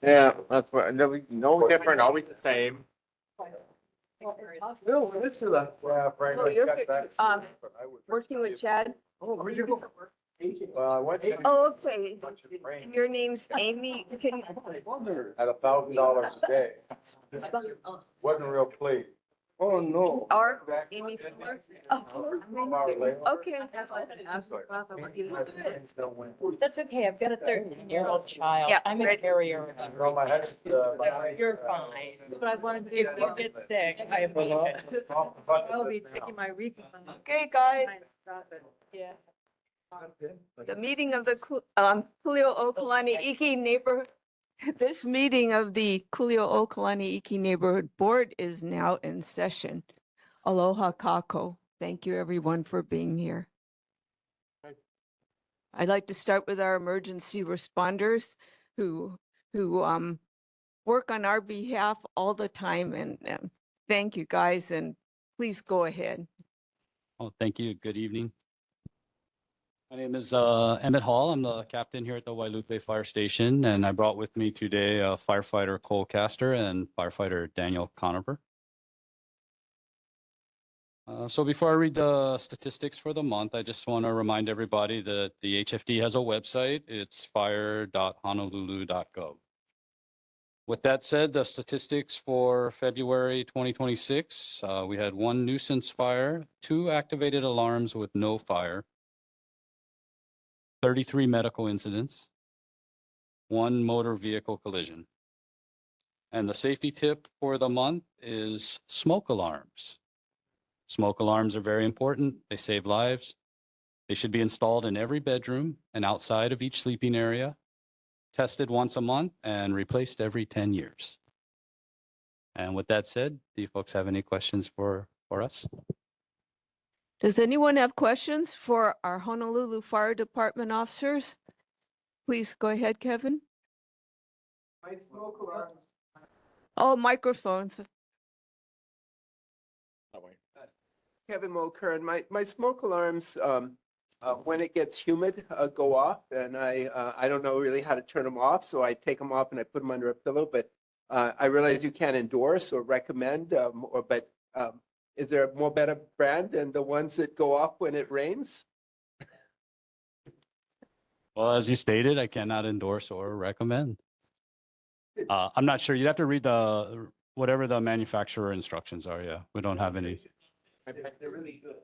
Yeah, that's what, no different, always the same. No, let's do that. Yeah, Frank. Oh, you're working with Chad? Oh, where'd you go? I went to. Oh, okay. And your name's Amy, can, At $1,000 a day. Wasn't real pleased. Oh, no. R, Amy Fuller? Okay. That's okay, I've got a 13-year-old child. Yeah, I'm a right. carrier. No, my head, You're fine. But I wanted to, if you get sick, I apologize. I'll be taking my refund. Okay, guys, Yeah. the meeting of the Kuli'ou'ou-Kalani Iki neighborhood, this meeting of the Kuli'ou'ou-Kalani Iki neighborhood board is now in session. Aloha kako. Thank you everyone for being here. I'd like to start with our emergency responders who work on our behalf all the time, and thank you guys, and please go ahead. Oh, thank you. Good evening. My name is Emmett Hall. I'm the captain here at the Wailupe Fire Station, and I brought with me today firefighter Cole Castor and firefighter Daniel Conover. So before I read the statistics for the month, I just want to remind everybody that the HFD has a website. It's fire.honolulu.gov. With that said, the statistics for February 2026, we had 1 nuisance fire, 2 activated alarms with no fire, 33 medical incidents, 1 motor vehicle collision. And the safety tip for the month is smoke alarms. Smoke alarms are very important. They save lives. They should be installed in every bedroom and outside of each sleeping area, tested once a month, and replaced every 10 years. And with that said, do you folks have any questions for us? Does anyone have questions for our Honolulu Fire Department officers? Please go ahead, Kevin. My smoke alarms. Oh, microphones. Kevin Mulkern, my smoke alarms, when it gets humid, go off, and I don't know really how to turn them off, so I take them off and I put them under a pillow. But I realize you can't endorse or recommend, but is there a more better brand than the ones that go off when it rains? Well, as you stated, I cannot endorse or recommend. I'm not sure. You'd have to read whatever the manufacturer instructions are. Yeah, we don't have any. They're really good.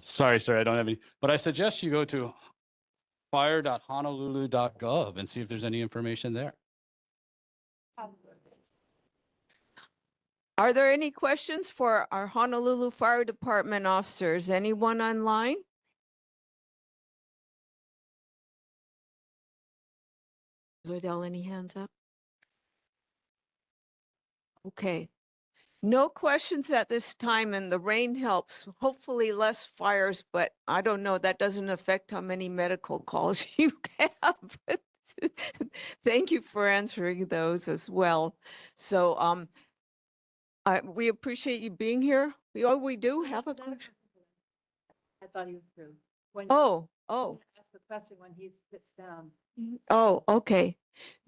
Sorry, sir, I don't have any. But I suggest you go to fire.honolulu.gov and see if there's any information there. Are there any questions for our Honolulu Fire Department officers? Anyone online? Zoidell, any hands up? Okay. No questions at this time, and the rain helps. Hopefully less fires, but I don't know. That doesn't affect how many medical calls you have. Thank you for answering those as well. So we appreciate you being here. We do have a question. I thought he was through. Oh. Ask the question when he sits down. Oh, okay.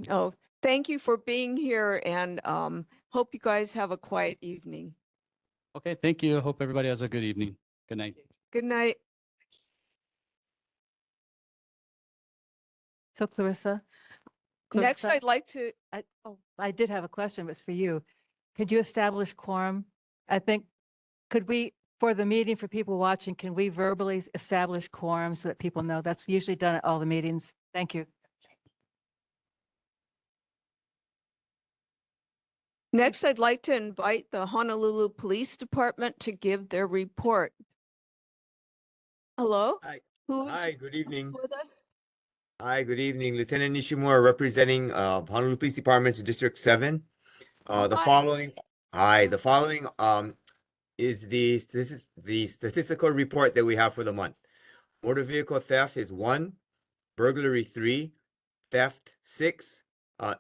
Oh, thank you for being here, and hope you guys have a quiet evening. Okay, thank you. Hope everybody has a good evening. Good night. Good night. So Clarissa? Next, Clarissa, I'd like to, I did have a question, but it's for you. Could you establish quorum? I think, could we, for the meeting, for people watching, can we verbally establish quorum so that people know? That's usually done at all the meetings. Thank you. next, I'd like to invite the Honolulu Police Department to give their report. Hello? Hi. Who's Hi, good evening. with us? Hi, good evening. Lieutenant Nishimura representing Honolulu Police Department District 7. The Hi. following is the statistical report that we have for the month. Motor vehicle theft is 1, burglary 3, theft 6,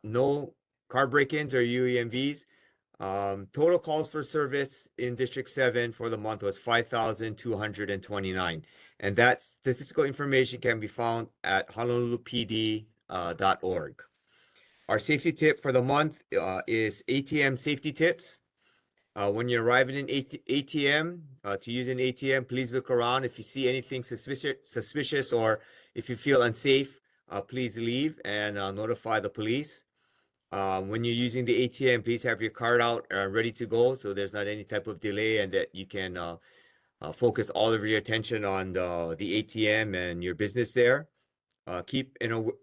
no car break-ins or UEMVs, Total calls for service in District 7 for the month was 5,229. And that statistical information can be found at honolulupd.org. Our safety tip for the month is ATM safety tips. When you arrive in an ATM, to use an ATM, please look around. If you see anything suspicious or if you feel unsafe, please leave and notify the police. When you're using the ATM, please have your card out ready to go so there's not any type of delay and that you can focus all of your attention on the ATM and your business there. Keep an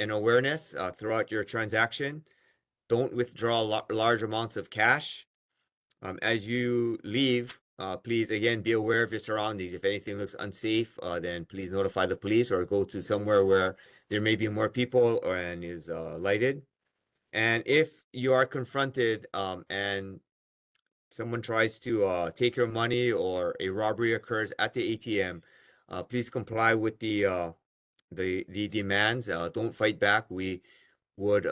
awareness throughout your transaction. Don't withdraw large amounts of cash. As you leave, please again be aware of your surroundings. If anything looks unsafe, then please notify the police or go to somewhere where there may be more people and is lighted. And if you are confronted and someone tries to take your money or a robbery occurs at the ATM, please comply with the demands. Don't fight back. We would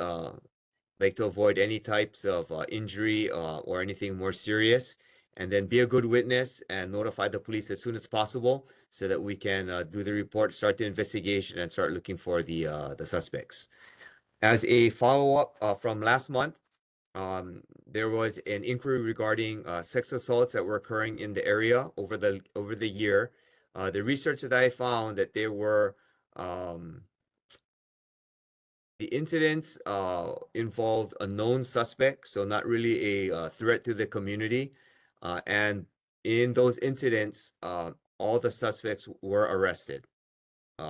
like to avoid any types of injury or anything more serious. And then be a good witness and notify the police as soon as possible so that we can do the report, start the investigation, and start looking for the suspects. As a follow-up from last month, there was an inquiry regarding sex assaults that were occurring in the area over the year. The research that I found that there were the incidents involved a known suspect, so not really a threat to the community. And in those incidents, all the suspects were arrested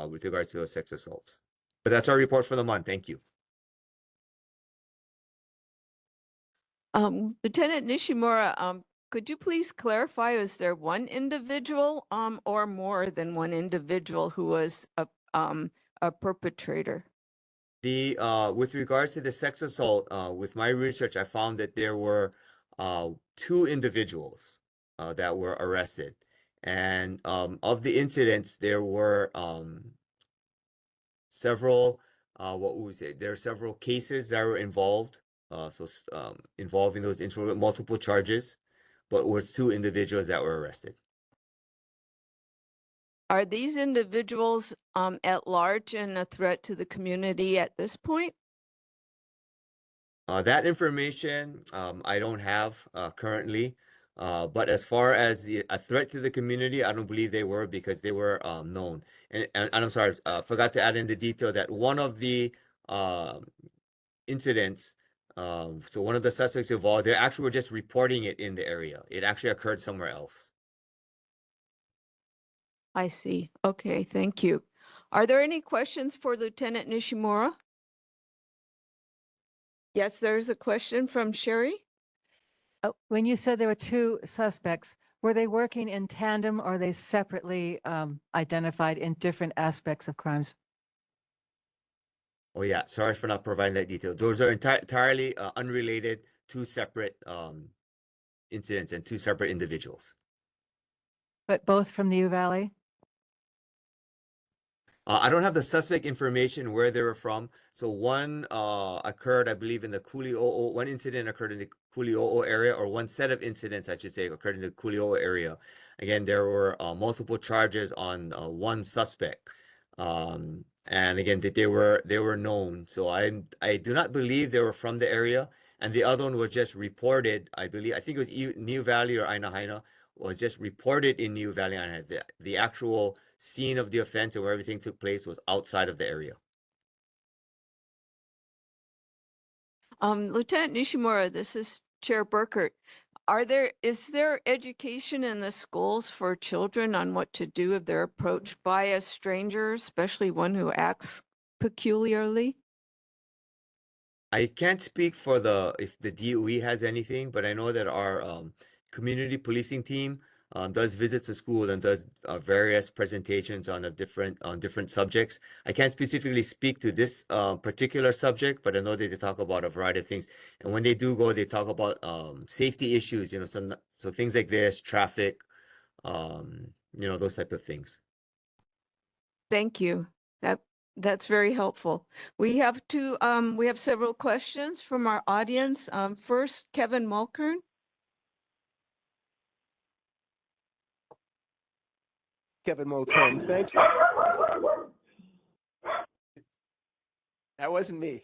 with regard to those sex assaults. But that's our report for the month. Thank you. Lieutenant Nishimura, could you please clarify, is there one individual or more than one individual who was a perpetrator? With regards to the sex assault, with my research, I found that there were 2 individuals that were arrested. And of the incidents, there were several, what would we say? There are several cases that were involved. Involving those incidents with multiple charges, but it was 2 individuals that were arrested. Are these individuals at large and a threat to the community at this point? That information I don't have currently, but as far as a threat to the community, I don't believe they were because they were known. And I'm sorry, forgot to add in the detail that one of the incidents, so one of the suspects involved, they actually were just reporting it in the area. It actually occurred somewhere else. I see. Okay, thank you. Are there any questions for Lieutenant Nishimura? Yes, there's a question from Sherry. When you said there were 2 suspects, were they working in tandem or are they separately identified in different aspects of crimes? Oh yeah, sorry for not providing that detail. Those are entirely unrelated, 2 separate incidents and 2 separate individuals. But both from the U Valley? I don't have the suspect information where they were from. So one occurred, I believe, in the Kuli'ou'ou. One incident occurred in the Kuli'ou'ou area, or one set of incidents, I should say, occurred in the Kuli'ou'ou area. Again, there were multiple charges on one suspect. And again, that they were known. So I do not believe they were from the area. And the other one was just reported, I believe, I think it was New Valley or Ainahaina, was just reported in New Valley. And the actual scene of the offense and where everything took place was outside of the area. Lieutenant Nishimura, this is Chair Burkert. Is there education in the schools for children on what to do if they're approached by a stranger, especially one who acts peculiarly? I can't speak for if the DOE has anything, but I know that our community policing team does visits to school and does various presentations on different subjects. I can't specifically speak to this particular subject, but I know that they talk about a variety of things. And when they do go, they talk about safety issues, so things like this, traffic, those type of things. Thank you. That's very helpful. We have several questions from our audience. First, Kevin Mulkern. Kevin Mulkern, thank you. That wasn't me.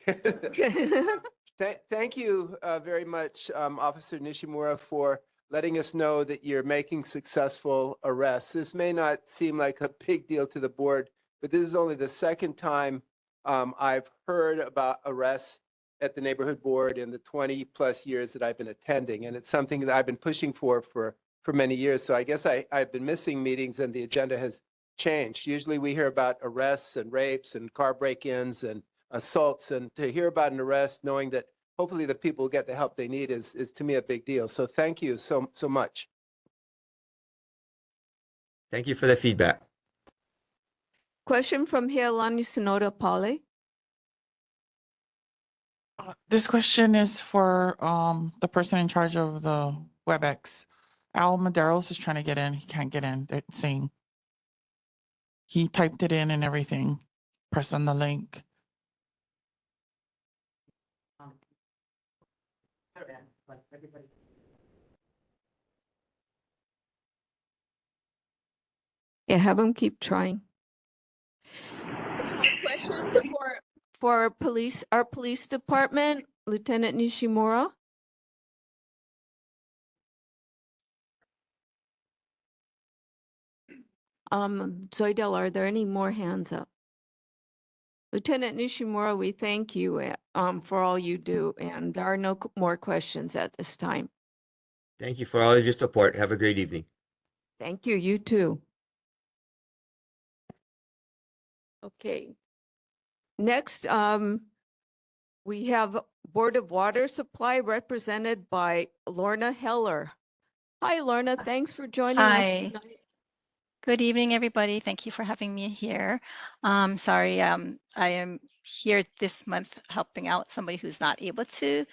Thank you very much, Officer Nishimura, for letting us know that you're making successful arrests. This may not seem like a big deal to the board, but this is only the second time I've heard about arrests at the neighborhood board in the 20 plus years that I've been attending. And it's something that I've been pushing for many years. So I guess I've been missing meetings and the agenda has changed. Usually we hear about arrests and rapes and car break-ins and assaults, and to hear about an arrest knowing that hopefully the people will get the help they need is to me a big deal. So thank you so much. Thank you for the feedback. Question from Healani Sonoda Pale. This question is for the person in charge of the WebEx. Al Maderos is trying to get in. He can't get in. It's saying he typed it in and everything. Press on the link. Yeah, have them keep trying. Any more questions for our police department, Lieutenant Nishimura? Zoidel, are there any more hands up? Lieutenant Nishimura, we thank you for all you do, and there are no more questions at this time. Thank you for all of your support. Have a great evening. Thank you, you too. Okay. Next, we have Board of Water Supply represented by Lorna Heller. Hi, Lorna. Thanks for joining us Hi. tonight. Good evening, everybody. Thank you for having me here. Sorry, I am here this month helping out somebody who's not able to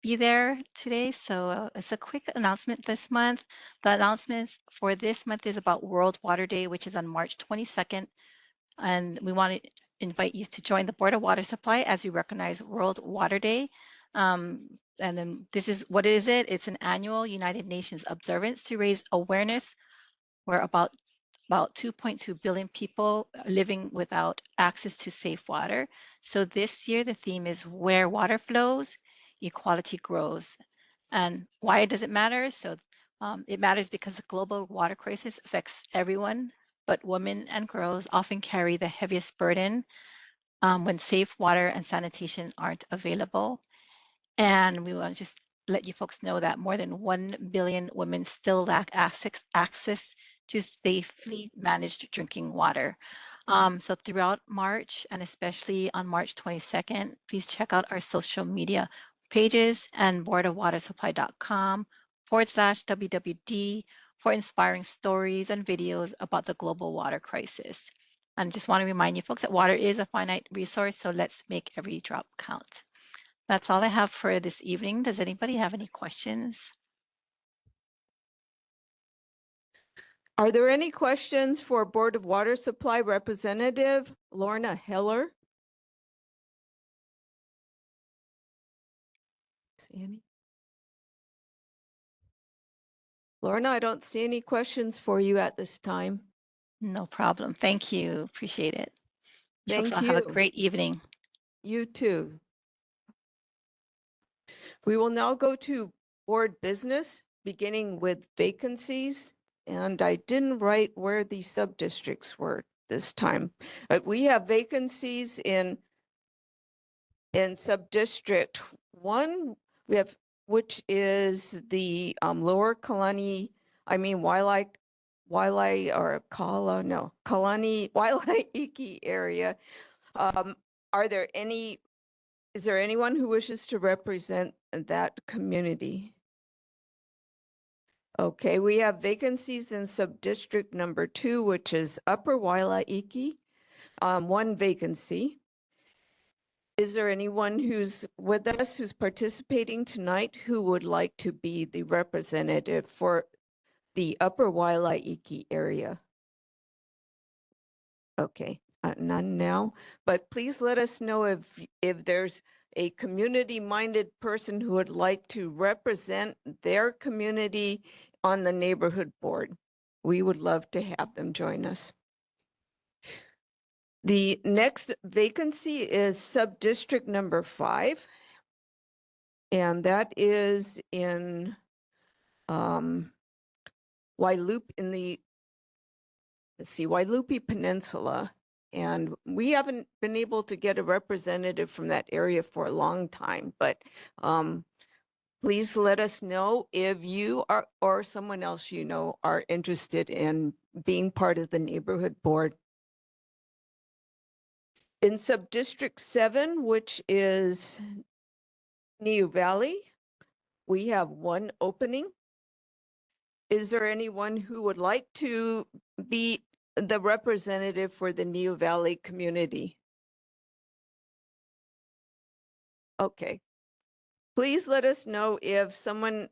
be there today. So it's a quick announcement this month. The announcement for this month is about World Water Day, which is on March 22nd. And we want to invite you to join the Board of Water Supply as we recognize World Water Day. And then this is, what is it? It's an annual United Nations observance to raise awareness where about 2.2 billion people are living without access to safe water. So this year, the theme is where water flows, equality grows. And why does it matter? So it matters because the global water crisis affects everyone, but women and girls often carry the heaviest burden when safe water and sanitation aren't available. And we want to just let you folks know that more than 1 billion women still lack access to safely managed drinking water. So throughout March, and especially on March 22nd, please check out our social media pages and boardofwatersupply.com/WWD for inspiring stories and videos about the global water crisis. And just want to remind you folks that water is a finite resource, so let's make every drop count. That's all I have for this evening. Does anybody have any questions? Are there any questions for Board of Water Supply Representative Lorna Heller? See any? Lorna, I don't see any questions for you at this time. No problem. Thank you. Appreciate it. You folks Thank all have a you. great evening. You too. We will now go to board business, beginning with vacancies. And I didn't write where the sub-districts were this time. But we have vacancies in sub-district 1, we have, which is the lower Kalani, Kalani, Wailaiki area. Is there anyone who wishes to represent that community? Okay, we have vacancies in sub-district number 2, which is Upper Wailaiki, 1 vacancy. Is there anyone who's with us who's participating tonight who would like to be the representative for the Upper Wailaiki area? Okay, none now, but please let us know if there's a community-minded person who would like to represent their community on the neighborhood board. We would love to have them join us. The next vacancy is sub-district number 5. And that is in Wailupe in the, let's see, Wailupe Peninsula. And we haven't been able to get a representative from that area for a long time, but please let us know if you are, or someone else you know, are interested in being part of the neighborhood board. In Sub-District 7, which is Niu Valley, we have 1 opening. Is there anyone who would like to be the representative for the Niu Valley community? Okay. Please let us know if someone,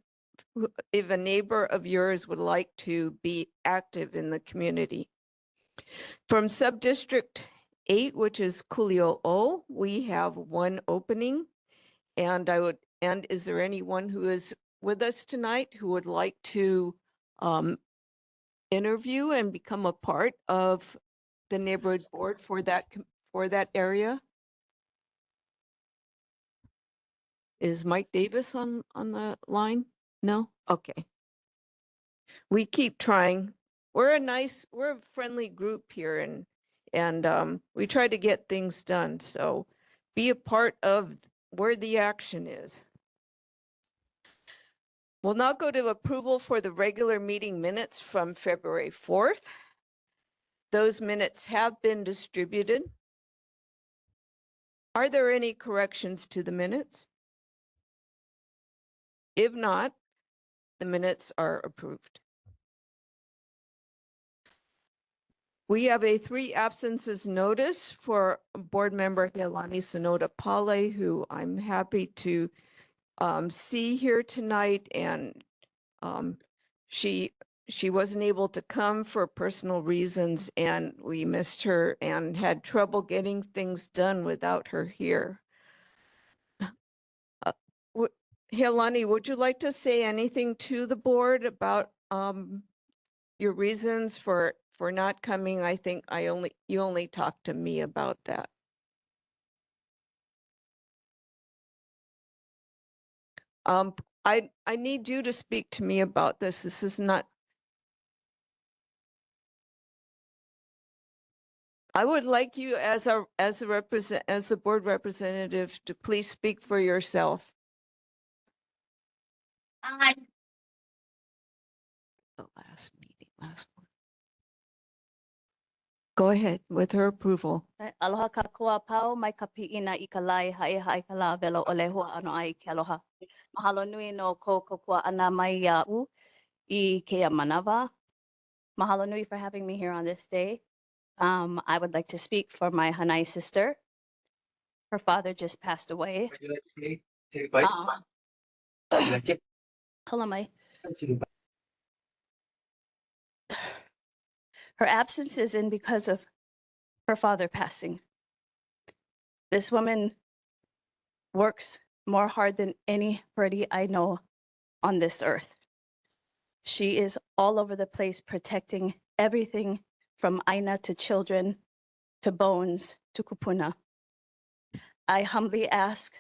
if a neighbor of yours would like to be active in the community. From Sub-District 8, which is Kuli'ou'ou, we have 1 opening. And is there anyone who is with us tonight who would like to interview and become a part of the neighborhood board for that area? Is Mike Davis on the line? No? Okay. We keep trying. We're a friendly group here, and we try to get things done. So be a part of where the action is. We'll now go to approval for the regular meeting minutes from February 4th. Those minutes have been distributed. Are there any corrections to the minutes? If not, the minutes are approved. We have a 3 absences notice for board member Helani Sonoda Pale, who I'm happy to see here tonight, and she wasn't able to come for personal reasons, and we missed her and had trouble getting things done without her here. Helani, would you like to say anything to the board about your reasons for not coming? I think you only talked to me about that. I need you to speak to me about this. This is not. I would like you as the board representative to please speak for yourself. The last meeting, last one. Go ahead with her approval. Aloha ka kua pau mai ka pi'ina I ka lai hae hae ka la velo o le hua ano ai ke aloha. Mahalo nui no ko kua ana mai ia'u I ke manawa. Mahalo nui for having me here on this day. I would like to speak for my Hanai sister. Her father just passed away. Would you like to take a bite? Would you like it? Kalamai. Her absence is in because of her father passing. This woman works more hard than anybody I know on this earth. She is all over the place protecting everything from Aina to children, to Bones, to Kupuna. I humbly ask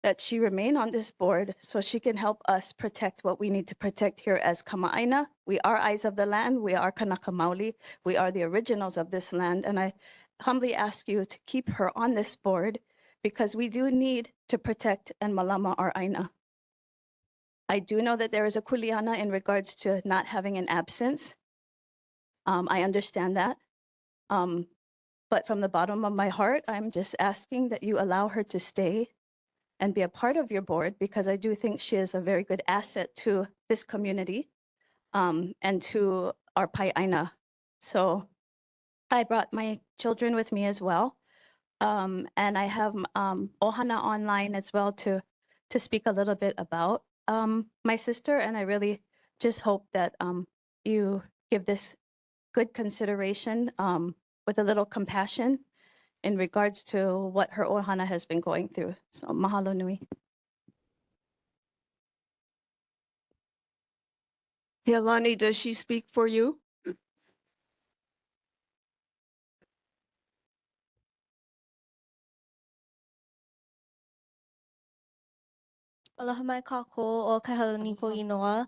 that she remain on this board so she can help us protect what we need to protect here as Kama'aina. We are eyes of the land. We are Kanaka Maoli. We are the originals of this land. And I humbly ask you to keep her on this board because we do need to protect and malama our Aina. I do know that there is a kuleana in regards to not having an absence. I understand that. But from the bottom of my heart, I'm just asking that you allow her to stay and be a part of your board because I do think she is a very good asset to this community and to our Pai'aina. So I brought my children with me as well. And I have Ohana online as well to speak a little bit about my sister. And I really just hope that you give this good consideration with a little compassion in regards to what her ohana has been going through. So mahalo nui. Leilani, does she speak for you? Aloha mai kākou o Kahelani ko inoa.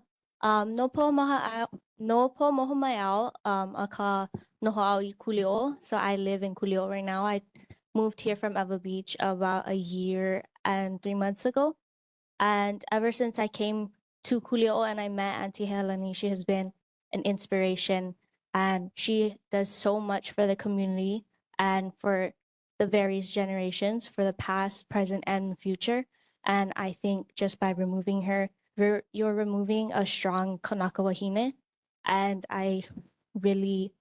No po moho mai au a ka noho au I Kuli'ou'ou. So I live in Kuli'ou'ou right now. I moved here from Eva Beach about a year and 3 months ago. And ever since I came to Kuli'ou'ou and I met Auntie Helani, she has been an inspiration. And she does so much for the community and for the various generations, for the past, present, and the future. And I think just by removing her, you're removing a strong kanaka wahine. And I really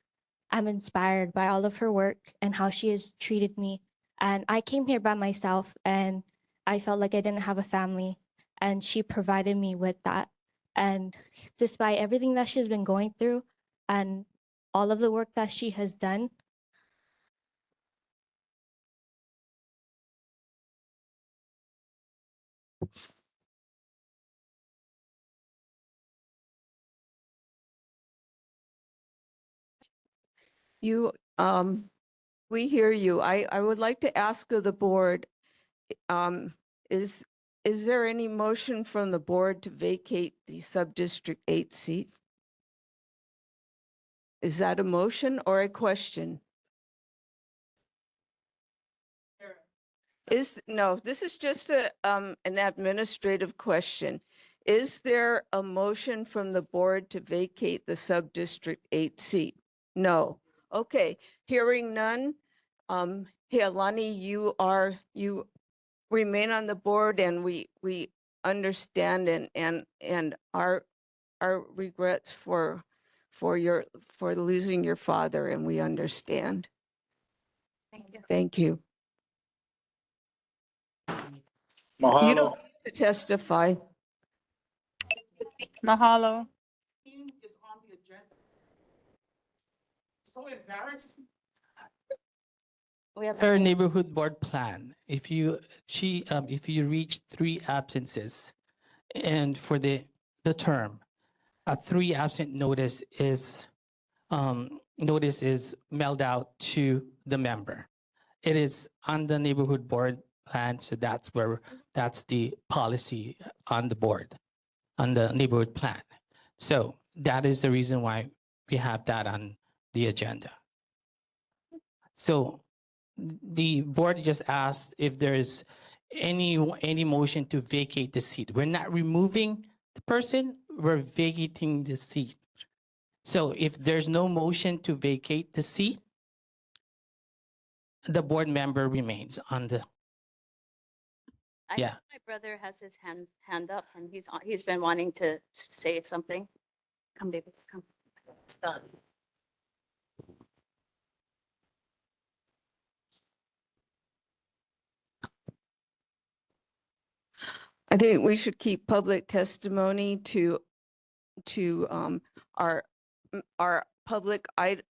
am inspired by all of her work and how she has treated me. And I came here by myself and I felt like I didn't have a family. And she provided me with that. And despite everything that she's been going through and all of the work that she has done, You, we hear you. I would like to ask of the board, um, is there any motion from the board to vacate the sub-district 8 seat? Is that a motion or a question? No, this is just an administrative question. Is there a motion from the board to vacate the sub-district 8 seat? No. Okay, hearing none. Leilani, you remain on the board and we understand and our regrets for losing your father, and we understand. Thank you. Thank you. You Mahalo. don't have to testify. Mahalo. So embarrassing. We have Per neighborhood board plan, if you reach 3 absences and for the term, a 3 absent notice is mailed out to the member. It is on the neighborhood board plan, so that's the policy on the board, on the neighborhood plan. So that is the reason why we have that on the agenda. So the board just asked if there's any motion to vacate the seat. We're not removing the person, we're vacating the seat. So if there's no motion to vacate the seat, the board member remains on the, I yeah. know my brother has his hand up and he's been wanting to say something. Come, David, come. Done. I think we should keep public testimony to our public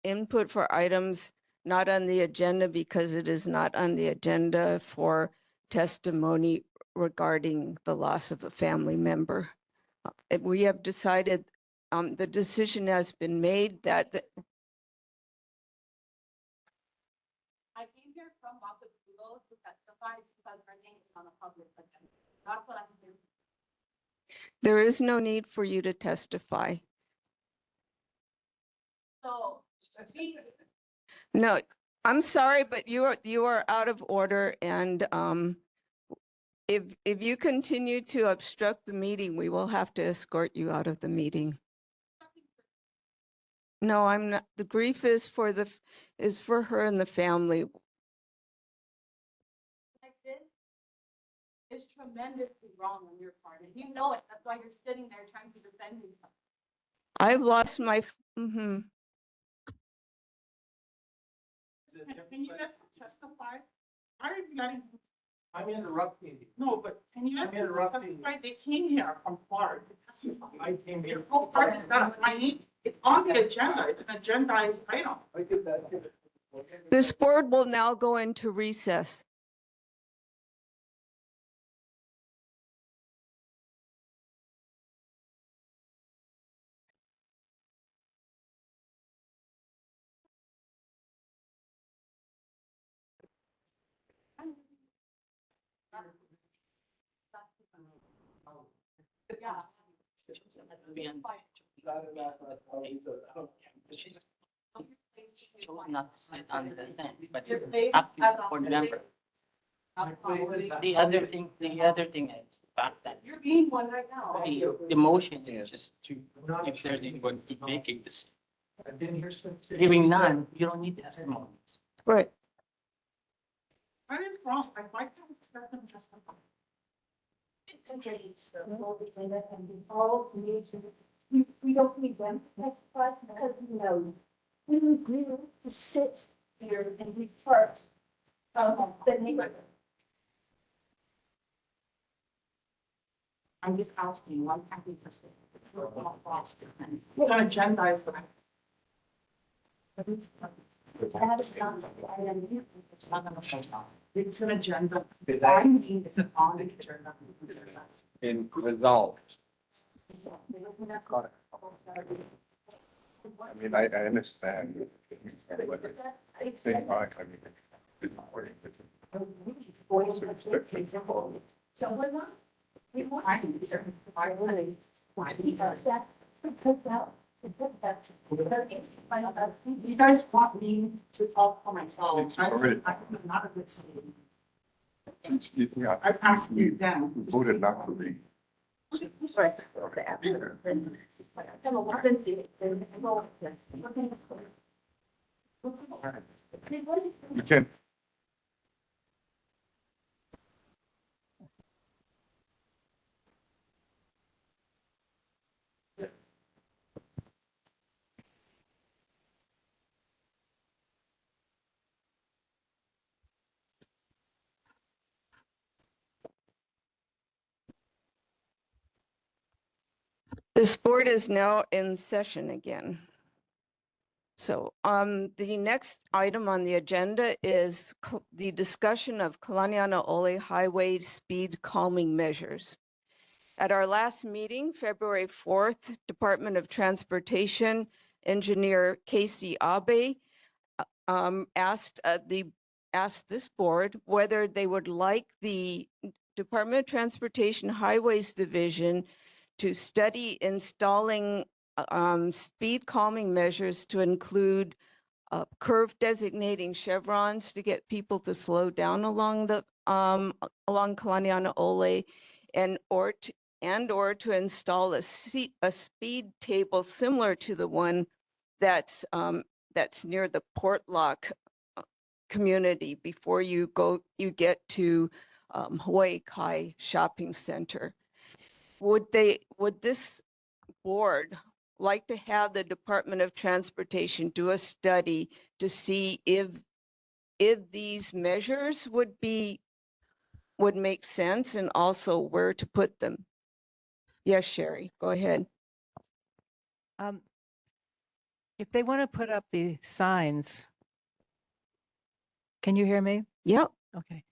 input for items not on the agenda, because it is not on the agenda for testimony regarding the loss of a family member. We have decided, the decision has been made that I came here from Wapakulo to testify because her name is on a public agenda. That's what I'm doing. there is no need for you to testify. So, No, I'm sorry, but you are out of order, and if you continue to obstruct the meeting, we will have to escort you out of the meeting. No, I'm not. The grief is for her and the family. like this is tremendously wrong on your part, and you know it. That's why you're sitting there trying to defend yourself. I've lost my. Can you let them testify? Why are you letting? I'm interrupting you. No, but can you let I'm them interrupting testify? They came here from far to testify. I came here. How hard is that? I mean, it's on the agenda. It's an agendized item. I get that. This board will now go into recess. Not to sit on the thing, but you're active board member. The other thing is the fact that You're being one right now. the motion is just to, if they're going to keep making this. Giving none, you don't need testimonies. Right. What is wrong? I'd like to expect them just. It's okay, so we don't need them to testify because we know we agree to sit here and be part of the neighborhood. I'm just asking you, I'm happy for sitting. It's an agenda, is what it's an agenda. I mean, it's an on the agenda. In resolved. I mean, I understand. Same time, I mean, it's important. So we're not, we want. I really, why? Because that, because that. You guys want me to talk for myself. I'm not a good student. Excuse me, I I asked you down. voted not to be. Right. You can. This board is now in session again. So the next item on the agenda is the discussion of Kalani Highway speed calming measures. At our last meeting, February 4th, Department of Transportation Engineer Casey Abe asked this board whether they would like the Department of Transportation Highways Division to study installing speed calming measures to include curve designating chevrons to get people to slow down along the along Kalani or to install a speed table similar to the one that's near the Portlock community before you get to Hawaii Kai Shopping Center. Would this board like to have the Department of Transportation do a study to see if these measures would make sense and also where to put them? Yes, Sherry, go ahead. If they want to put up the signs, can you hear me? Yep. Okay.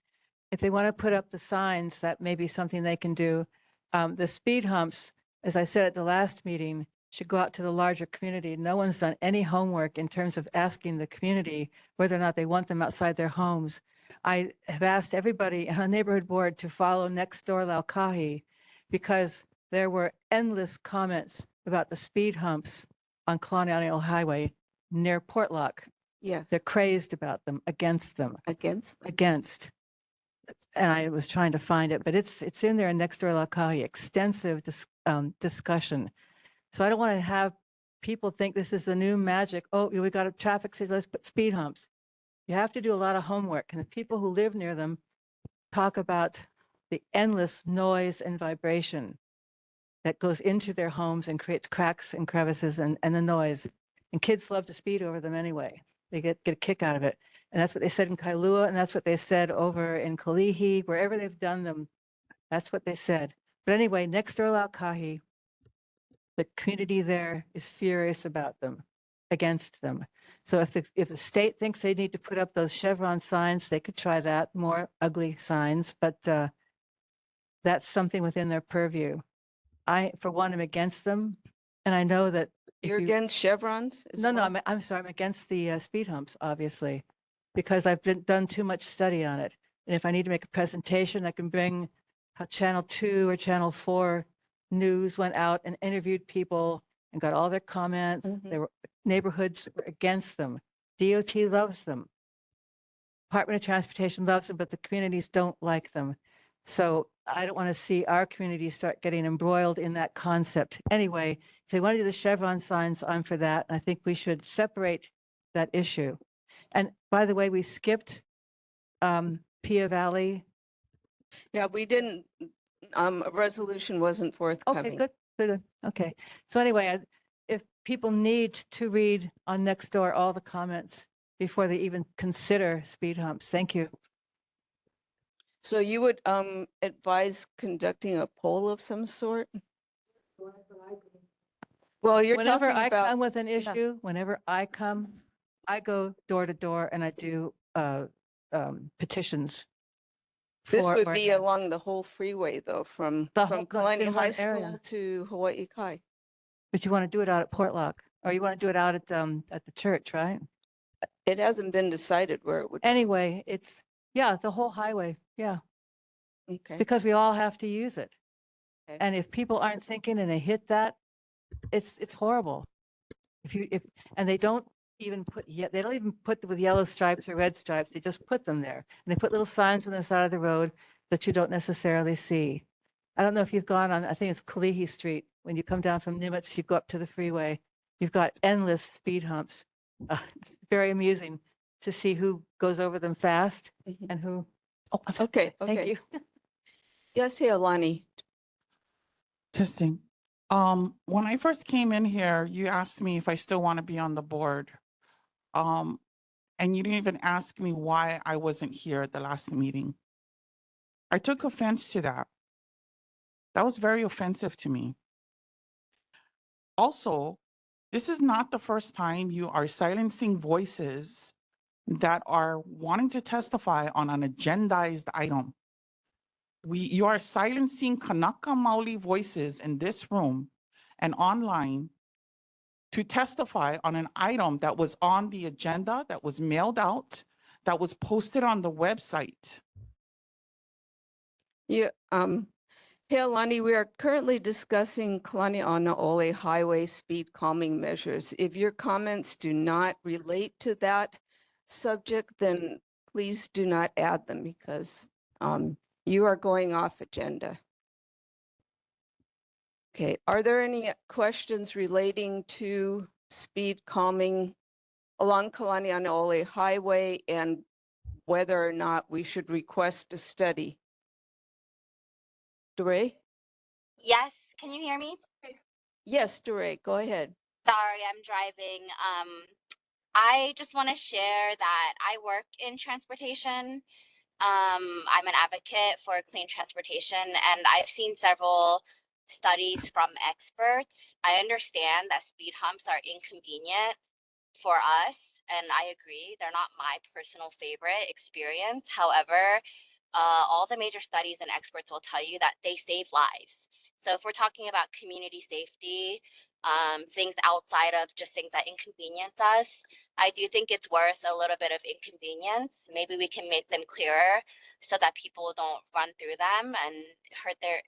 If they want to put up the signs, that may be something they can do. The speed humps, as I said at the last meeting, should go out to the larger community. No one's done any homework in terms of asking the community whether or not they want them outside their homes. I have asked everybody on the neighborhood board to follow next door Laukahi because there were endless comments about the speed humps on Kalani Highway near Portlock. Yeah. They're crazed about them, against them. Against? Against. And I was trying to find it, but it's in there in next door Laukahi, extensive discussion. So I don't want to have people think this is the new magic. Oh, we got a traffic signal, let's put speed humps. You have to do a lot of homework. And the people who live near them talk about the endless noise and vibration that goes into their homes and creates cracks and crevices and the noise. And kids love to speed over them anyway. They get a kick out of it. And that's what they said in Kailua, and that's what they said over in Kalihi, wherever they've done them. That's what they said. But anyway, next door Laukahi, the community there is furious about them. against them. So if the state thinks they need to put up those chevron signs, they could try that, more ugly signs, but that's something within their purview. I, for one, am against them. And I know that if You're you, against chevrons? as no, no, well? I'm sorry, I'm against the speed humps, obviously, because I've done too much study on it. And if I need to make a presentation, I can bring how Channel 2 or Channel 4 news went out and interviewed people and got all their comments. There were neighborhoods were against them. DOT loves them. Department of Transportation loves them, but the communities don't like them. So I don't want to see our community start getting embroiled in that concept. Anyway, if they want to do the chevron signs, I'm for that. I think we should separate that issue. And by the way, we skipped Pia Valley. Yeah, we didn't, a resolution wasn't Okay, forthcoming. good, good, good. Okay. So anyway, if people need to read on Nextdoor all the comments before they even consider speed humps, thank you. So you would advise conducting a poll of some sort? Well, you're Whenever talking I about, come with an issue, whenever I come, I go door to door and I do petitions. this for would be ordinance. along the whole freeway though, from The whole- no, it's Kalani in High one area. School to Hawaii Kai. But you want to do it out at Portlock, or you want to do it out at the church, right? It hasn't been decided where it would. Anyway, it's, yeah, the whole highway, yeah, Okay. because we all have to use it. Okay. And if people aren't thinking and they hit that, it's horrible. And they don't even they don't even put with yellow stripes or red stripes, they just put them there. And they put little signs on the side of the road that you don't necessarily see. I don't know if you've gone on, I think it's Kalihi Street. When you come down from Nimitz, you go up to the freeway. You've got endless speed humps. It's very amusing to see who goes over them fast Mhm. and who. Oh, I'm sorry. Okay, Thank okay. you. Yes, Alani. Testing. When I first came in here, you asked me if I still want to be on the board. And you didn't even ask me why I wasn't here at the last meeting. I took offense to that. That was very offensive to me. Also, this is not the first time you are silencing voices that are wanting to testify on an agendized item. You are silencing Kanaka Maoli voices in this room and online to testify on an item that was on the agenda, that was mailed out, that was posted on the website. Yeah, Alani, we are currently discussing Kalani'anaole highway speed calming measures. If your comments do not relate to that subject, then please do not add them because you are going off agenda. Okay, are there any questions relating to speed calming along Kalani'anaole Highway and whether or not we should request a study? DeRay? Yes, can you hear me? Yes, DeRay, go ahead. Sorry, I'm driving. I just want to share that I work in transportation. I'm an advocate for clean transportation, and I've seen several studies from experts. I understand that speed humps are inconvenient for us, and I agree, they're not my personal favorite experience. However, all the major studies and experts will tell you that they save lives. So if we're talking about community safety, things outside of just things that inconvenience us, I do think it's worth a little bit of inconvenience. Maybe we can make them clearer so that people don't run through them and hurt their,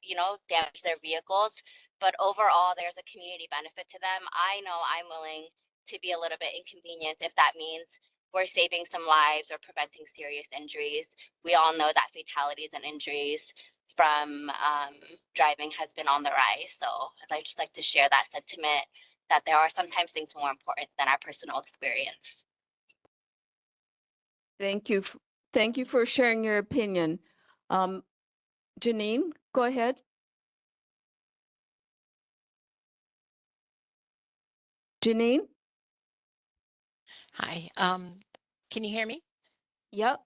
damage their vehicles. But overall, there's a community benefit to them. I know I'm willing to be a little bit inconvenienced if that means we're saving some lives or preventing serious injuries. We all know that fatalities and injuries from driving has been on the rise. So I'd just like to share that sentiment that there are sometimes things more important than our personal experience. Thank you. Thank you for sharing your opinion. Janine, go ahead. Janine? Hi, can you hear me? Yep.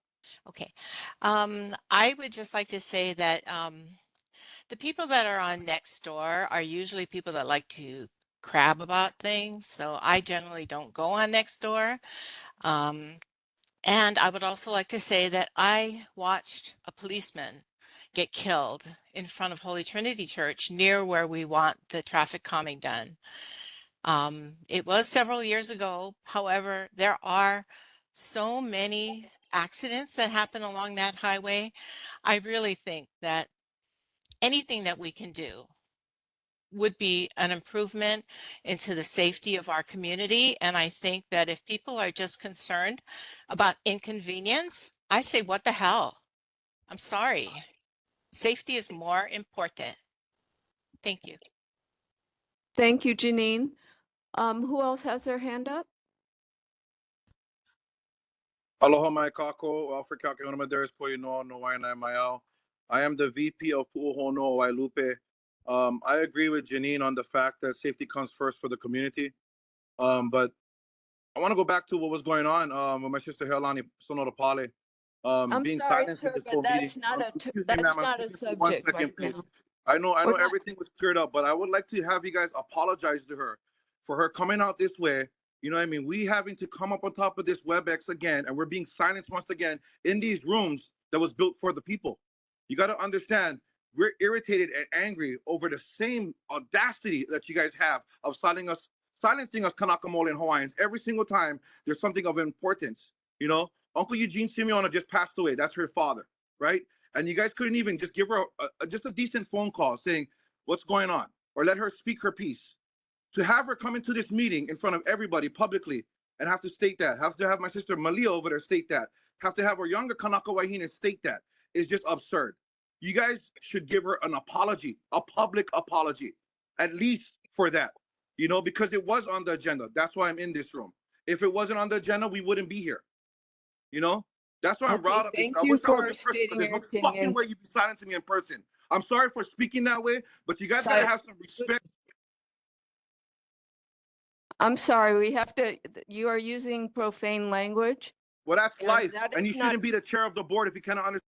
Okay. I would just like to say that the people that are on Nextdoor are usually people that like to crab about things, so I generally don't go on Nextdoor. And I would also like to say that I watched a policeman get killed in front of Holy Trinity Church near where we want the traffic calming done. It was several years ago. However, there are so many accidents that happen along that highway. I really think that anything that we can do would be an improvement into the safety of our community. And I think that if people are just concerned about inconvenience, I say, what the hell? I'm sorry. Safety is more important. Thank you. Thank you, Janine. Who else has their hand up? Aloha mai kako, Alfred Kakehona Maderas Poino, no Waina Mael. I am the VP of Pu'uhono Wailupe. I agree with Janine on the fact that safety comes first for the community. But I want to go back to what was going on with my sister Helani Sonoda Pale. I'm Being sorry, silenced sir, in this but whole meeting. that's not a, Excuse me, that's ma'am, I'm not a speaking for 1 subject second, right please. now. I know We're not- everything was cleared up, but I would like to have you guys apologize to her for her coming out this way. You know what I mean? We having to come up on top of this WebEx again, and we're being silenced once again in these rooms that was built for the people. You got to understand, we're irritated and angry over the same audacity that you guys have of silencing us Kanakamole and Hawaiians every single time there's something of importance. You know, Uncle Eugene Simeona just passed away. That's her father, right? And you guys couldn't even just give her just a decent phone call saying what's going on, or let her speak her piece. To have her come into this meeting in front of everybody publicly and have to state that, have to have my sister Malia over there state that, have to have her younger Kanaka Wahine state that is just absurd. You guys should give her an apology, a public apology, at least for that, you know, because it was on the agenda. That's why I'm in this room. If it wasn't on the agenda, we wouldn't be here, you know? That's why I'm Okay, riled up. thank I you wish I was for in person, but stating there's your no fucking opinion. way you'd be silencing me in person. I'm sorry for speaking that way, but you guys gotta have some respect. I'm sorry, we have to, you are using profane language. Well, that's and life, that and you is not- shouldn't be the chair of the board if you cannot understand.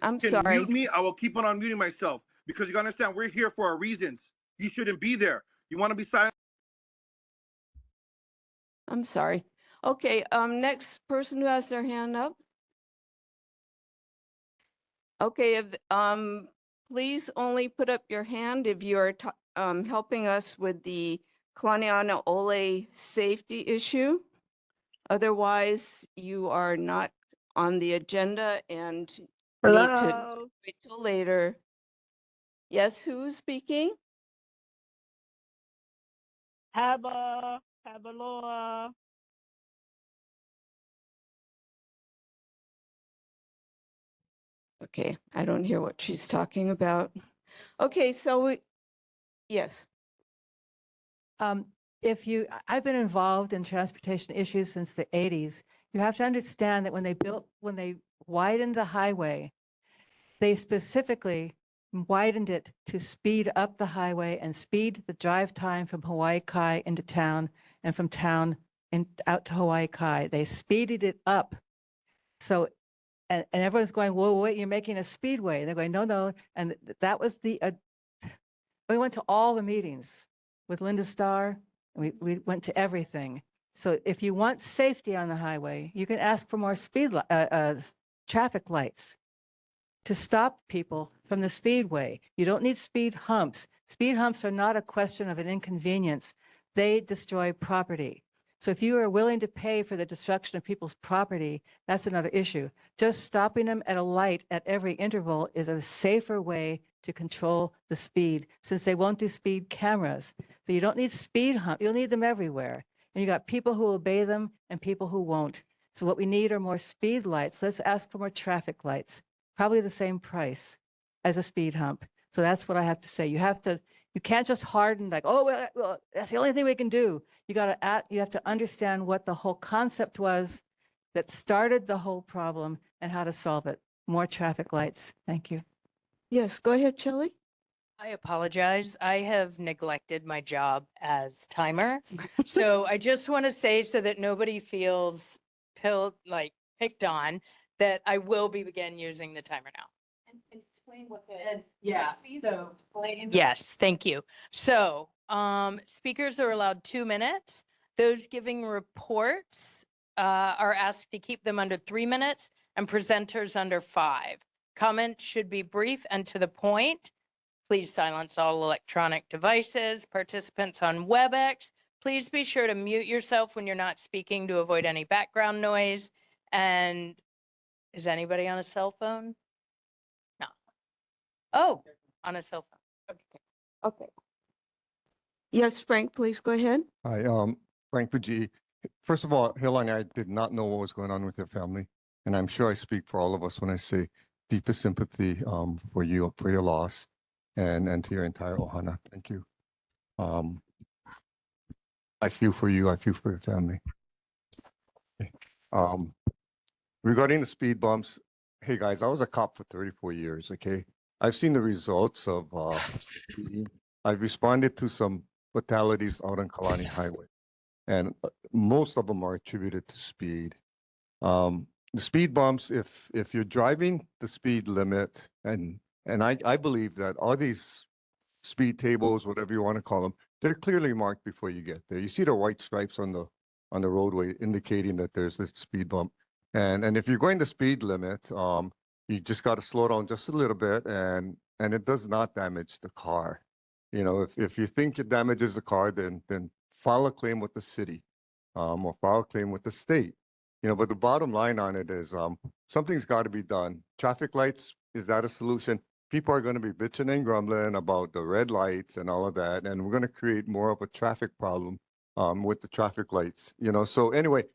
I'm Can sorry. mute me, I will keep on unmuting myself because you gotta understand we're here for our reasons. You shouldn't be there. You want to be silent? I'm sorry. Okay, next person who has their hand up. Okay, if, please only put up your hand if you are helping us with the Kuli'ou'ou-Kalani safety issue. Otherwise, you are not on the agenda and need to Hello. wait till later. Yes, who's speaking? Aloha. Okay, I don't hear what she's talking about. Okay, so yes. I've been involved in transportation issues since the 80s. You have to understand that when they widened the highway, they specifically widened it to speed up the highway and speed the drive time from Hawaii Kai into town and from town and out to Hawaii Kai. They speeded it up. So, and everyone's going, whoa, wait, you're making a speedway. They're going, no. And that was we went to all the meetings with Linda Starr. We went to everything. So if you want safety on the highway, you can ask for more traffic lights to stop people from the speedway. You don't need speed humps. Speed humps are not a question of an inconvenience. They destroy property. So if you are willing to pay for the destruction of people's property, that's another issue. Just stopping them at a light at every interval is a safer way to control the speed, since they won't do speed cameras. So you don't need speed hump. You'll need them everywhere. And you got people who obey them and people who won't. So what we need are more speed lights. Let's ask for more traffic lights, probably the same price as a speed hump. So that's what I have to say. You can't just harden like, oh, well, that's the only thing we can do. You have to understand what the whole concept was that started the whole problem and how to solve it. More traffic lights. Thank you. Yes, go ahead, Shelley. I apologize. I have neglected my job as timer. So I just want to say, so that nobody feels picked on, that I will begin using the timer now. And explain Yeah. Yes, thank you. So, speakers are allowed 2 minutes. Those giving reports are asked to keep them under 3 minutes and presenters under 5. Comments should be brief and to the point. Please silence all electronic devices. Participants on WebEx, please be sure to mute yourself when you're not speaking to avoid any background noise. And is anybody on a cell phone? No. Oh, on a cell phone. Okay. Okay. Yes, Frank, please go ahead. Hi, Frank Fuji. First of all, Hilani, I did not know what was going on with your family, and I'm sure I speak for all of us when I say deepest sympathy for you, for your loss, and to your entire Ohana. Thank you. I feel for you. I feel for your family. Okay. Regarding the speed bumps, hey guys, I was a cop for 34 years. Okay, I've seen the results of speeding. I've responded to some fatalities out on Kalani Highway, and most of them are attributed to speed. The speed bumps, if you're driving the speed limit, and I believe that all these speed tables, whatever you want to call them, they're clearly marked before you get there. You see the white stripes on the roadway indicating that there's this speed bump. And if you're going the speed limit, you just got to slow down just a little bit, and it does not damage the car. You know, if you think it damages the car, then file a claim with the city, or file a claim with the state. You know, but the bottom line on it is something's got to be done. Traffic lights, is that a solution? People are going to be bitching and grumbling about the red lights and all of that, and we're going to create more of a traffic problem with the traffic lights. You know, so anyway,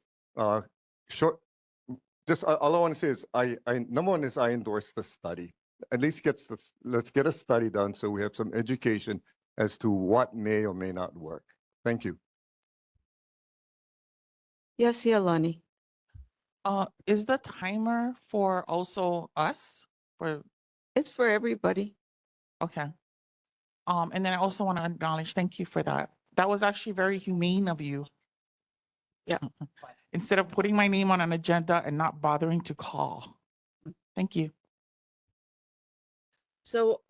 short. Just all I want to say is I number one is I endorse the study. At least let's get a study done so we have some education as to what may or may not work. Thank you. Yes, Yolani. Is the timer for also us? For It's for everybody. okay. And then I also want to acknowledge, thank you for that. That was actually very humane of you. Yeah. Instead of putting my name on an agenda and not bothering to call. Thank you. So,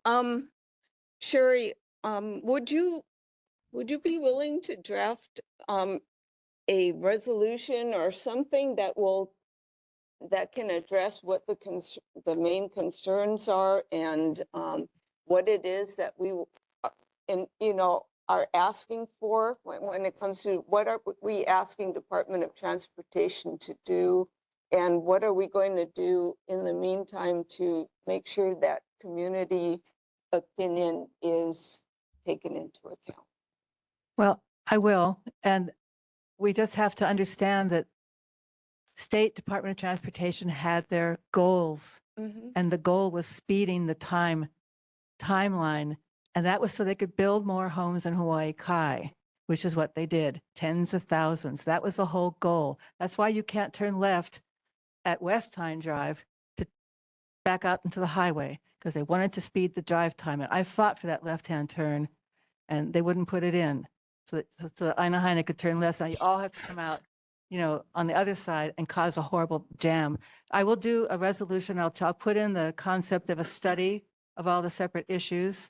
Sherry, would you be willing to draft a resolution or something that can address what the main concerns are and what it is that we are asking for when it comes to what are we asking Department of Transportation to do, and what are we going to do in the meantime to make sure that community opinion is taken into account? Well, I will. And we just have to understand that State Department of Transportation had their goals, and the goal was speeding the timeline. And that was so they could build more homes in Hawaii Kai, which is what they did, tens of thousands. That was the whole goal. That's why you can't turn left at West Tyne Drive to back out into the highway, because they wanted to speed the drive time. And I fought for that left-hand turn, and they wouldn't put it in. So that Aina could turn left. Now you all have to come out, on the other side and cause a horrible jam. I will do a resolution. I'll put in the concept of a study of all the separate issues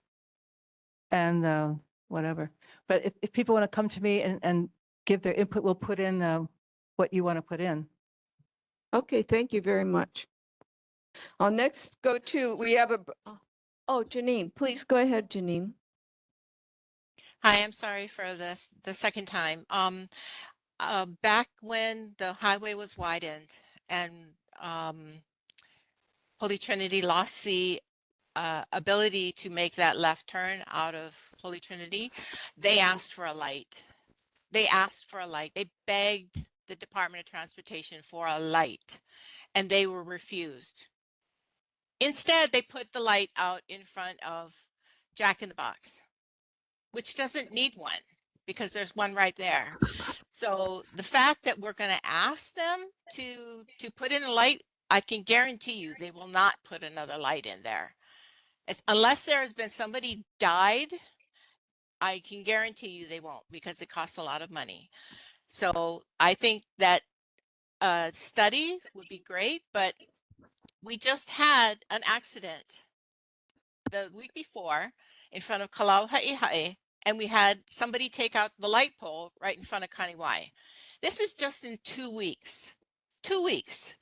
and whatever. But if people want to come to me and give their input, we'll put in what you want to put in. Okay, thank you very much. I'll next go to, we have Janine, please go ahead, Janine. Hi, I'm sorry for this the second time. Back when the highway was widened and Holy Trinity lost the ability to make that left turn out of Holy Trinity, they asked for a light. They asked for a light. They begged the Department of Transportation for a light, and they were refused. Instead, they put the light out in front of Jack in the Box, which doesn't need one because there's one right there. So the fact that we're going to ask them to put in a light, I can guarantee you they will not put another light in there. Unless there has been somebody died, I can guarantee you they won't, because it costs a lot of money. So I think that a study would be great, but we just had an accident the week before in front of Kuli'ou'ou-Kalani, and we had somebody take out the light pole right in front of Kaniwai. This is just in 2 weeks. 2 weeks.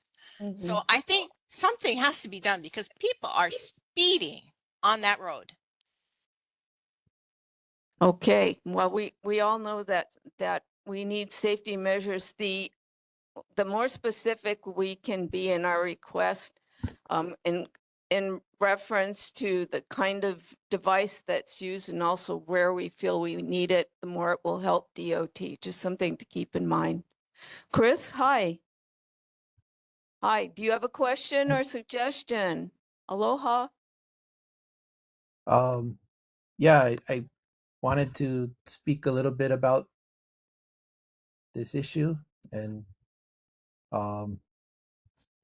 So I think something has to be done because people are speeding on that road. Okay, well, we all know that we need safety measures. The more specific we can be in our request, in reference to the kind of device that's used and also where we feel we need it, the more it will help DOT. Just something to keep in mind. Chris, hi. Hi, do you have a question or suggestion? Aloha. Yeah, I wanted to speak a little bit about this issue, and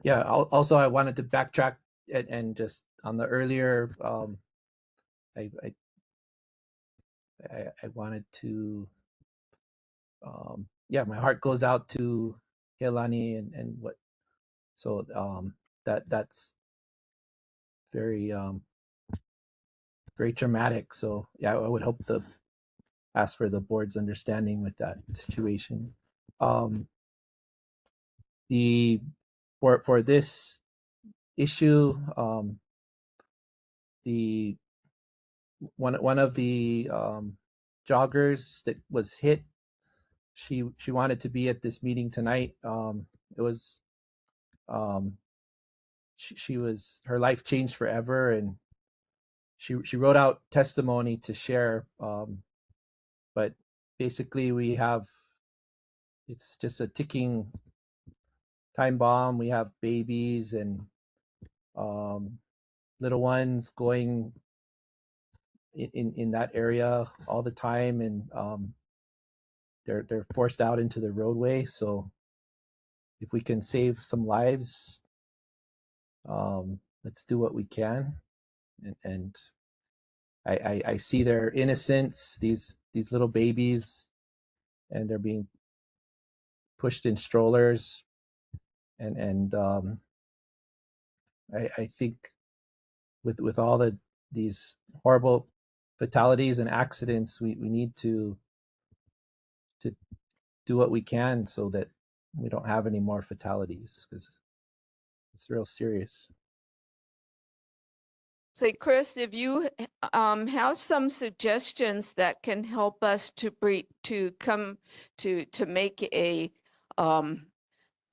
yeah, also I wanted to backtrack and just on the earlier, I wanted to, yeah, my heart goes out to Kealani and what, so that's very very traumatic. So yeah, I would hope to ask for the board's understanding with that situation. The for this issue, the one of the joggers that was hit, she wanted to be at this meeting tonight. It was she was, her life changed forever, and she wrote out testimony to share, but basically we have, it's just a ticking time bomb. We have babies and little ones going in that area all the time, and they're forced out into the roadway. So if we can save some lives, let's do what we can. And I see their innocence, these little babies, and they're being pushed in strollers, and I think with all these horrible fatalities and accidents, we need to do what we can so that we don't have any more fatalities, because it's real serious. Say, Chris, if you have some suggestions that can help us to make a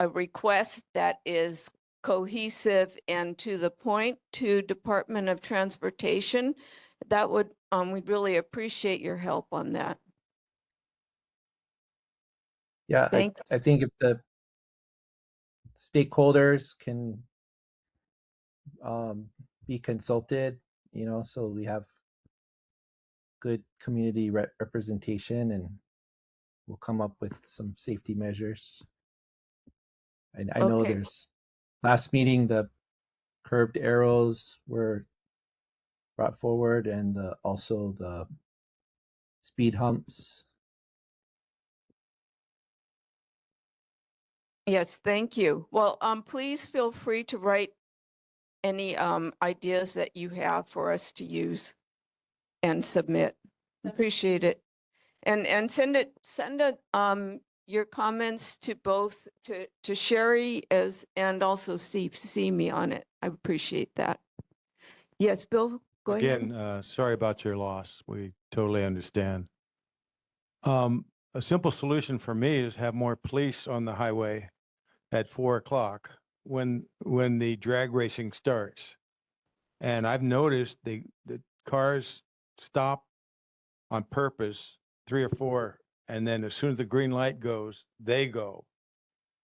request that is cohesive and to the point to Department of Transportation, that would we'd really appreciate your help on that. Yeah, I think if the stakeholders can be consulted, so we have good community representation, and we'll come up with some safety measures. And I know Okay. there's, last meeting, the curved arrows were brought forward, and also the speed humps. Yes, thank you. Well, please feel free to write any ideas that you have for us to use and submit. Appreciate it. And send your comments to both to Sherry and also see me on it. I appreciate that. Yes, Bill, go ahead. Again, sorry about your loss. We totally understand. A simple solution for me is have more police on the highway at 4 o'clock when the drag racing starts. And I've noticed the cars stop on purpose, 3 or 4, and then as soon as the green light goes, they go.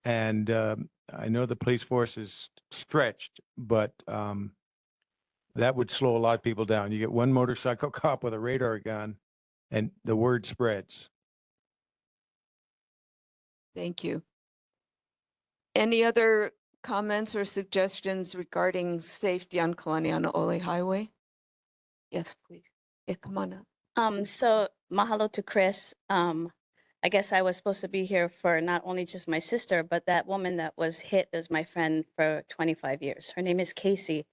And I know the police force is stretched, but that would slow a lot of people down. You get one motorcycle cop with a radar gun, and the word spreads. Thank you. Any other comments or suggestions regarding safety on Kalani'anaole Highway? Yes, please. Yeah, come on up. So mahalo to Chris. I guess I was supposed to be here for not only just my sister, but that woman that was hit is my friend for 25 years. Her name is Casey.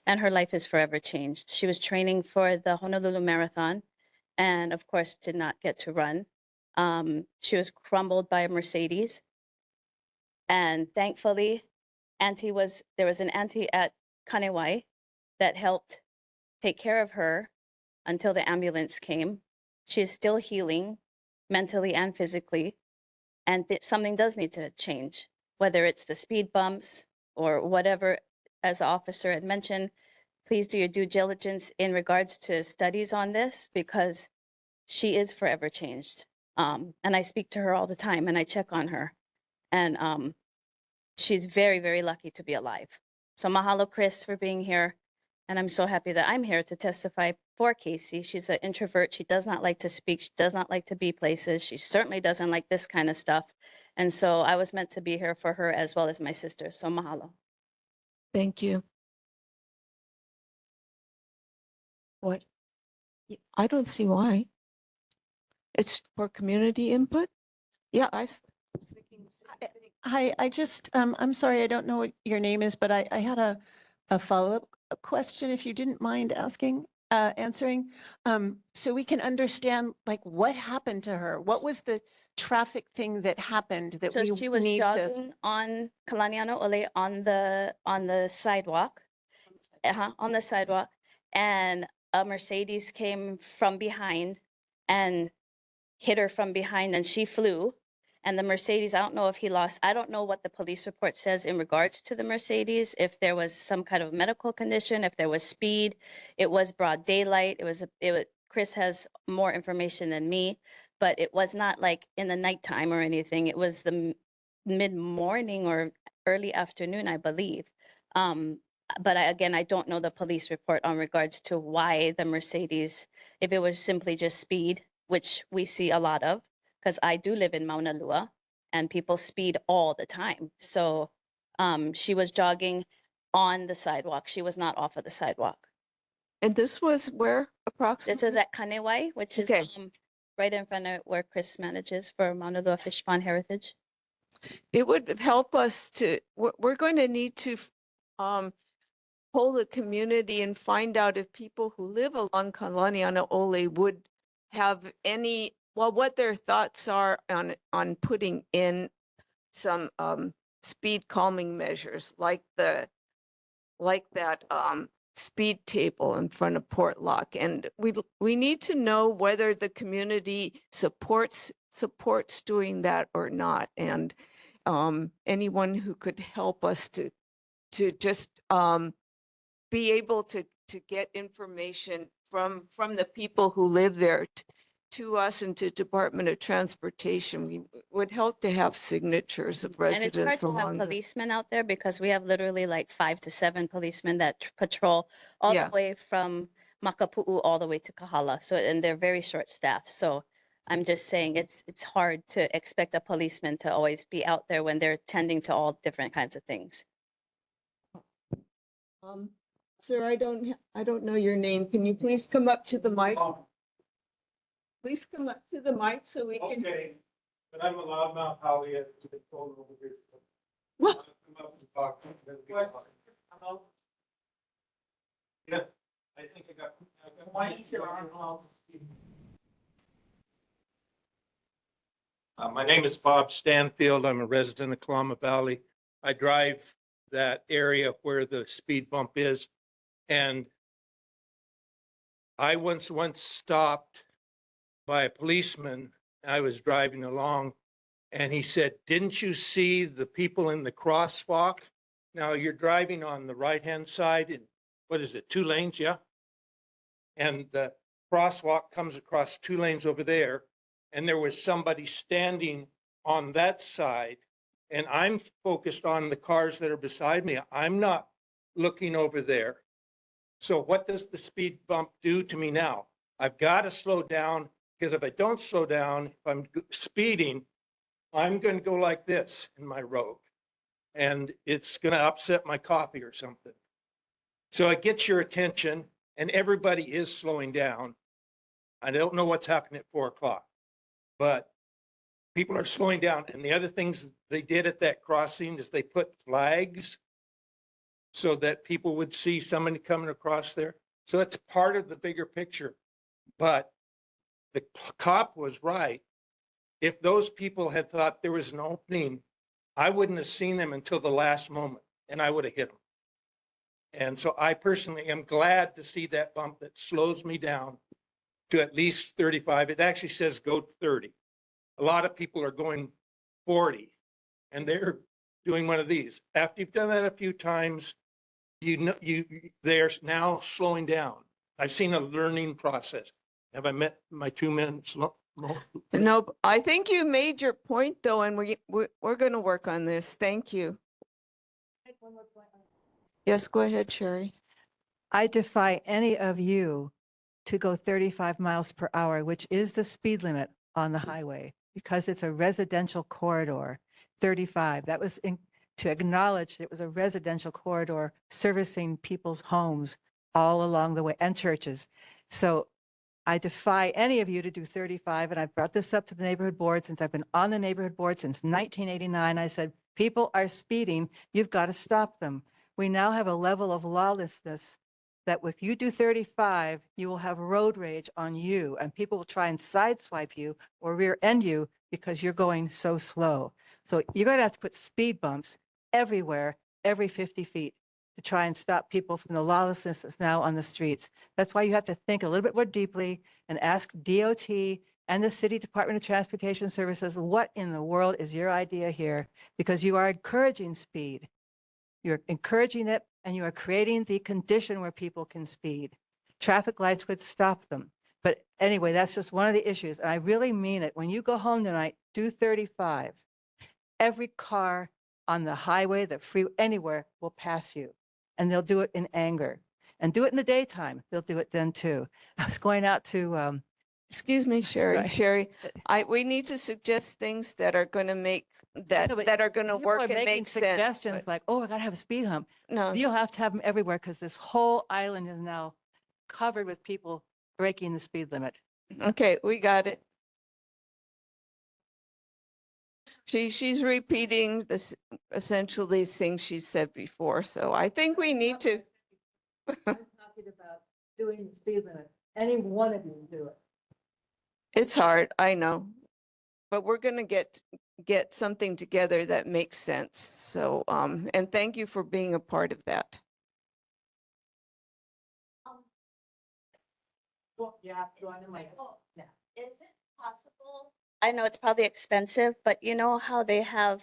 and her life is forever changed. She was training for the Honolulu Marathon and of course did not get to run. She was crumbled by a Mercedes. And thankfully, there was an auntie at Kanewai that helped take care of her until the ambulance came. She is still healing mentally and physically, and something does need to change, whether it's the speed bumps or whatever. As the officer had mentioned, please do your due diligence in regards to studies on this, because she is forever changed. And I speak to her all the time and I check on her. And she's very, very lucky to be alive. So mahalo, Chris, for being here. And I'm so happy that I'm here to testify for Casey. She's an introvert. She does not like to speak. She does not like to be places. She certainly doesn't like this kind of stuff. And so I was meant to be here for her as well as my sister. So mahalo. Thank you. What? I don't see why. It's for community input? Yeah, I was thinking. Hi, I just, I'm sorry, I don't know what your name is, but I had a follow-up question, if you didn't mind answering. So we can understand, like, what happened to her? What was the traffic thing that happened that So we she was need to? jogging on Kalaniano Ole on the sidewalk, on the sidewalk, and a Mercedes came from behind and hit her from behind, and she flew. And the Mercedes, I don't know if I don't know what the police report says in regards to the Mercedes, if there was some kind of medical condition, if there was speed. It was broad daylight. Chris has more information than me, but it was not like in the nighttime or anything. It was the mid-morning or early afternoon, I believe. But again, I don't know the police report on regards to why the Mercedes, if it was simply just speed, which we see a lot of, because I do live in Mauna Lua and people speed all the time. So she was jogging on the sidewalk. She was not off of the sidewalk. And this was where approximately? This was at Kanewai, which is right in front of where Chris manages for Mauna Lua Fish Pond Heritage. It would help us to, we're going to need to poll the community and find out if people who live along Kalaniana Ole would have any, well, what their thoughts are on putting in some speed calming measures like that speed table in front of Port Lock. And we need to know whether the community supports doing that or not. And anyone who could help us to just be able to get information from the people who live there to us and to Department of Transportation. We would help to have signatures of And it's hard residents to have along the. policemen out there because we have literally like 5 to 7 policemen that patrol all the way from Makapu'u all the way to Kahala. So, and they're very short staffed. So I'm just saying it's hard to expect a policeman to always be out there when they're tending to all different kinds of things. Sir, I don't know your name. Can you please come up to the mic? Please come up to the mic so we can. Okay, but I'm a loudmouth Holly at the phone over here. Come up and talk. Hello? Yeah, I think I got. Why is your arm off? My name is Bob Stanfield. I'm a resident of Kalama Valley. I drive that area where the speed bump is. And I once stopped by a policeman. I was driving along and he said, "Didn't you see the people in the crosswalk?" Now you're driving on the right-hand side and what is it, 2 lanes, yeah? And the crosswalk comes across 2 lanes over there. And there was somebody standing on that side. And I'm focused on the cars that are beside me. I'm not looking over there. So what does the speed bump do to me now? I've got to slow down, because if I don't slow down, if I'm speeding, I'm going to go like this in my road. And it's going to upset my coffee or something. So it gets your attention and everybody is slowing down. I don't know what's happening at 4 o'clock, but people are slowing down. And the other things they did at that crossing is they put flags so that people would see somebody coming across there. So it's part of the bigger picture. But the cop was right. If those people had thought there was an opening, I wouldn't have seen them until the last moment, and I would have hit them. And so I personally am glad to see that bump that slows me down to at least 35. It actually says go 30. A lot of people are going 40, and they're doing one of these. After you've done that a few times, they're now slowing down. I've seen a learning process. Have I met my 2 minutes? No, I think you made your point though, and we're going to work on this. Thank you. Yes, go ahead, Sherry. I defy any of you to go 35 miles per hour, which is the speed limit on the highway, because it's a residential corridor. 35. That was to acknowledge that it was a residential corridor servicing people's homes all along the way and churches. So I defy any of you to do 35. And I've brought this up to the neighborhood board since I've been on the neighborhood board since 1989. I said, people are speeding. You've got to stop them. We now have a level of lawlessness that if you do 35, you will have road rage on you, and people will try and sideswipe you or rear end you because you're going so slow. So you're going to have to put speed bumps everywhere, every 50 feet to try and stop people from the lawlessness that's now on the streets. That's why you have to think a little bit more deeply and ask DOT and the City Department of Transportation Services, what in the world is your idea here? Because you are encouraging speed. You're encouraging it, and you are creating the condition where people can speed. Traffic lights would stop them. But anyway, that's just one of the issues. And I really mean it. When you go home tonight, do 35. Every car on the highway, the freeway, anywhere will pass you. And they'll do it in anger. And do it in the daytime. They'll do it then too. I was going out to Excuse me, Sherry. Sorry. Sherry, we need to suggest things that are going to make that No, but that are going to people work are and making make sense. suggestions like, oh, I got to have a speed hump. No. You'll have to have them everywhere because this whole island is now covered with people breaking the speed limit. Okay, we got it. She's repeating this essentially things she said before. So I think we need to. I'm talking about doing the speed limit. Any one of you can do it. It's hard, I know, but we're going to get something together that makes sense. So, and thank you for being a part of that. Yeah, is it possible? I know it's probably expensive, but you know how they have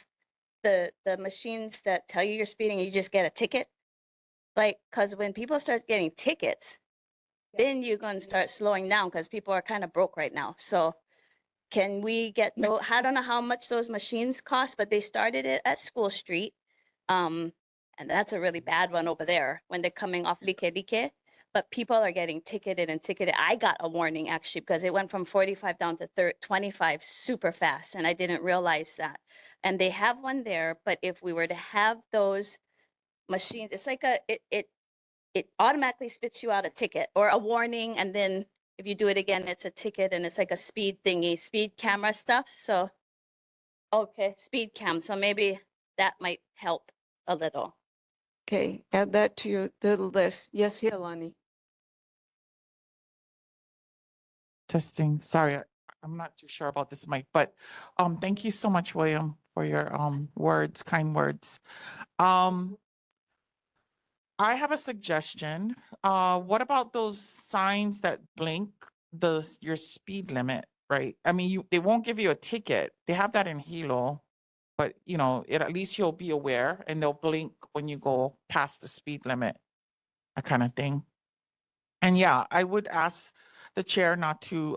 the machines that tell you you're speeding and you just get a ticket? Like, because when people start getting tickets, then you're going to start slowing down because people are kind of broke right now. So can we get, no, I don't know how much those machines cost, but they started it at School Street. And that's a really bad one over there when they're coming off Like. But people are getting ticketed and ticketed. I got a warning actually because it went from 45 down to 25 super fast, and I didn't realize that. And they have one there, but if we were to have those machines, it's like it automatically spits you out a ticket or a warning, and then if you do it again, it's a ticket, and it's like a speed thingy, speed camera stuff. So, okay, speed cam. So maybe that might help a little. Okay, add that to the list. Yes, Yolani. Testing. Sorry, I'm not too sure about this mic, but thank you so much, William, for your words, kind words. I have a suggestion. What about those signs that blink your speed limit, right? I mean, they won't give you a ticket. They have that in Hilo, but you know, at least you'll be aware and they'll blink when you go past the speed limit, that kind of thing. And yeah, I would ask the chair not to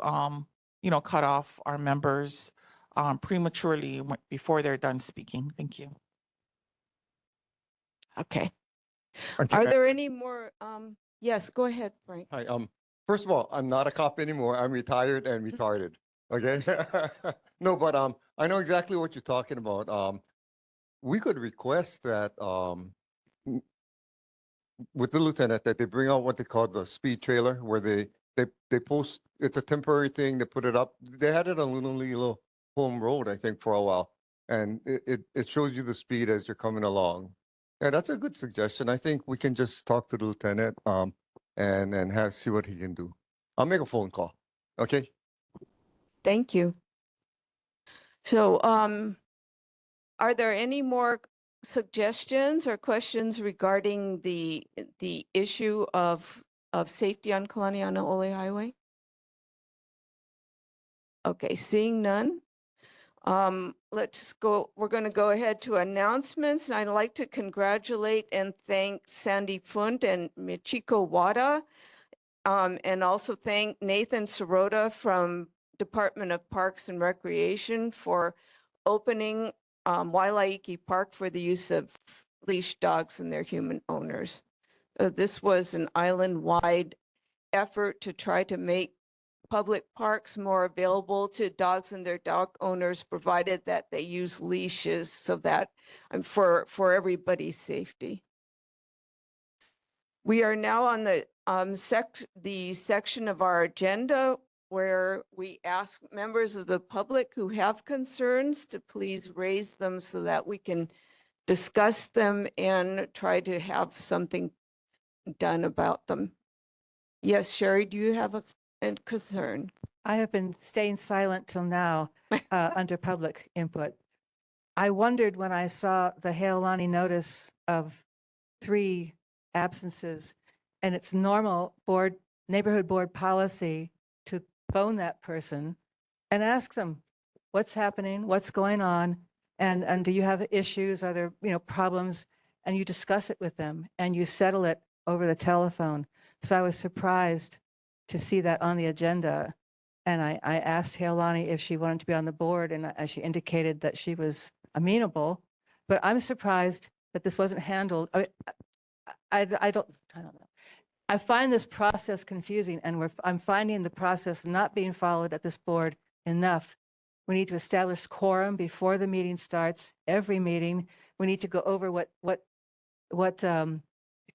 cut off our members prematurely before they're done speaking. Thank you. Okay. Okay. Are there any more? Yes, go ahead, Frank. Hi, first of all, I'm not a cop anymore. I'm retired and retarded. Okay. No, but I know exactly what you're talking about. We could request that with the lieutenant that they bring out what they call the speed trailer, where they post. It's a temporary thing. They put it up. They had it on Little Home Road, I think, for a while, and it shows you the speed as you're coming along. Yeah, that's a good suggestion. I think we can just talk to the lieutenant, and have, see what he can do. I'll make a phone call. Okay? Thank you. So, are there any more suggestions or questions regarding the issue of safety on Kalani Ole Highway? Okay, seeing none. Let's go, we're going to go ahead to announcements. And I'd like to congratulate and thank Sandy Funt and Michiko Wada. And also thank Nathan Sirota from Department of Parks and Recreation for opening Wailaiki Park for the use of leash dogs and their human owners. This was an island-wide effort to try to make public parks more available to dogs and their dog owners, provided that they use leashes, so that for everybody's safety. We are now on the section of our agenda where we ask members of the public who have concerns to please raise them so that we can discuss them and try to have something done about them. Yes, Sherry, do you have a concern? I have been staying silent till now under public input. I wondered when I saw the Heilani notice of 3 absences, and it's normal neighborhood board policy to phone that person and ask them, what's happening, what's going on, and do you have issues, are there problems, and you discuss it with them and you settle it over the telephone. So I was surprised to see that on the agenda, and I asked Heilani if she wanted to be on the board, and she indicated that she was amenable, but I'm surprised that this wasn't handled. I don't know. I find this process confusing, and I'm finding the process not being followed at this board enough. We need to establish quorum before the meeting starts. Every meeting, we need to go over what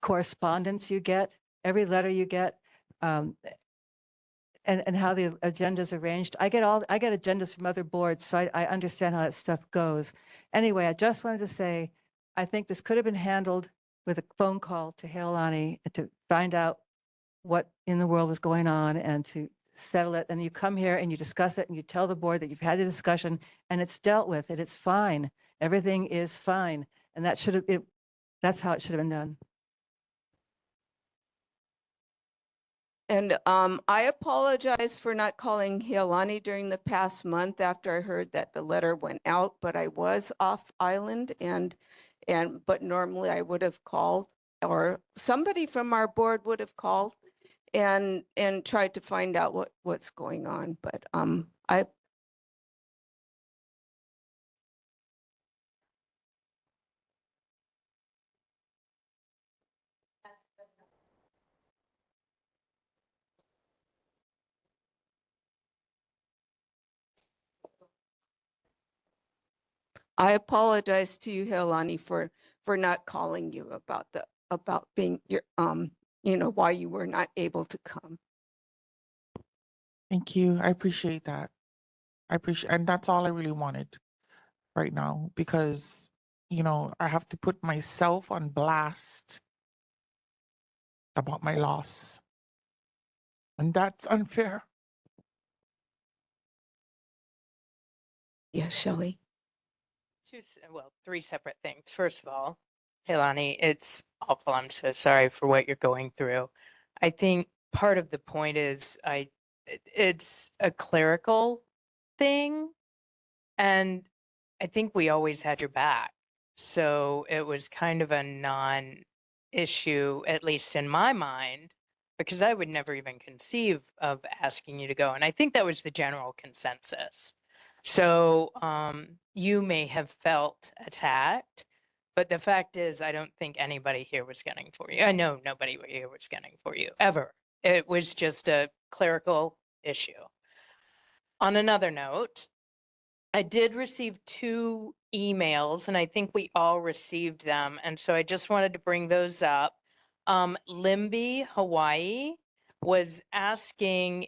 correspondence you get, every letter you get, and how the agenda is arranged. I get agendas from other boards, so I understand how that stuff goes. Anyway, I just wanted to say, I think this could have been handled with a phone call to Heilani to find out what in the world was going on and to settle it. And you come here and you discuss it and you tell the board that you've had a discussion and it's dealt with and it's fine. Everything is fine. And that's how it should have been done. And I apologize for not calling Heilani during the past month after I heard that the letter went out, but I was off island but normally I would have called, or somebody from our board would have called and tried to find out what's going on. But I apologize to you, Heilani, for not calling you about being your why you were not able to come. Thank you. I appreciate that. And that's all I really wanted right now, because, I have to put myself on blast about my loss. And that's unfair. Yes, Shelley. Well, 3 separate things. First of all, Heilani, it's awful. I'm so sorry for what you're going through. I think part of the point is it's a clerical thing, and I think we always had your back. So it was kind of a non-issue, at least in my mind, because I would never even conceive of asking you to go. And I think that was the general consensus. So you may have felt attacked, but the fact is, I don't think anybody here was gunning for you. I know nobody here was gunning for you, ever. It was just a clerical issue. On another note, I did receive 2 emails, and I think we all received them. And so I just wanted to bring those up. Limby, Hawaii was asking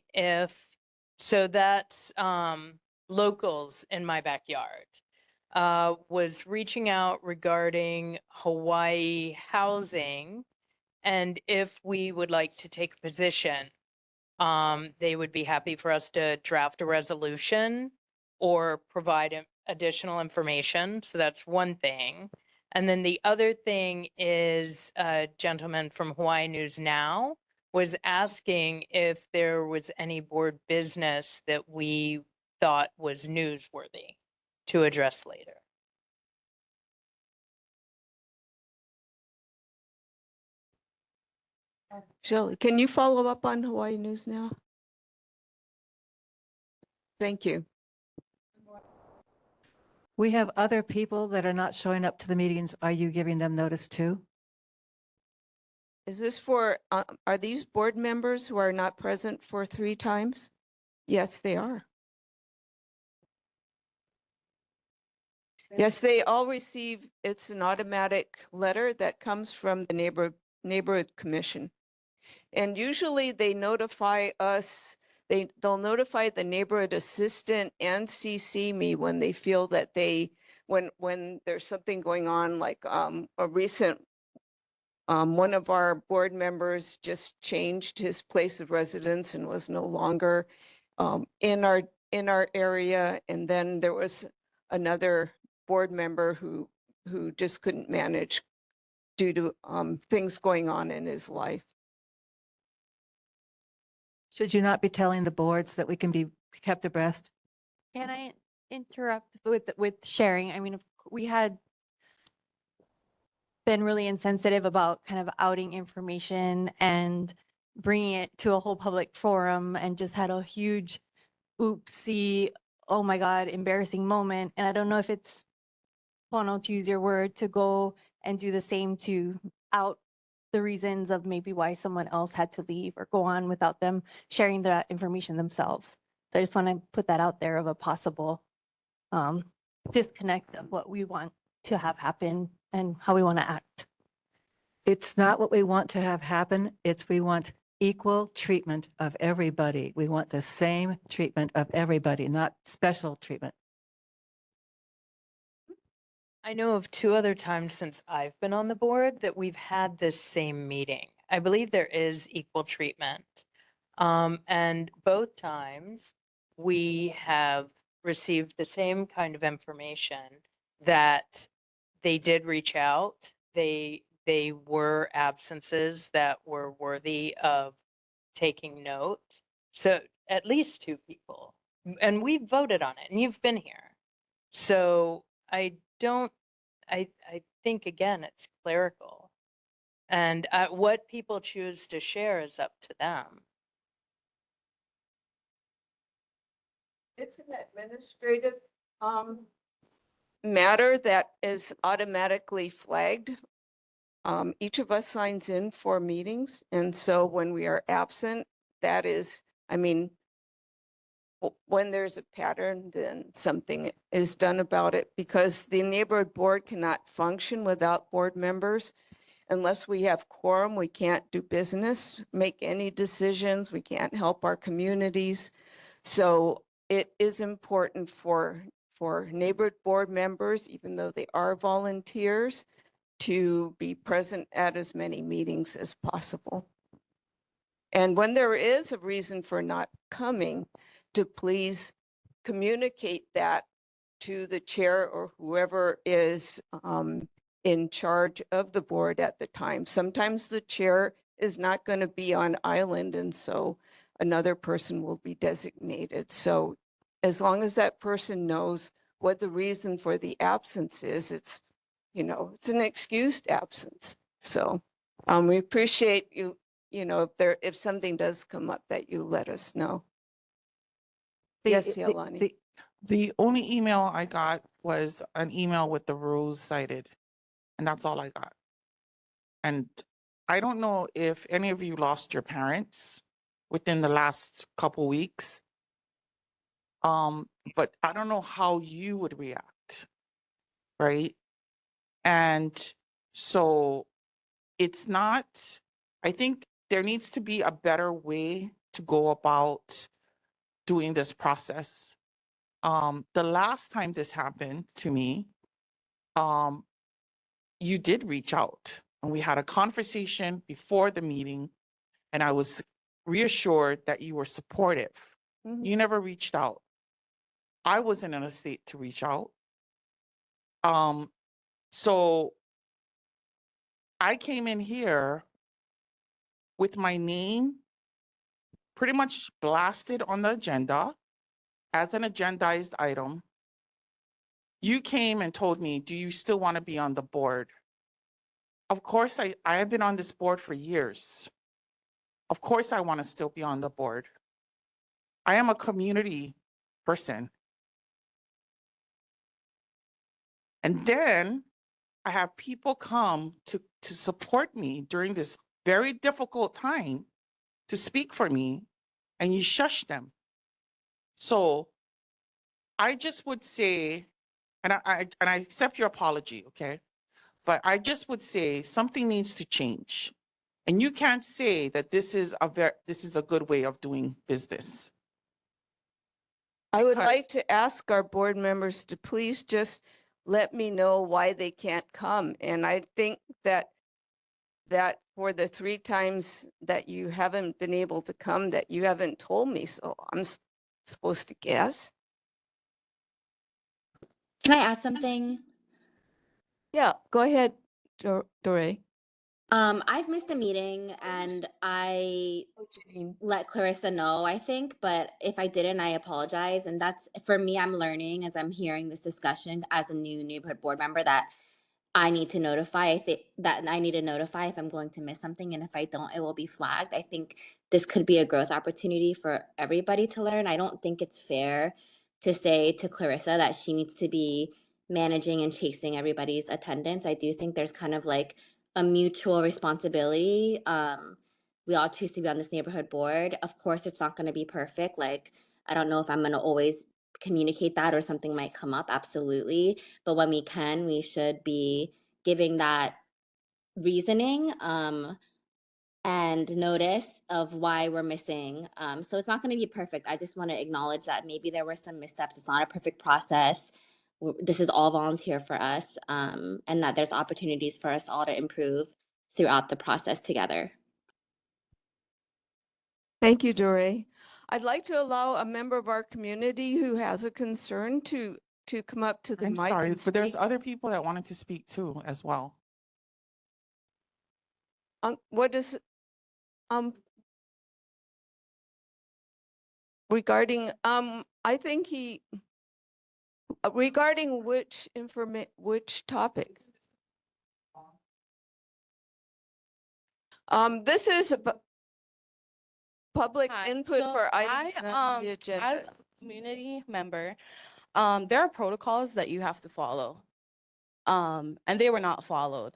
so that's locals in my backyard. was reaching out regarding Hawaii housing, and if we would like to take a position, they would be happy for us to draft a resolution or provide additional information. So that's one thing. And then the other thing is a gentleman from Hawaii News Now was asking if there was any board business that we thought was newsworthy to address later. Shelley, can you follow up on Hawaii News Now? Thank you. We have other people that are not showing up to the meetings. Are you giving them notice too? Is this for, are these board members who are not present for 3 times? Yes, they are. Yes, they all receive, it's an automatic letter that comes from the neighborhood commission. And usually they notify us, they'll notify the neighborhood assistant and CC me when they feel that when there's something going on, like a recent, one of our board members just changed his place of residence and was no longer in our area. And then there was another board member who just couldn't manage due to things going on in his life. Should you not be telling the boards that we can be kept abreast? Can I interrupt with sharing? I mean, we had been really insensitive about kind of outing information and bringing it to a whole public forum, and just had a huge oopsie, oh my God, embarrassing moment. And I don't know if it's, Bono, to use your word, to go and do the same to out the reasons of maybe why someone else had to leave or go on without them sharing that information themselves. So I just want to put that out there of a possible disconnect of what we want to have happen and how we want to act. It's not what we want to have happen. It's we want equal treatment of everybody. We want the same treatment of everybody, not special treatment. I know of 2 other times since I've been on the board that we've had this same meeting. I believe there is equal treatment. And both times we have received the same kind of information that they did reach out. They were absences that were worthy of taking note. So at least 2 people. And we voted on it and you've been here. So I think, again, it's clerical. And what people choose to share is up to them. It's an administrative matter that is automatically flagged. Each of us signs in for meetings. And so when we are absent, that is, I mean, when there's a pattern, then something is done about it, because the neighborhood board cannot function without board members. Unless we have quorum, we can't do business, make any decisions. We can't help our communities. So it is important for neighborhood board members, even though they are volunteers, to be present at as many meetings as possible. And when there is a reason for not coming, to please communicate that to the chair or whoever is in charge of the board at the time. Sometimes the chair is not going to be on island, and so another person will be designated. So as long as that person knows what the reason for the absence is, it's, you know, it's an excused absence. So we appreciate you, you know, if something does come up, that you let us know. Yes, Yolani. The only email I got was an email with the rules cited, and that's all I got. And I don't know if any of you lost your parents within the last couple weeks. But I don't know how you would react, right? And so it's not, I think there needs to be a better way to go about doing this process. The last time this happened to me, you did reach out and we had a conversation before the meeting and I was reassured that you were supportive. You never reached out. I wasn't in a state to reach out. So I came in here with my name pretty much blasted on the agenda as an agendized item. You came and told me, do you still want to be on the board? Of course, I have been on this board for years. Of course, I want to still be on the board. I am a community person. And then I have people come to support me during this very difficult time to speak for me, and you shush them. So I just would say, and I accept your apology, okay? But I just would say something needs to change. And you can't say that this is a good way of doing business. I would Because- like to ask our board members to please just let me know why they can't come. And I think that for the 3 times that you haven't been able to come, that you haven't told me, so I'm supposed to guess. Can I add something? Yeah, go ahead, Dore. I've missed a meeting and I let Clarissa know, I think, but if I didn't, I apologize. And that's, for me, I'm learning as I'm hearing this discussion as a new neighborhood board member that I need to notify. I think that I need to notify if I'm going to miss something. And if I don't, it will be flagged. I think this could be a growth opportunity for everybody to learn. I don't think it's fair to say to Clarissa that she needs to be managing and chasing everybody's attendance. I do think there's kind of like a mutual responsibility. We all choose to be on this neighborhood board. Of course, it's not going to be perfect. Like, I don't know if I'm going to always communicate that or something might come up. Absolutely. But when we can, we should be giving that reasoning and notice of why we're missing. So it's not going to be perfect. I just want to acknowledge that maybe there were some missteps. It's not a perfect process. This is all volunteer for us, and that there's opportunities for us all to improve throughout the process together. Thank you, Dore. I'd like to allow a member of our community who has a concern to come up to the I'm mic sorry, and but there's speak. other people that wanted to speak too as well. What is regarding I think he regarding which topic? This is a public Hi, input so for items I, not on the as agenda. a community member, there are protocols that you have to follow. And they were not followed.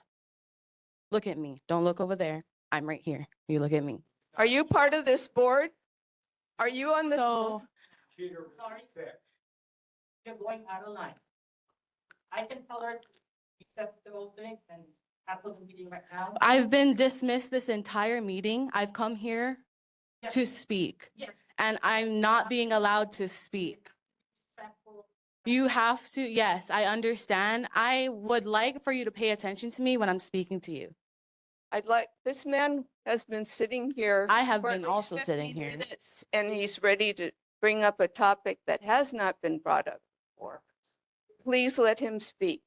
Look at me. Don't look over there. I'm right here. You look at me. Are you part of this board? Are you on this So, board? You're going out of line. I can tell her that's the whole thing and cancel the meeting right now. I've been dismissed this entire meeting. I've come here Yes. to speak, Yes. and I'm not being allowed to speak. You have to, yes, I understand. I would like for you to pay attention to me when I'm speaking to you. This man has been sitting here. I have for been at least also sitting 50 here. minutes, and he's ready to bring up a topic that has not been brought up before. Please let him speak.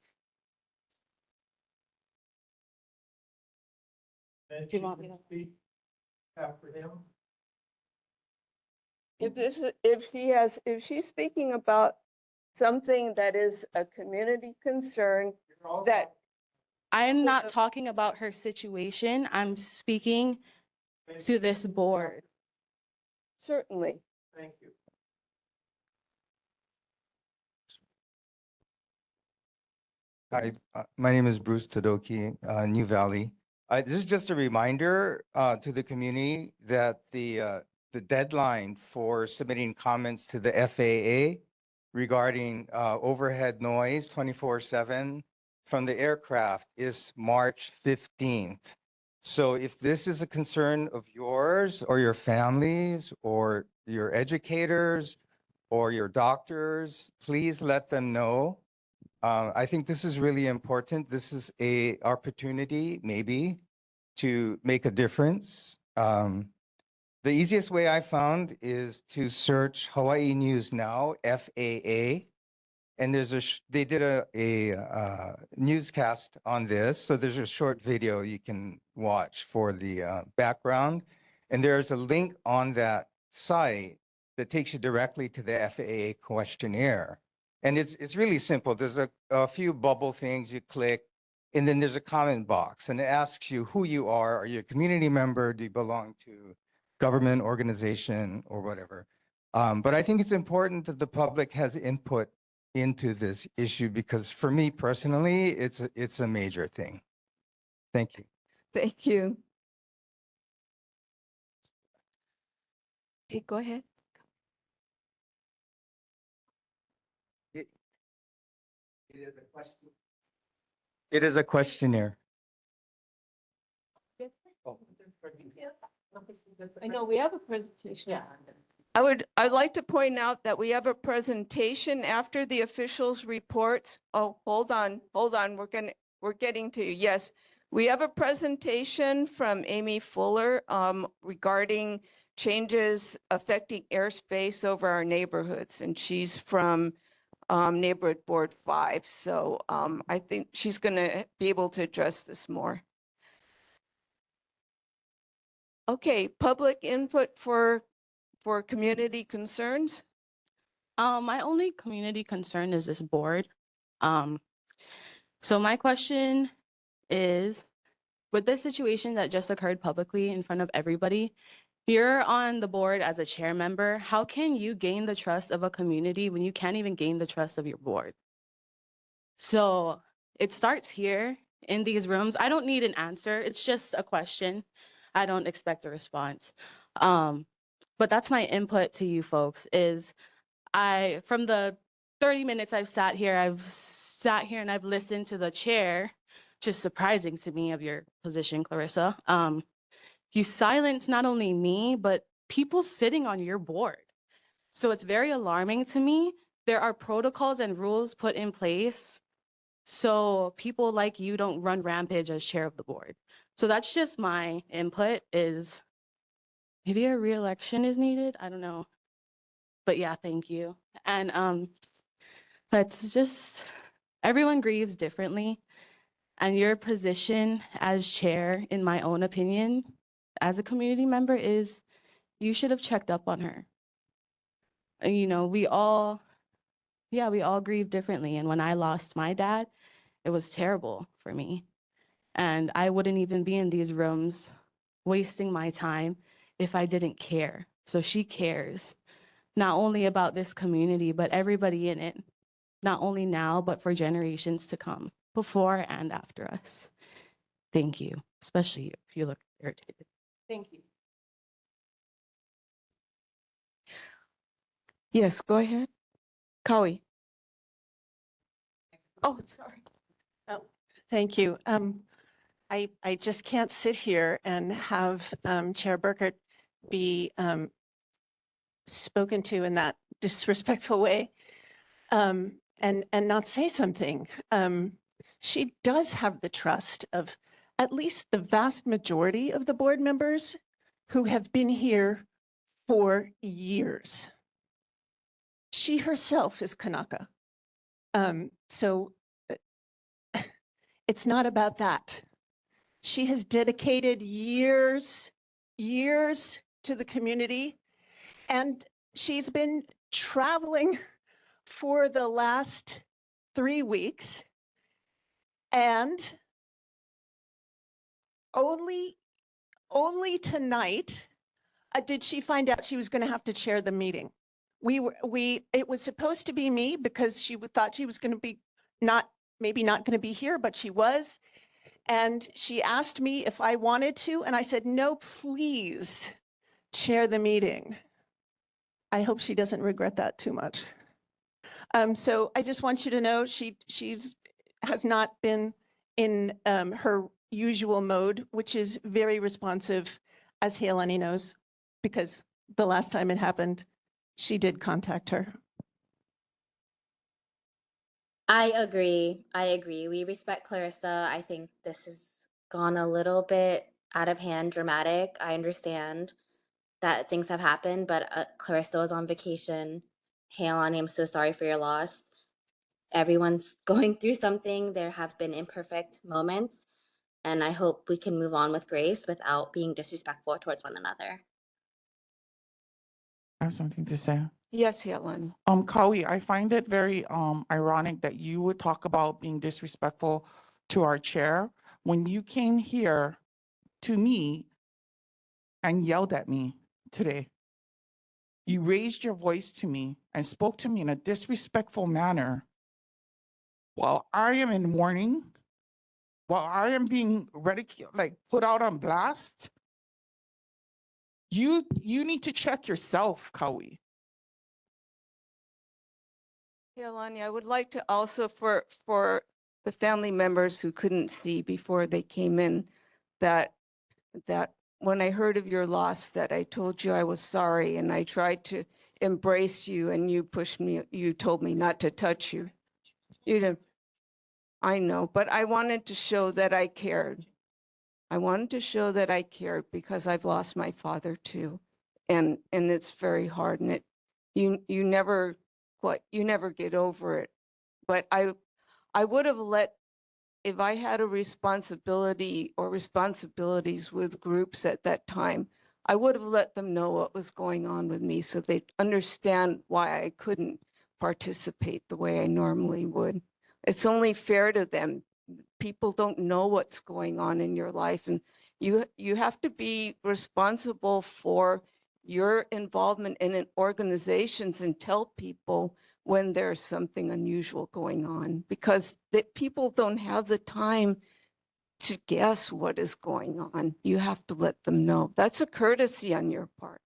Then Do you want me to speak after him? If she's speaking about something that is a community concern that I'm not talking about her situation. I'm speaking to this board. certainly. Thank you. Hi, my name is Bruce Tadoki, New Valley. This is just a reminder to the community that the deadline for submitting comments to the FAA regarding overhead noise 24/7 from the aircraft is March 15th. So if this is a concern of yours or your families or your educators or your doctors, please let them know. I think this is really important. This is a opportunity, maybe, to make a difference. The easiest way I found is to search Hawaii News Now, FAA, and there's they did a newscast on this. So there's a short video you can watch for the background. And there's a link on that site that takes you directly to the FAA questionnaire. And it's really simple. There's a few bubble things you click, and then there's a comment box, and it asks you who you are. Are you a community member? Do you belong to government organization or whatever? But I think it's important that the public has input into this issue, because for me personally, it's a major thing. Thank you. Thank you. Okay, go ahead. It is a question. It is a questionnaire. I know we have a presentation. Yeah. I'd like to point out that we have a presentation after the officials' reports. Oh, hold on. We're getting to you. Yes. We have a presentation from Amy Fuller regarding changes affecting airspace over our neighborhoods. And she's from Neighborhood Board 5. So I think she's going to be able to address this more. Okay, public input for community concerns? My only community concern is this board. So my question is, with this situation that just occurred publicly in front of everybody, you're on the board as a chair member. How can you gain the trust of a community when you can't even gain the trust of your board? So it starts here in these rooms. I don't need an answer. It's just a question. I don't expect a response. But that's my input to you folks is from the 30 minutes I've sat here and I've listened to the chair, which is surprising to me of your position, Clarissa. You silence not only me, but people sitting on your board. So it's very alarming to me. There are protocols and rules put in place so people like you don't run rampage as chair of the board. So that's just my input is maybe a re-election is needed. I don't know. But yeah, thank you. And it's just everyone grieves differently. And your position as chair, in my own opinion, as a community member, is you should have checked up on her. You know, we all grieve differently. And when I lost my dad, it was terrible for me. And I wouldn't even be in these rooms wasting my time if I didn't care. So she cares, not only about this community, but everybody in it, not only now, but for generations to come, before and after us. Thank you, especially you, if you look irritated. Thank you. Yes, go ahead. Kawi. Oh, sorry. Oh, thank you. I just can't sit here and have Chair Burkert be spoken to in that disrespectful way and not say something. She does have the trust of at least the vast majority of the board members who have been here for years. She herself is Kanaka. So it's not about that. She has dedicated years to the community, and she's been traveling for the last 3 weeks, and only tonight did she find out she was going to have to chair the meeting. It was supposed to be me because she thought she was going to be maybe not going to be here, but she was. And she asked me if I wanted to, and I said, no, please chair the meeting. I hope she doesn't regret that too much. So I just want you to know she has not been in her usual mode, which is very responsive, as Hailani knows, because the last time it happened, she did contact her. I agree. I agree. We respect Clarissa. I think this has gone a little bit out of hand, dramatic. I understand that things have happened, but Clarissa was on vacation. Hey, Alani, I'm so sorry for your loss. Everyone's going through something. There have been imperfect moments, and I hope we can move on with grace without being disrespectful towards one another. I have something to say. Yes, Helen. Kawi, I find it very ironic that you would talk about being disrespectful to our chair when you came here to me and yelled at me today. You raised your voice to me and spoke to me in a disrespectful manner while I am in mourning, while I am being ridiculed, like put out on blast. You need to check yourself, Kawi. Yeah, Lonnie, I would like to also for the family members who couldn't see before they came in, that when I heard of your loss, that I told you I was sorry and I tried to embrace you and you pushed me, you told me not to touch you. You didn't, I know, but I wanted to show that I cared. I wanted to show that I cared because I've lost my father too. And it's very hard and you never get over it. But I would have if I had a responsibility or responsibilities with groups at that time, I would have let them know what was going on with me so they'd understand why I couldn't participate the way I normally would. It's only fair to them. People don't know what's going on in your life, and you have to be responsible for your involvement in organizations and tell people when there's something unusual going on, because people don't have the time to guess what is going on. You have to let them know. That's a courtesy on your part.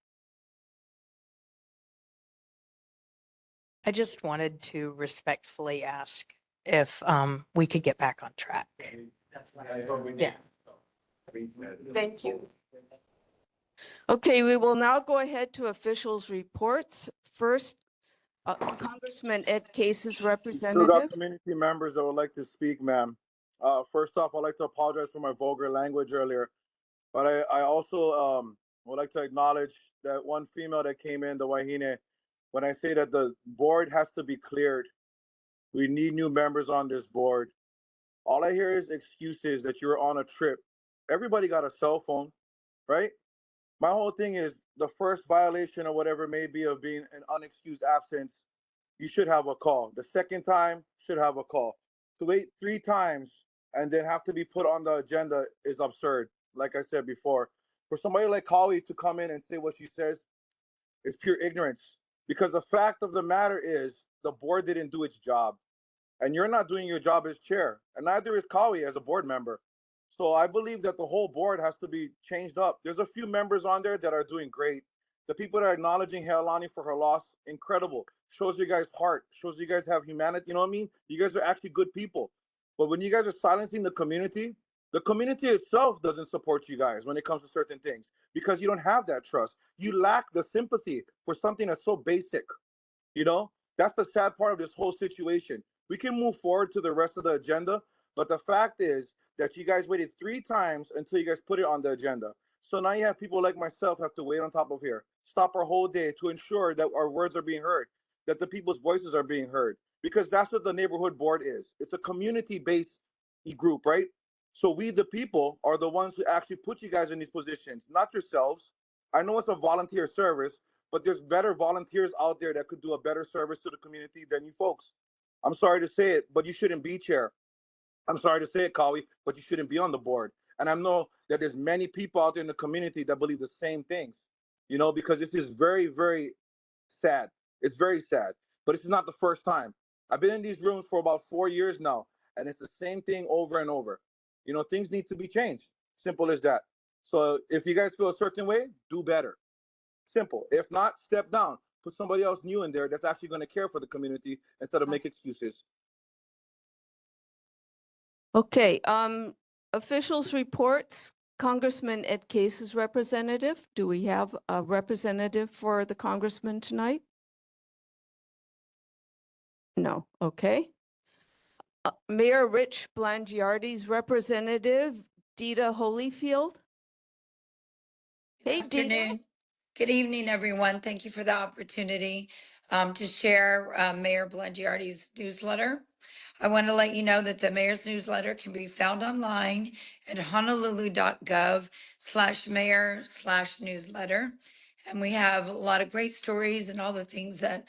I just wanted to respectfully ask if we could get back on track. Yeah. Thank you. Okay, we will now go ahead to officials' reports. First, Congressman Ed Case's Still got representative. community members that would like to speak, ma'am. First off, I'd like to apologize for my vulgar language earlier, but I also would like to acknowledge that one female that came in, the Wahine, when I say that the board has to be cleared. We need new members on this board. All I hear is excuses that you're on a trip. Everybody got a cell phone, right? My whole thing is the first violation or whatever it may be of being an unexcused absence, you should have a call. The second time, should have a call. To wait 3 times and then have to be put on the agenda is absurd. Like I said before, for somebody like Holly to come in and say what she says is pure ignorance. Because the fact of the matter is the board didn't do its job. And you're not doing your job as chair, and neither is Kawi as a board member. So I believe that the whole board has to be changed up. There's a few members on there that are doing great. The people that are acknowledging Helani for her loss, incredible. Shows you guys heart, shows you guys have humanity. You know what I mean? You guys are actually good people. But when you guys are silencing the community itself doesn't support you guys when it comes to certain things because you don't have that trust. You lack the sympathy for something that's so basic. You know, that's the sad part of this whole situation. We can move forward to the rest of the agenda, but the fact is that you guys waited 3 times until you guys put it on the agenda. So now you have people like myself have to wait on top of here, stop our whole day to ensure that our words are being heard, that the people's voices are being heard, because that's what the neighborhood board is. It's a community-based group, right? So we, the people, are the ones who actually put you guys in these positions, not yourselves. I know it's a volunteer service, but there's better volunteers out there that could do a better service to the community than you folks. I'm sorry to say it, but you shouldn't be chair. I'm sorry to say it, Kawi, but you shouldn't be on the board. And I know that there's many people out there in the community that believe the same things, you know, because this is very, very sad. It's very sad, but this is not the first time. I've been in these rooms for about 4 years now, and it's the same thing over and over. You know, things need to be changed. Simple as that. So if you guys feel a certain way, do better. Simple. If not, step down. Put somebody else new in there that's actually going to care for the community instead of make excuses. Okay, officials' reports. Congressman Ed Case's representative. Do we have a representative for the congressman tonight? No, okay. Mayor Rich Blangiardi's representative, Dita Holyfield. Hey, Dita. Afternoon. Good evening, everyone. Thank you for the opportunity to share Mayor Blangiardi's newsletter. I want to let you know that the mayor's newsletter can be found online at honolulu.gov/mayor/newsletter. And we have a lot of great stories and all the things that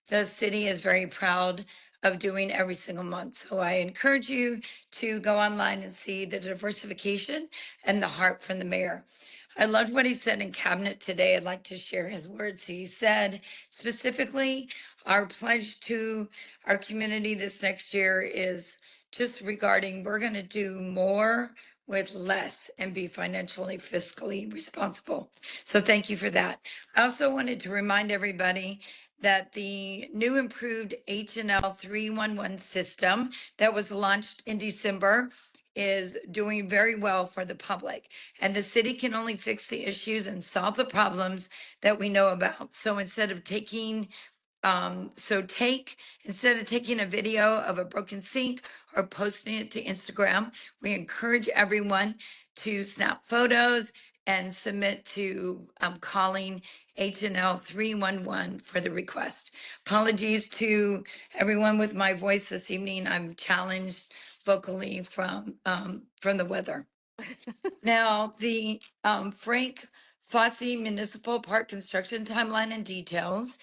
the city is very proud of doing every single month. So I encourage you to go online and see the diversification and the heart from the mayor. I loved what he said in cabinet today. I'd like to share his words. He said specifically, our pledge to our community this next year is just regarding we're going to do more with less and be financially, fiscally responsible. So thank you for that. I also wanted to remind everybody that the new improved H&L 311 system that was launched in December is doing very well for the public. And the city can only fix the issues and solve the problems that we know about. So instead of taking instead of taking a video of a broken sink or posting it to Instagram, we encourage everyone to snap photos and submit to calling H&L 311 for the request. Apologies to everyone with my voice this evening. I'm challenged vocally from the weather. Now, the Frank Fosse Municipal Park construction timeline and details.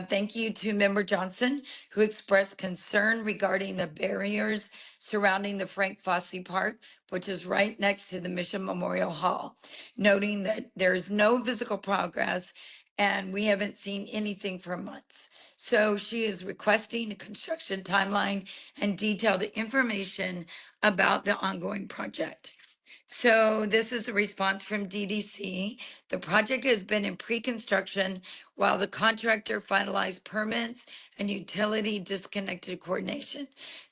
Thank you to Member Johnson, who expressed concern regarding the barriers surrounding the Frank Fosse Park, which is right next to the Mission Memorial Hall, noting that there's no physical progress and we haven't seen anything for months. So she is requesting a construction timeline and detailed information about the ongoing project. So this is a response from DDC. The project has been in pre-construction while the contractor finalized permits and utility disconnected coordination.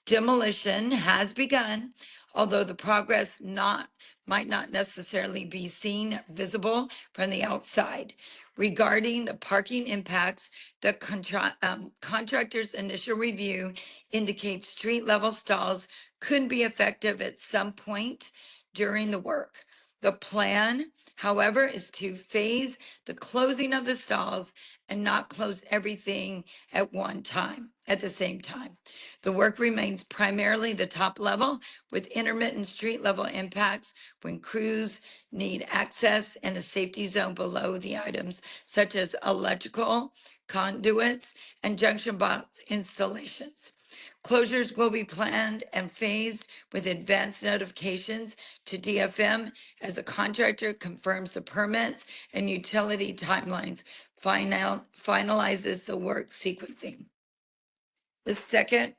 Demolition has begun, although the progress might not necessarily be seen visible from the outside. Regarding the parking impacts, the contractor's initial review indicates street level stalls could be effective at some point during the work. The plan, however, is to phase the closing of the stalls and not close everything at one time, at the same time. The work remains primarily the top level with intermittent street level impacts when crews need access and a safety zone below the items such as electrical, conduits, and junction box installations. Closures will be planned and phased with advanced notifications to DFM as a contractor confirms the permits and utility timelines, finalizes the work sequencing. The second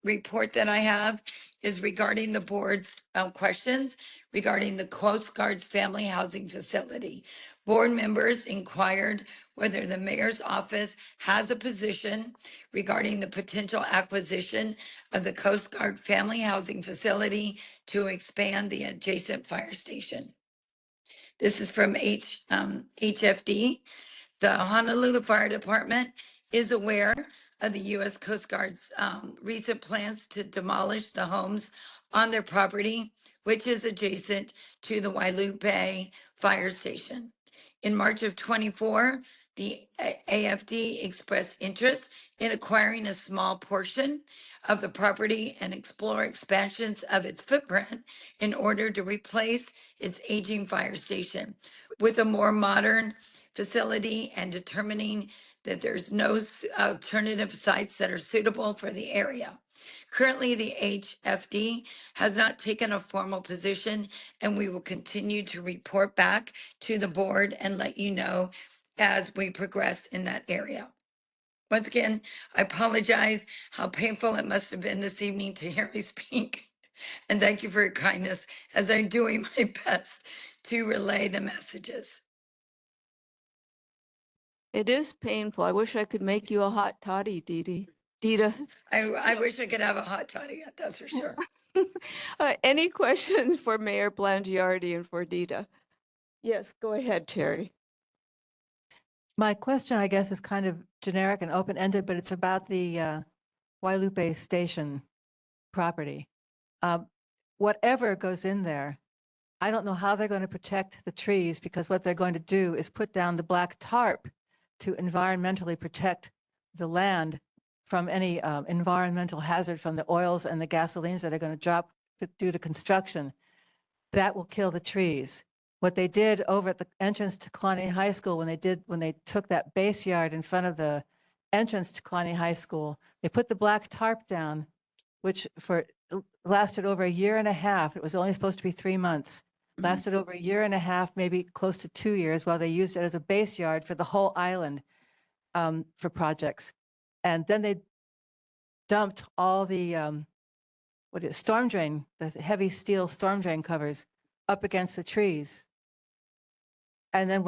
report that I have is regarding the board's questions regarding the Coast Guard's family housing facility. Board members inquired whether the mayor's office has a position regarding the potential acquisition of the Coast Guard family housing facility to expand the adjacent fire station. This is from HFD. The Honolulu Fire Department is aware of the U.S. Coast Guard's recent plans to demolish the homes on their property, which is adjacent to the Wailupe Fire Station. In March of 24, the AFD expressed interest in acquiring a small portion of the property and explore expansions of its footprint in order to replace its aging fire station with a more modern facility and determining that there's no alternative sites that are suitable for the area. Currently, the HFD has not taken a formal position, and we will continue to report back to the board and let you know as we progress in that area. Once again, I apologize how painful it must have been this evening to hear me speak. And thank you for your kindness as I'm doing my best to relay the messages. It is painful. I wish I could make you a hot toddy, Dita. I wish I could have a hot toddy, that's for sure. Any questions for Mayor Blangiardi and for Dita? Yes, go ahead, Terry. My question, I guess, is kind of generic and open-ended, but it's about the Wailupe Station property. Whatever goes in there, I don't know how they're going to protect the trees, because what they're going to do is put down the black tarp to environmentally protect the land from any environmental hazard from the oils and the gasolines that are going to drop due to construction. That will kill the trees. What they did over at the entrance to Kalani High School, when they took that base yard in front of the entrance to Kalani High School, they put the black tarp down, which lasted over a year and a half. It was only supposed to be 3 months. Lasted over a year and a half, maybe close to 2 years, while they used it as a base yard for the whole island for projects. And then they dumped all the storm drain, the heavy steel storm drain covers up against the trees. And then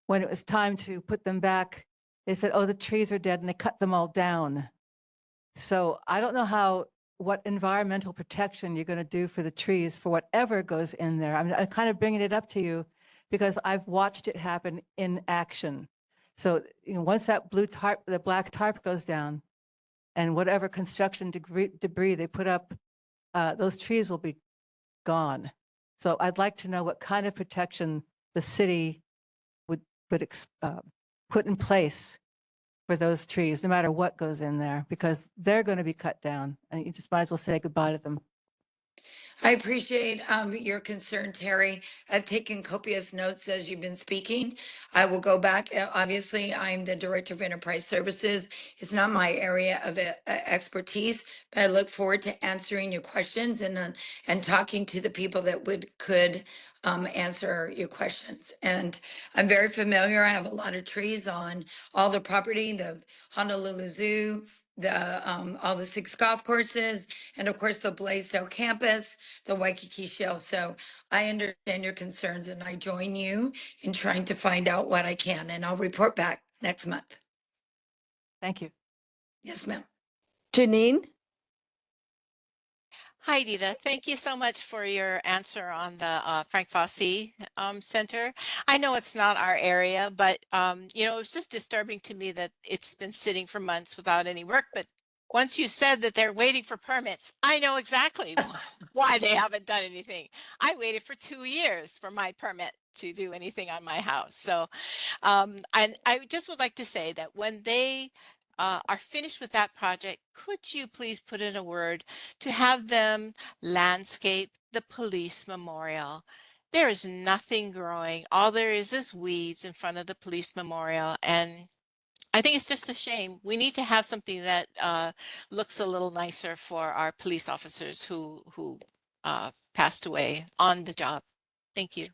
when it was time to put them back, they said, oh, the trees are dead, and they cut them all down. So I don't know what environmental protection you're going to do for the trees for whatever goes in there. I'm kind of bringing it up to you because I've watched it happen in action. So once that the black tarp goes down, and whatever construction debris they put up, those trees will be gone. So I'd like to know what kind of protection the city would put in place for those trees, no matter what goes in there, because they're going to be cut down, and you just might as well say goodbye to them. I appreciate your concern, Terry. I've taken copious notes as you've been speaking. I will go back. Obviously, I'm the Director of Enterprise Services. It's not my area of expertise, but I look forward to answering your questions and talking to the people that could answer your questions. And I'm very familiar. I have a lot of trees on all the property, the Honolulu Zoo, all the 6 golf courses, and of course the Blaisdell campus, the Waikiki Shell. So I understand your concerns, and I join you in trying to find out what I can, and I'll report back next month. Thank you. Yes, ma'am. Janine? Hi, Dita. Thank you so much for your answer on the Frank Fossey Center. I know it's not our area, but it was just disturbing to me that it's been sitting for months without any work. But once you said that they're waiting for permits, I know exactly why they haven't done anything. I waited for 2 years for my permit to do anything on my house. So, and I just would like to say that when they are finished with that project, could you please put in a word to have them landscape the police memorial? There is nothing growing. All there is weeds in front of the police memorial. And I think it's just a shame. We need to have something that looks a little nicer for our police officers who passed away on the job. Thank you.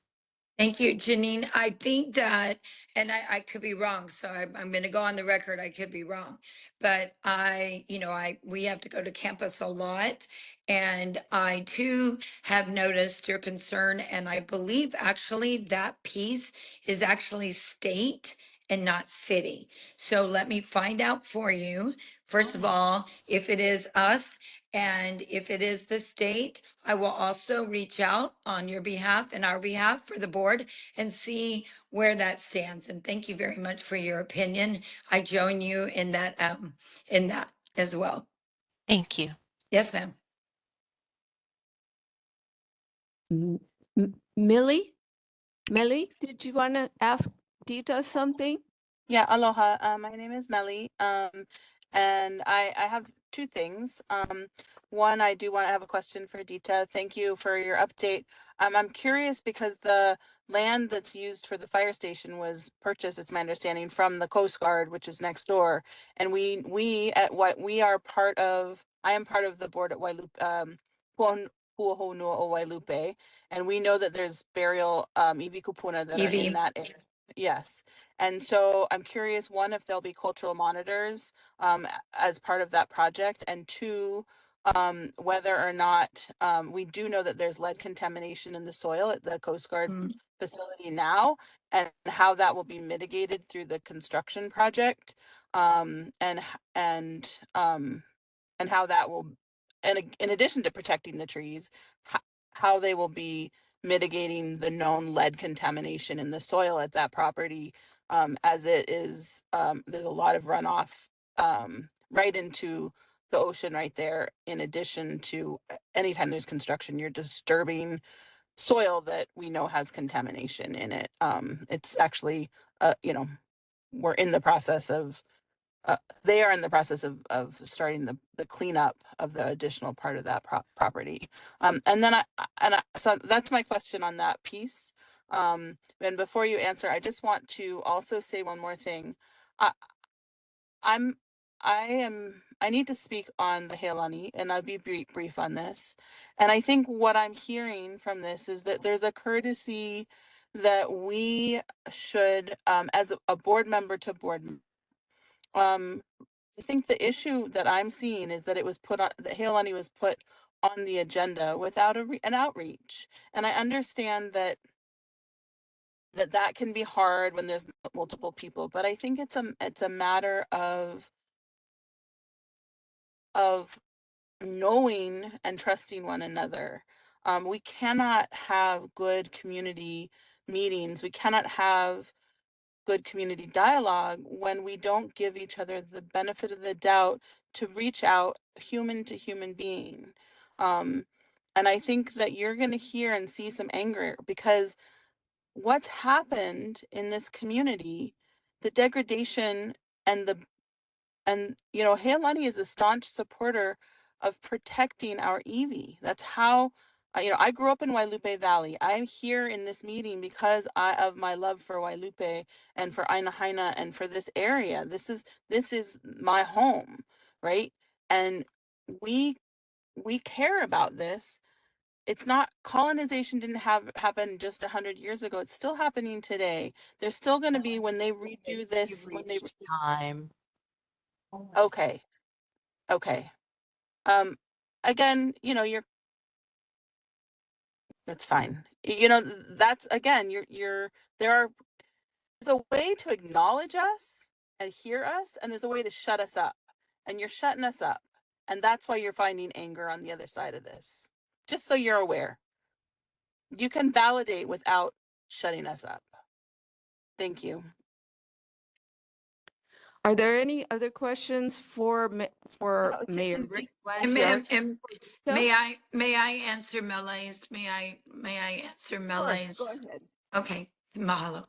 Thank you, Janine. I think that, and I could be wrong, so I'm going to go on the record. I could be wrong, but we have to go to campus a lot, and I too have noticed your concern, and I believe actually that piece is actually state and not city. So let me find out for you. First of all, if it is us, and if it is the state, I will also reach out on your behalf and our behalf for the board and see where that stands. And thank you very much for your opinion. I join you in that as well. Thank you. Yes, ma'am. Millie, did you want to ask Dita something? Yeah, aloha. My name is Melly. And I have 2 things. One, I do want to have a question for Dita. Thank you for your update. I'm curious because the land that's used for the fire station was purchased, it's my understanding, from the Coast Guard, which is next door. And I am part of the board at Wailupe, Kuli'ou'ou-Wailupe, and we know that there's burial iwi kupuna that are in that area. Yes. And so I'm curious, one, if there'll be cultural monitors as part of that project, and 2, whether or not we do know that there's lead contamination in the soil at the Coast Guard facility now, and how that will be mitigated through the construction project, and how that will, and in addition to protecting the trees, how they will be mitigating the known lead contamination in the soil at that property, as it is, there's a lot of runoff right into the ocean right there. In addition to anytime there's construction, you're disturbing soil that we know has contamination in it. It's actually, we're in the process of, they are in the process of starting the cleanup of the additional part of that property. And then so that's my question on that piece. And before you answer, I just want to also say one more thing. I need to speak on the Heilani, and I'll be brief on this. And I think what I'm hearing from this is that there's a courtesy that we should, as a board member to board, I think the issue that I'm seeing is that it was put on, the Heilani was put on the agenda without an outreach. And I understand that that can be hard when there's multiple people, but I think it's a matter of knowing and trusting one another. We cannot have good community meetings. We cannot have good community dialogue when we don't give each other the benefit of the doubt to reach out human to human being. And I think that you're going to hear and see some anger because what's happened in this community, the degradation and Heilani is a staunch supporter of protecting our Evie. That's how, I grew up in Wailupe Valley. I'm here in this meeting because of my love for Wailupe and for Aina Haina and for this area. This is my home, right? And we care about this. It's not, colonization didn't happen just 100 years ago. It's still happening today. There's still going to be, when they redo this, time. Okay. Again, that's fine. That's again, there's a way to acknowledge us and hear us, and there's a way to shut us up. And you're shutting us up. And that's why you're finding anger on the other side of this. Just so you're aware. You can validate without shutting us up. Thank you. Are there any other questions for Mayor Rick? May I answer Melee's? May I answer Melee's? Go ahead. Okay, mahalo.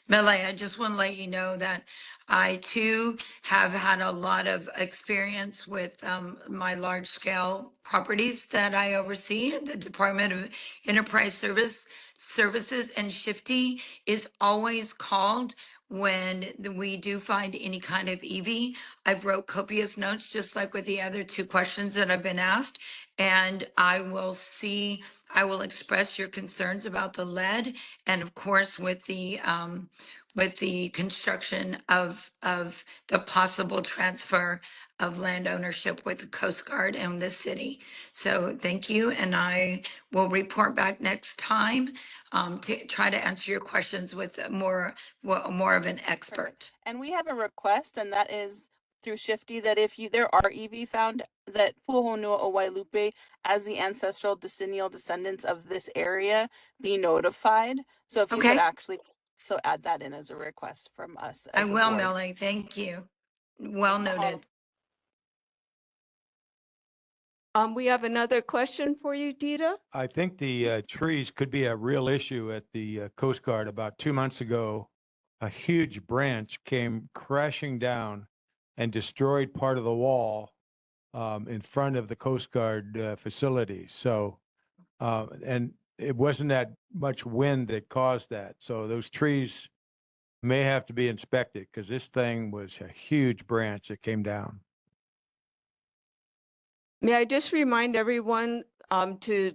Melee, I just want to let you know that I too have had a lot of experience with my large scale properties that I oversee. The Department of Enterprise Services and Shifty is always called when we do find any kind of EV. I've wrote copious notes, just like with the other two questions that have been asked. And I will express your concerns about the lead. And of course, with the construction of the possible transfer of land ownership with the Coast Guard and the city. So thank you. And I will report back next time to try to answer your questions with more of an expert. And we have a request, and that is through Shifty, that if there are EV found, that Puhonua o Wailupe, as the ancestral decennial descendants of this area, be notified. So if you could actually add that in as a request from us. I as a will, board. Melanie. Thank you. Well noted. We have another question for you, Dita. I think the trees could be a real issue at the Coast Guard. About 2 months ago, a huge branch came crashing down and destroyed part of the wall in front of the Coast Guard facility. So, and it wasn't that much wind that caused that. So those trees may have to be inspected because this thing was a huge branch that came down. May I just remind everyone to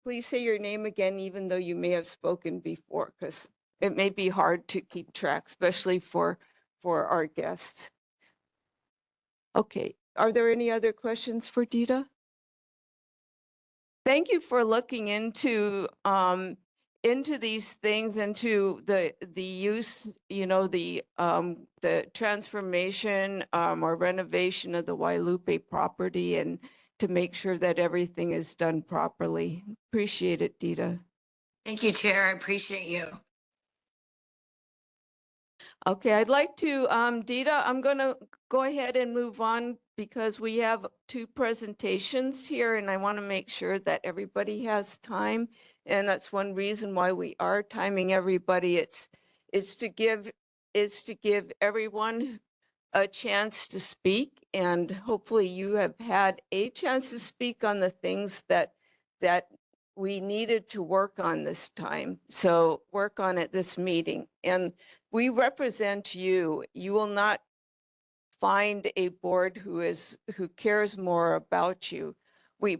please say your name again, even though you may have spoken before, because it may be hard to keep track, especially for our guests. Okay, are there any other questions for Dita? Thank you for looking into these things, into the use, the transformation or renovation of the Wailupe property, and to make sure that everything is done properly. Appreciate it, Dita. Thank you, Chair. I appreciate you. Okay, I'd like to, Dita, I'm going to go ahead and move on because we have two presentations here and I want to make sure that everybody has time. And that's one reason why we are timing everybody. It's to give everyone a chance to speak, and hopefully you have had a chance to speak on the things that we needed to work on this time. So work on it this meeting. And we represent you. You will not find a board who cares more about you.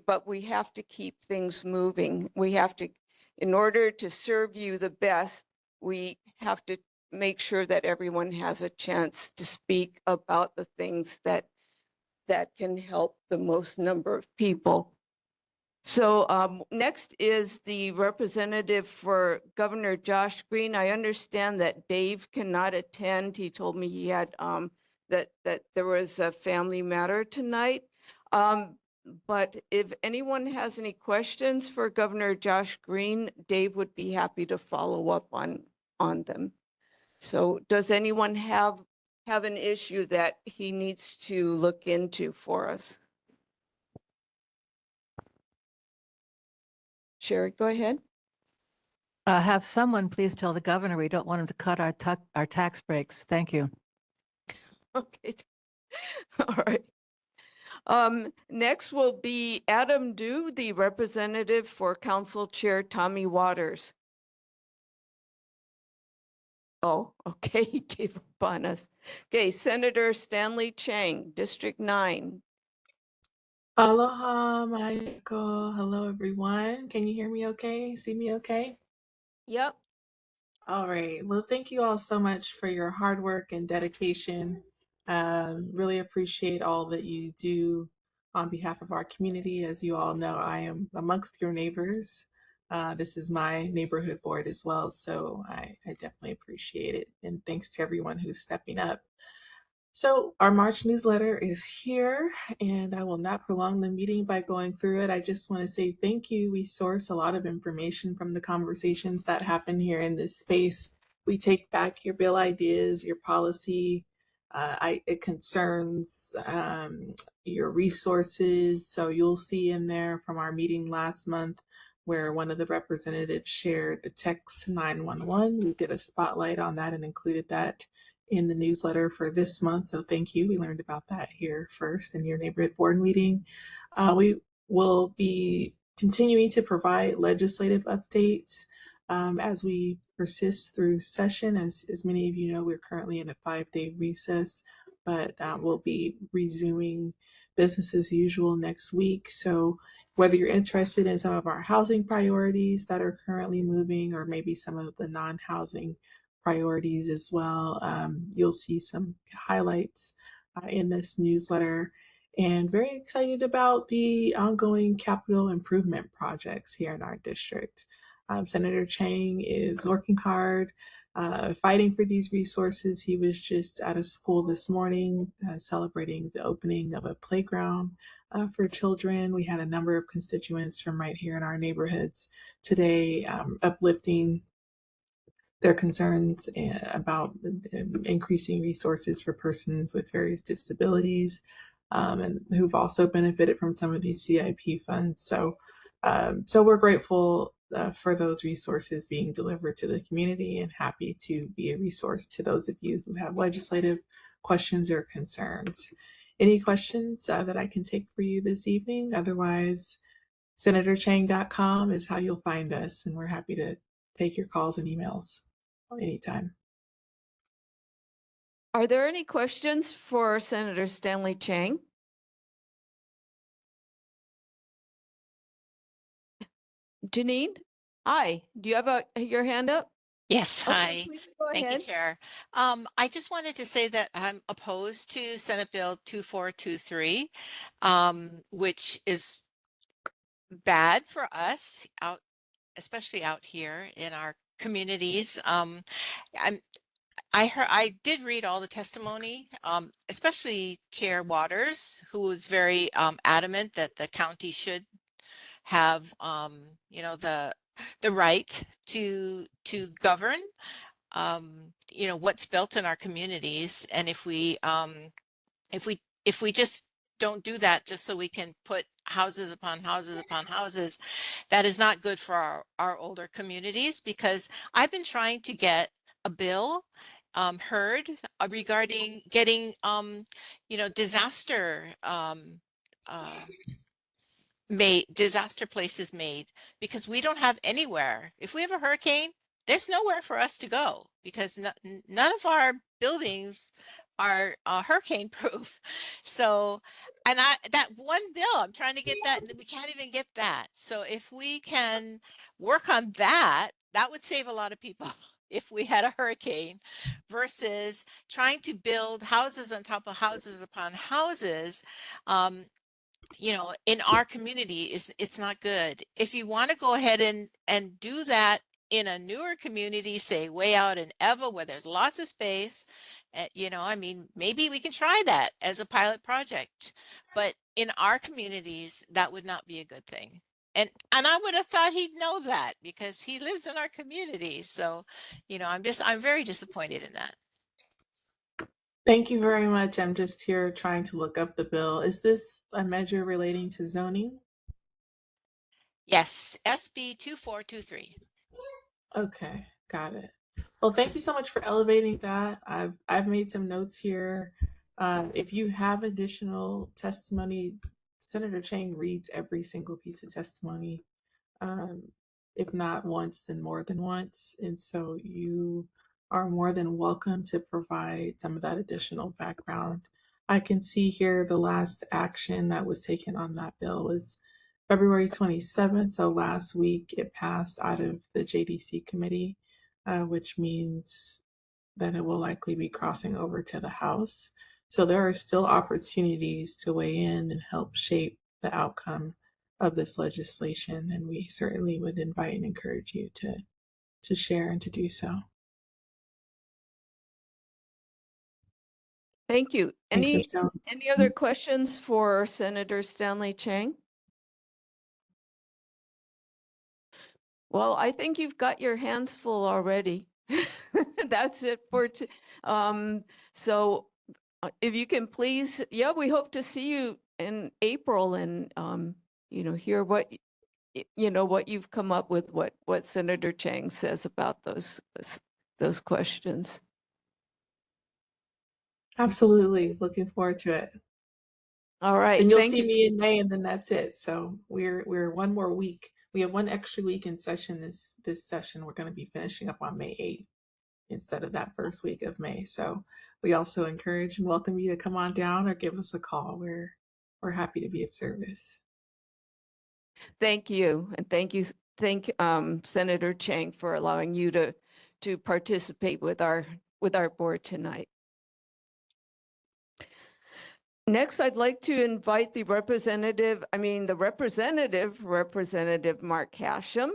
But we have to keep things moving. We have to, in order to serve you the best, we have to make sure that everyone has a chance to speak about the things that can help the most number of people. So next is the representative for Governor Josh Green. I understand that Dave cannot attend. He told me he had that there was a family matter tonight. But if anyone has any questions for Governor Josh Green, Dave would be happy to follow up on them. So does anyone have an issue that he needs to look into for us? Sherry, go ahead. Have someone please tell the governor we don't want him to cut our tax breaks. Thank you. Okay. All right. Next will be Adam Dew, the representative for Council Chair Tommy Waters. Oh, okay, he gave up on us. Okay, Senator Stanley Chang, District 9. Aloha, Michael. Hello, everyone. Can you hear me okay? See me okay? Yep. All right. Well, thank you all so much for your hard work and dedication. Really appreciate all that you do on behalf of our community. As you all know, I am amongst your neighbors. This is my neighborhood board as well, so I definitely appreciate it. And thanks to everyone who's stepping up. So our March newsletter is here, and I will not prolong the meeting by going through it. I just want to say thank you. We source a lot of information from the conversations that happen here in this space. We take back your bill ideas, your policy, it concerns, your resources. So you'll see in there from our meeting last month where one of the representatives shared the text to 911. We did a spotlight on that and included that in the newsletter for this month. So thank you. We learned about that here first in your neighborhood board meeting. We will be continuing to provide legislative updates as we persist through session. As many of you know, we're currently in a 5-day recess, but we'll be resuming business as usual next week. So whether you're interested in some of our housing priorities that are currently moving, or maybe some of the non-housing priorities as well, you'll see some highlights in this newsletter. And very excited about the ongoing capital improvement projects here in our district. Senator Chang is working hard, fighting for these resources. He was just at a school this morning celebrating the opening of a playground for children. We had a number of constituents from right here in our neighborhoods today uplifting their concerns about increasing resources for persons with various disabilities, and who've also benefited from some of these CIP funds. So we're grateful for those resources being delivered to the community, and happy to be a resource to those of you who have legislative questions or concerns. Any questions that I can take for you this evening? Otherwise, senatorchang.com is how you'll find us, and we're happy to take your calls and emails anytime. Are there any questions for Senator Stanley Chang? Janine? Hi, do you have your hand up? Yes, Okay, hi. please go Thank you, ahead. Chair. I just wanted to say that I'm opposed to Senate Bill 2423, which is bad for us out, especially out here in our communities. I did read all the testimony, especially Chair Waters, who was very adamant that the county should have, the right to govern. you know, what's built in our communities. And if we just don't do that just so we can put houses upon houses upon houses, that is not good for our older communities, because I've been trying to get a bill heard regarding getting you know, disaster places made, because we don't have anywhere. If we have a hurricane, there's nowhere for us to go, because none of our buildings are hurricane proof. So, and that one bill, I'm trying to get that, and we can't even get that. So if we can work on that, that would save a lot of people if we had a hurricane, versus trying to build houses on top of houses upon houses. You know, in our community, it's not good. If you want to go ahead and do that in a newer community, say way out in Eva, where there's lots of space, you know, I mean, maybe we can try that as a pilot project. But in our communities, that would not be a good thing. And I would have thought he'd know that, because he lives in our community. So, you know, I'm very disappointed in that. Thank you very much. I'm just here trying to look up the bill. Is this a measure relating to zoning? Yes, SB 2423. Okay, got it. Well, thank you so much for elevating that. I've made some notes here. If you have additional testimony, Senator Chang reads every single piece of testimony. Um, if not once, then more than once. And so you are more than welcome to provide some of that additional background. I can see here the last action that was taken on that bill was February 27th. So last week it passed out of the JDC committee, which means that it will likely be crossing over to the House. So there are still opportunities to weigh in and help shape the outcome of this legislation, and we certainly would invite and encourage you to share and to do so. Thank you. Thanks, Ms. Jones. Any other questions for Senator Stanley Chang? Well, I think you've got your hands full already. That's it for so if you can please, yeah, we hope to see you in April and you know, hear what you know, what you've come up with, what Senator Chang says about those questions. Absolutely. Looking forward to it. All right. And you'll Thank see you. me in May, and then that's it. So we're one more week. We have one extra week in session this session. We're going to be finishing up on May 8th instead of that first week of May. So we also encourage and welcome you to come on down or give us a call. We're happy to be of service. Thank you. And thank Senator Chang for allowing you to participate with our board tonight. Next, I'd like to invite the Representative Mark Hashem,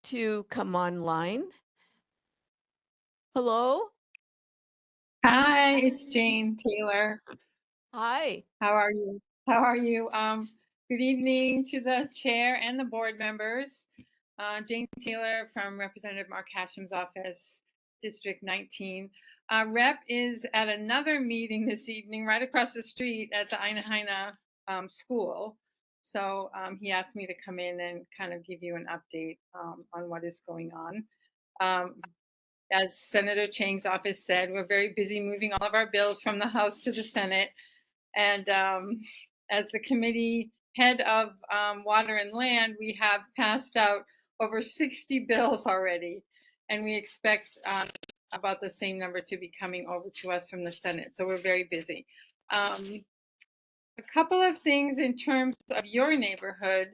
to come online. Hello. Hi, it's Jane Taylor. Hi. How are you? How are you? Good evening to the chair and the board members. Jane Taylor from Representative Mark Hashem's office, District 19. Rep is at another meeting this evening right across the street at the Aina school. So he asked me to come in and kind of give you an update on what is going on. As Senator Chang's office said, we're very busy moving all of our bills from the House to the Senate. And as the committee head of Water and Land, we have passed out over 60 bills already. And we expect about the same number to be coming over to us from the Senate. So we're very busy. A couple of things in terms of your neighborhood.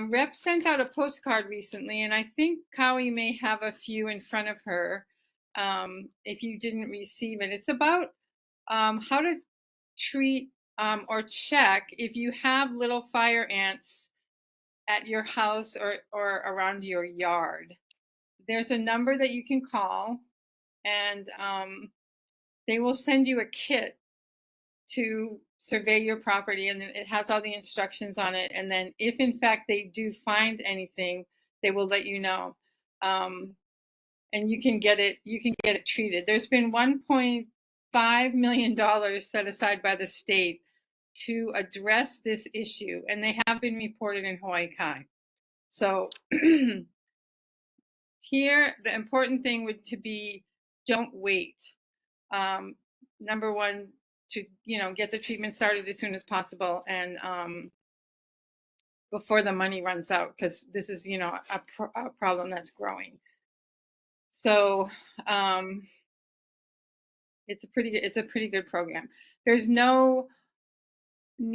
Rep sent out a postcard recently, and I think Cowie may have a few in front of her if you didn't receive it. It's about how to treat or check if you have little fire ants at your house or around your yard. There's a number that you can call, and they will send you a kit to survey your property, and it has all the instructions on it. And then if in fact they do find anything, they will let you know. and you can get it treated. There's been $1.5 million set aside by the state to address this issue, and they have been reported in Hawaii Kai. So here, the important thing would to be, don't wait. Number one, to get the treatment started as soon as possible, and before the money runs out, because this is a problem that's growing. So it's a pretty good program. There's no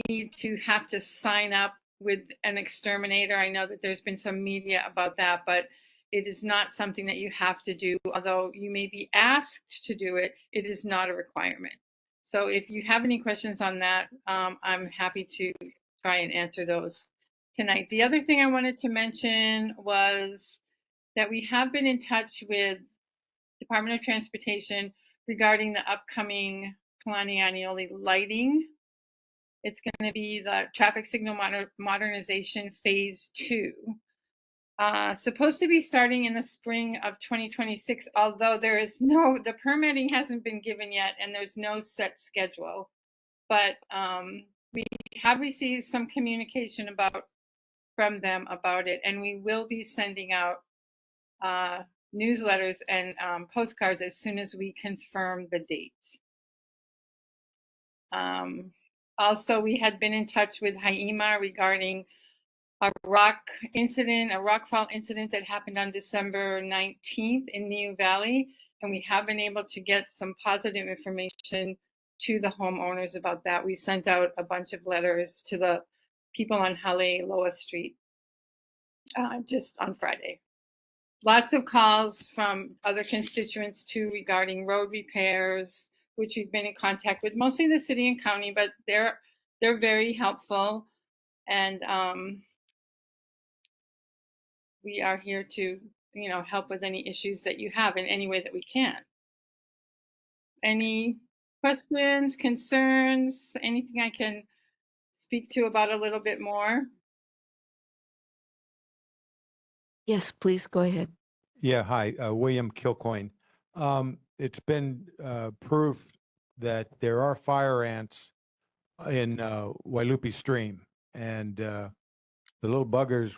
need to have to sign up with an exterminator. I know that there's been some media about that, but it is not something that you have to do. Although you may be asked to do it, it is not a requirement. So if you have any questions on that, I'm happy to try and answer those tonight. The other thing I wanted to mention was that we have been in touch with Department of Transportation regarding the upcoming Kalani Aniole lighting. It's going to be the traffic signal modernization phase 2. Supposed to be starting in the spring of 2026, although the permitting hasn't been given yet and there's no set schedule. But we have received some communication from them about it, and we will be sending out newsletters and postcards as soon as we confirm the date. Also, we had been in touch with Haima regarding a rockfall incident that happened on December 19th in Niu Valley, and we have been able to get some positive information to the homeowners about that. We sent out a bunch of letters to the people on Hale'aloha Street just on Friday. Lots of calls from other constituents too regarding road repairs, which we've been in contact with, mostly the city and county, but they're very helpful, and we are here to help with any issues that you have in any way that we can. Any questions, concerns, anything I can speak to about a little bit more? Yes, please go ahead. Yeah, hi, William Kilcoyne. It's been proved that there are fire ants in Wailupi Stream, and the little buggers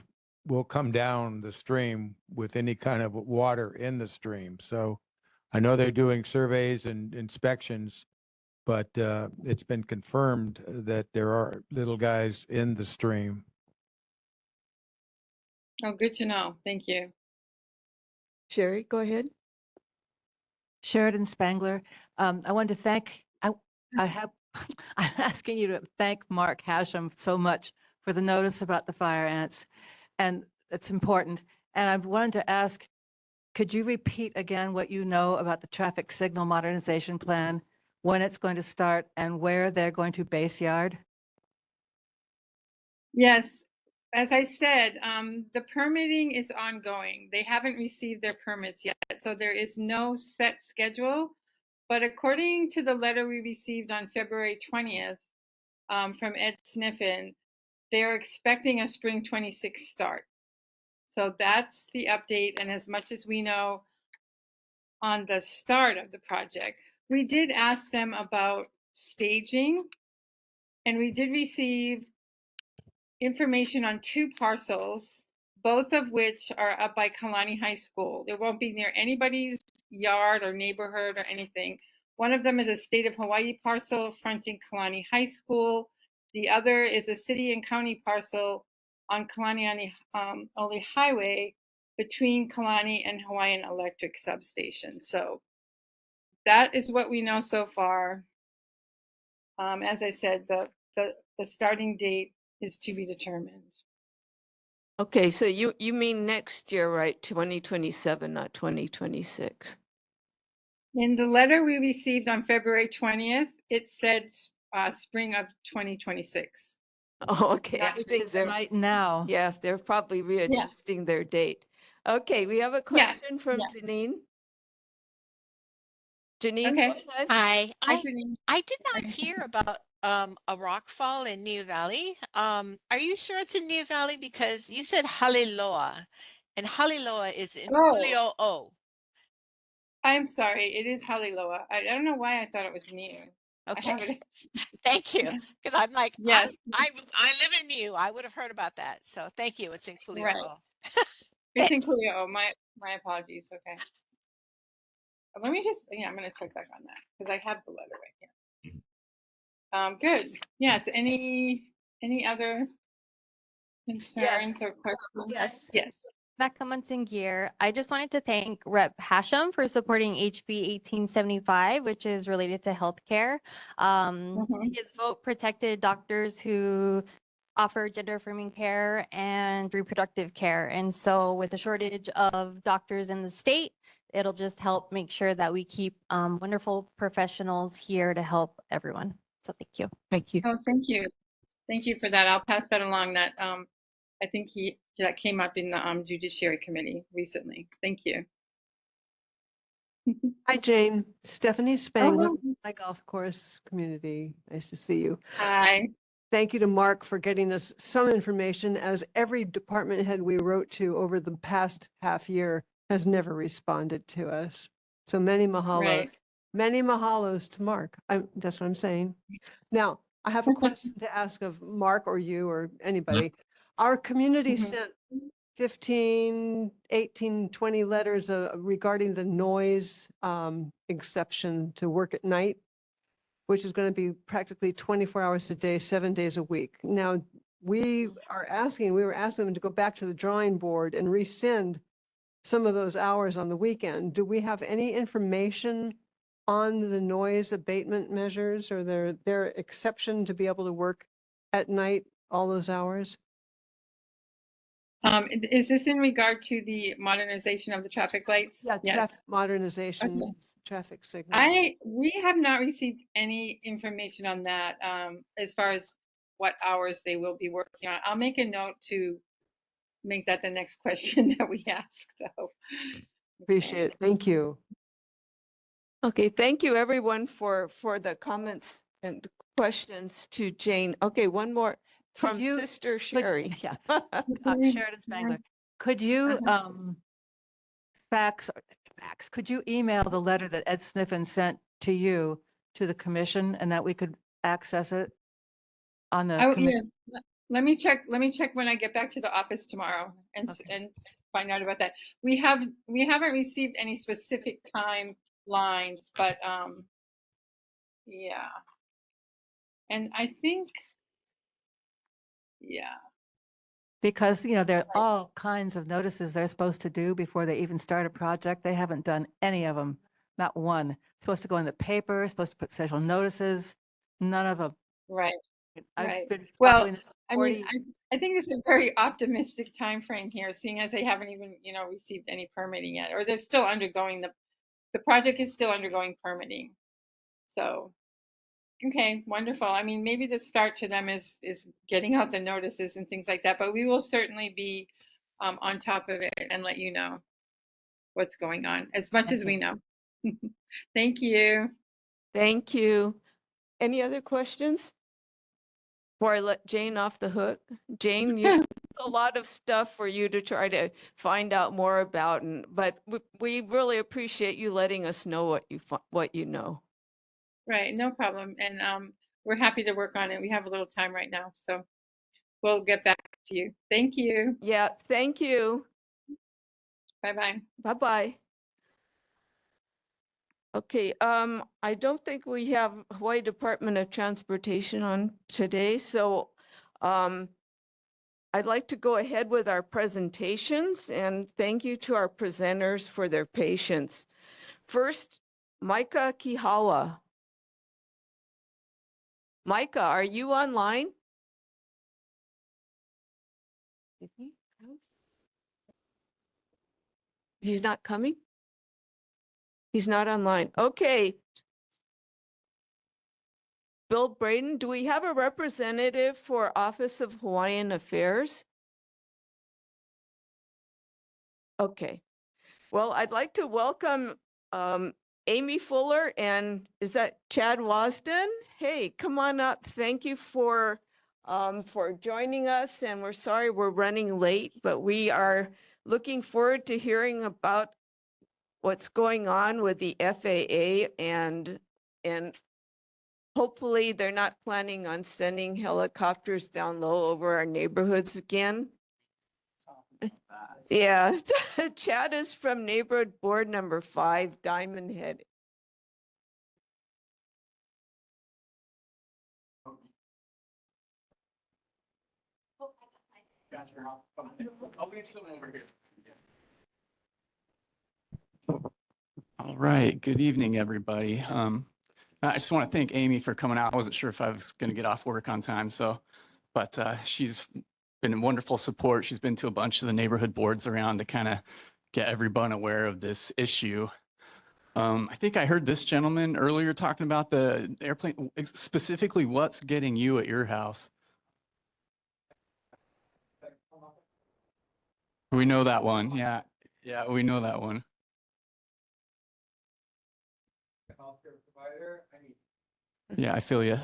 will come down the stream with any kind of water in the stream. So I know they're doing surveys and inspections, but it's been confirmed that there are little guys in the stream. Oh, good to know. Thank you. Sherry, go ahead. Sheridan Spangler. I wanted to thank, I'm asking you to thank Mark Hashem so much for the notice about the fire ants, and it's important. And I wanted to ask, could you repeat again what you know about the traffic signal modernization plan, when it's going to start, and where they're going to base yard? Yes, as I said, the permitting is ongoing. They haven't received their permits yet, so there is no set schedule. But according to the letter we received on February 20th from Ed Sniffen, they are expecting a spring 26 start. So that's the update. And as much as we know on the start of the project, we did ask them about staging, and we did receive information on 2 parcels, both of which are up by Kalani High School. It won't be near anybody's yard or neighborhood or anything. One of them is a state of Hawaii parcel fronting Kalani High School. The other is a city and county parcel on Kalani Aniole Highway between Kalani and Hawaiian Electric Substation. So that is what we know so far. As I said, the starting date is to be determined. Okay, so you mean next year, right? 2027, not 2026. In the letter we received on February 20th, it said spring of 2026. Oh, okay. Not I think It's right now. yeah, they're probably readjusting their date. Okay, we have a question from Janine. Janine, Okay. go ahead. Hi. Hi, Janine. I did not hear about a rock fall in Niu Valley. Are you sure it's in Niu Valley? Because you said Hale'aloha, and Hale'aloha is in Oh. Kuli'ou'ou. I'm sorry. It is Haliloa. I don't know why I thought it was Niu. I have Okay. it. Thank you. Because I'm like, Yes. I live in Niu. I would have heard about that. So thank you. It's in Right. Kuli'ou'ou. It's in Thanks. Kuli'ou'ou. My apologies. Okay. Let me just, yeah, I'm going to check back on that because I have the letter right here. Good. Yes. Any other concerns or questions? Yes. Yes. Back months in gear. I just wanted to thank Rep. Hashem for supporting HB 1875, which is related to healthcare. His vote protected doctors who offer gender affirming care and reproductive care. And so with a shortage of doctors in the state, it'll just help make sure that we keep wonderful professionals here to help everyone. So thank you. Thank you. Oh, thank you. Thank you for that. I'll pass that along. That I think that came up in the Judiciary Committee recently. Thank you. Hi, Jane. Stephanie Spangler, Oh, my golf course community. Nice to see you. hi. Thank you to Mark for getting us some information, as every department head we wrote to over the past half year has never responded to us. So many mahalos. Right. Many mahalos to Mark. That's what I'm saying. Now, I have a question to ask of Mark or you or anybody. Our community sent 15, 18, 20 letters regarding the noise exception to work at night, which is going to be practically 24 hours a day, 7 days a week. Now, we were asking them to go back to the drawing board and rescind some of those hours on the weekend. Do we have any information on the noise abatement measures or their exception to be able to work at night all those hours? Is this in regard to the modernization of the traffic lights? Yeah, Yes. traffic modernization, Okay. traffic signals. We have not received any information on that as far as what hours they will be working on. I'll make a note to make that the next question that we ask, though. Appreciate it. Thank you. Okay, thank you everyone for the comments and questions to Jane. Okay, one more from Sister Sherry. Yeah, Sheridan Spangler. Could you could you email the letter that Ed Sniffen sent to you to the commission, and that we could access it on the commission? Yeah. Let me check when I get back to the office tomorrow and find out about that. We haven't received any specific timelines, but yeah. And I think Because, there are all kinds of notices they're supposed to do before they even start a project. They haven't done any of them, not one. Supposed to go in the paper, supposed to put special notices, none of them. Right. I've been Well, following this I mean, I think it's a very optimistic time frame here, seeing as they haven't even, received any permitting yet, or they're still undergoing the project is still undergoing permitting. So, okay, wonderful. I mean, maybe the start to them is getting out the notices and things like that, but we will certainly be on top of it and let you know what's going on as much as we know. Thank you. Thank you. Any other questions? Before I let Jane off the hook. Jane, it's a lot of stuff for you to try to find out more about, but we really appreciate you letting us know what you know. Right, no problem. And we're happy to work on it. We have a little time right now, so we'll get back to you. Thank you. Yeah, thank you. Bye-bye. Bye-bye. Okay, I don't think we have Hawaii Department of Transportation on today, so I'd like to go ahead with our presentations, and thank you to our presenters for their patience. First, Micah Kihawa. Micah, are you online? He's not coming? He's not online. Okay. Bill Braden, do we have a representative for Office of Hawaiian Affairs? Okay. Well, I'd like to welcome Amy Fuller and is that Chad Wasden? Hey, come on up. Thank you for joining us, and we're sorry we're running late, but we are looking forward to hearing about what's going on with the FAA and hopefully they're not planning on sending helicopters down low over our neighborhoods again. Yeah, Chad is from neighborhood board number 5, Diamond Head. All right. Good evening, everybody. I just want to thank Amy for coming out. I wasn't sure if I was going to get off work on time, but she's been a wonderful support. She's been to a bunch of the neighborhood boards around to kind of get everyone aware of this issue. I think I heard this gentleman earlier talking about the airplane, specifically what's getting you at your house. We know that one. Yeah. Yeah, we know that one. Healthcare provider. Yeah, I feel you.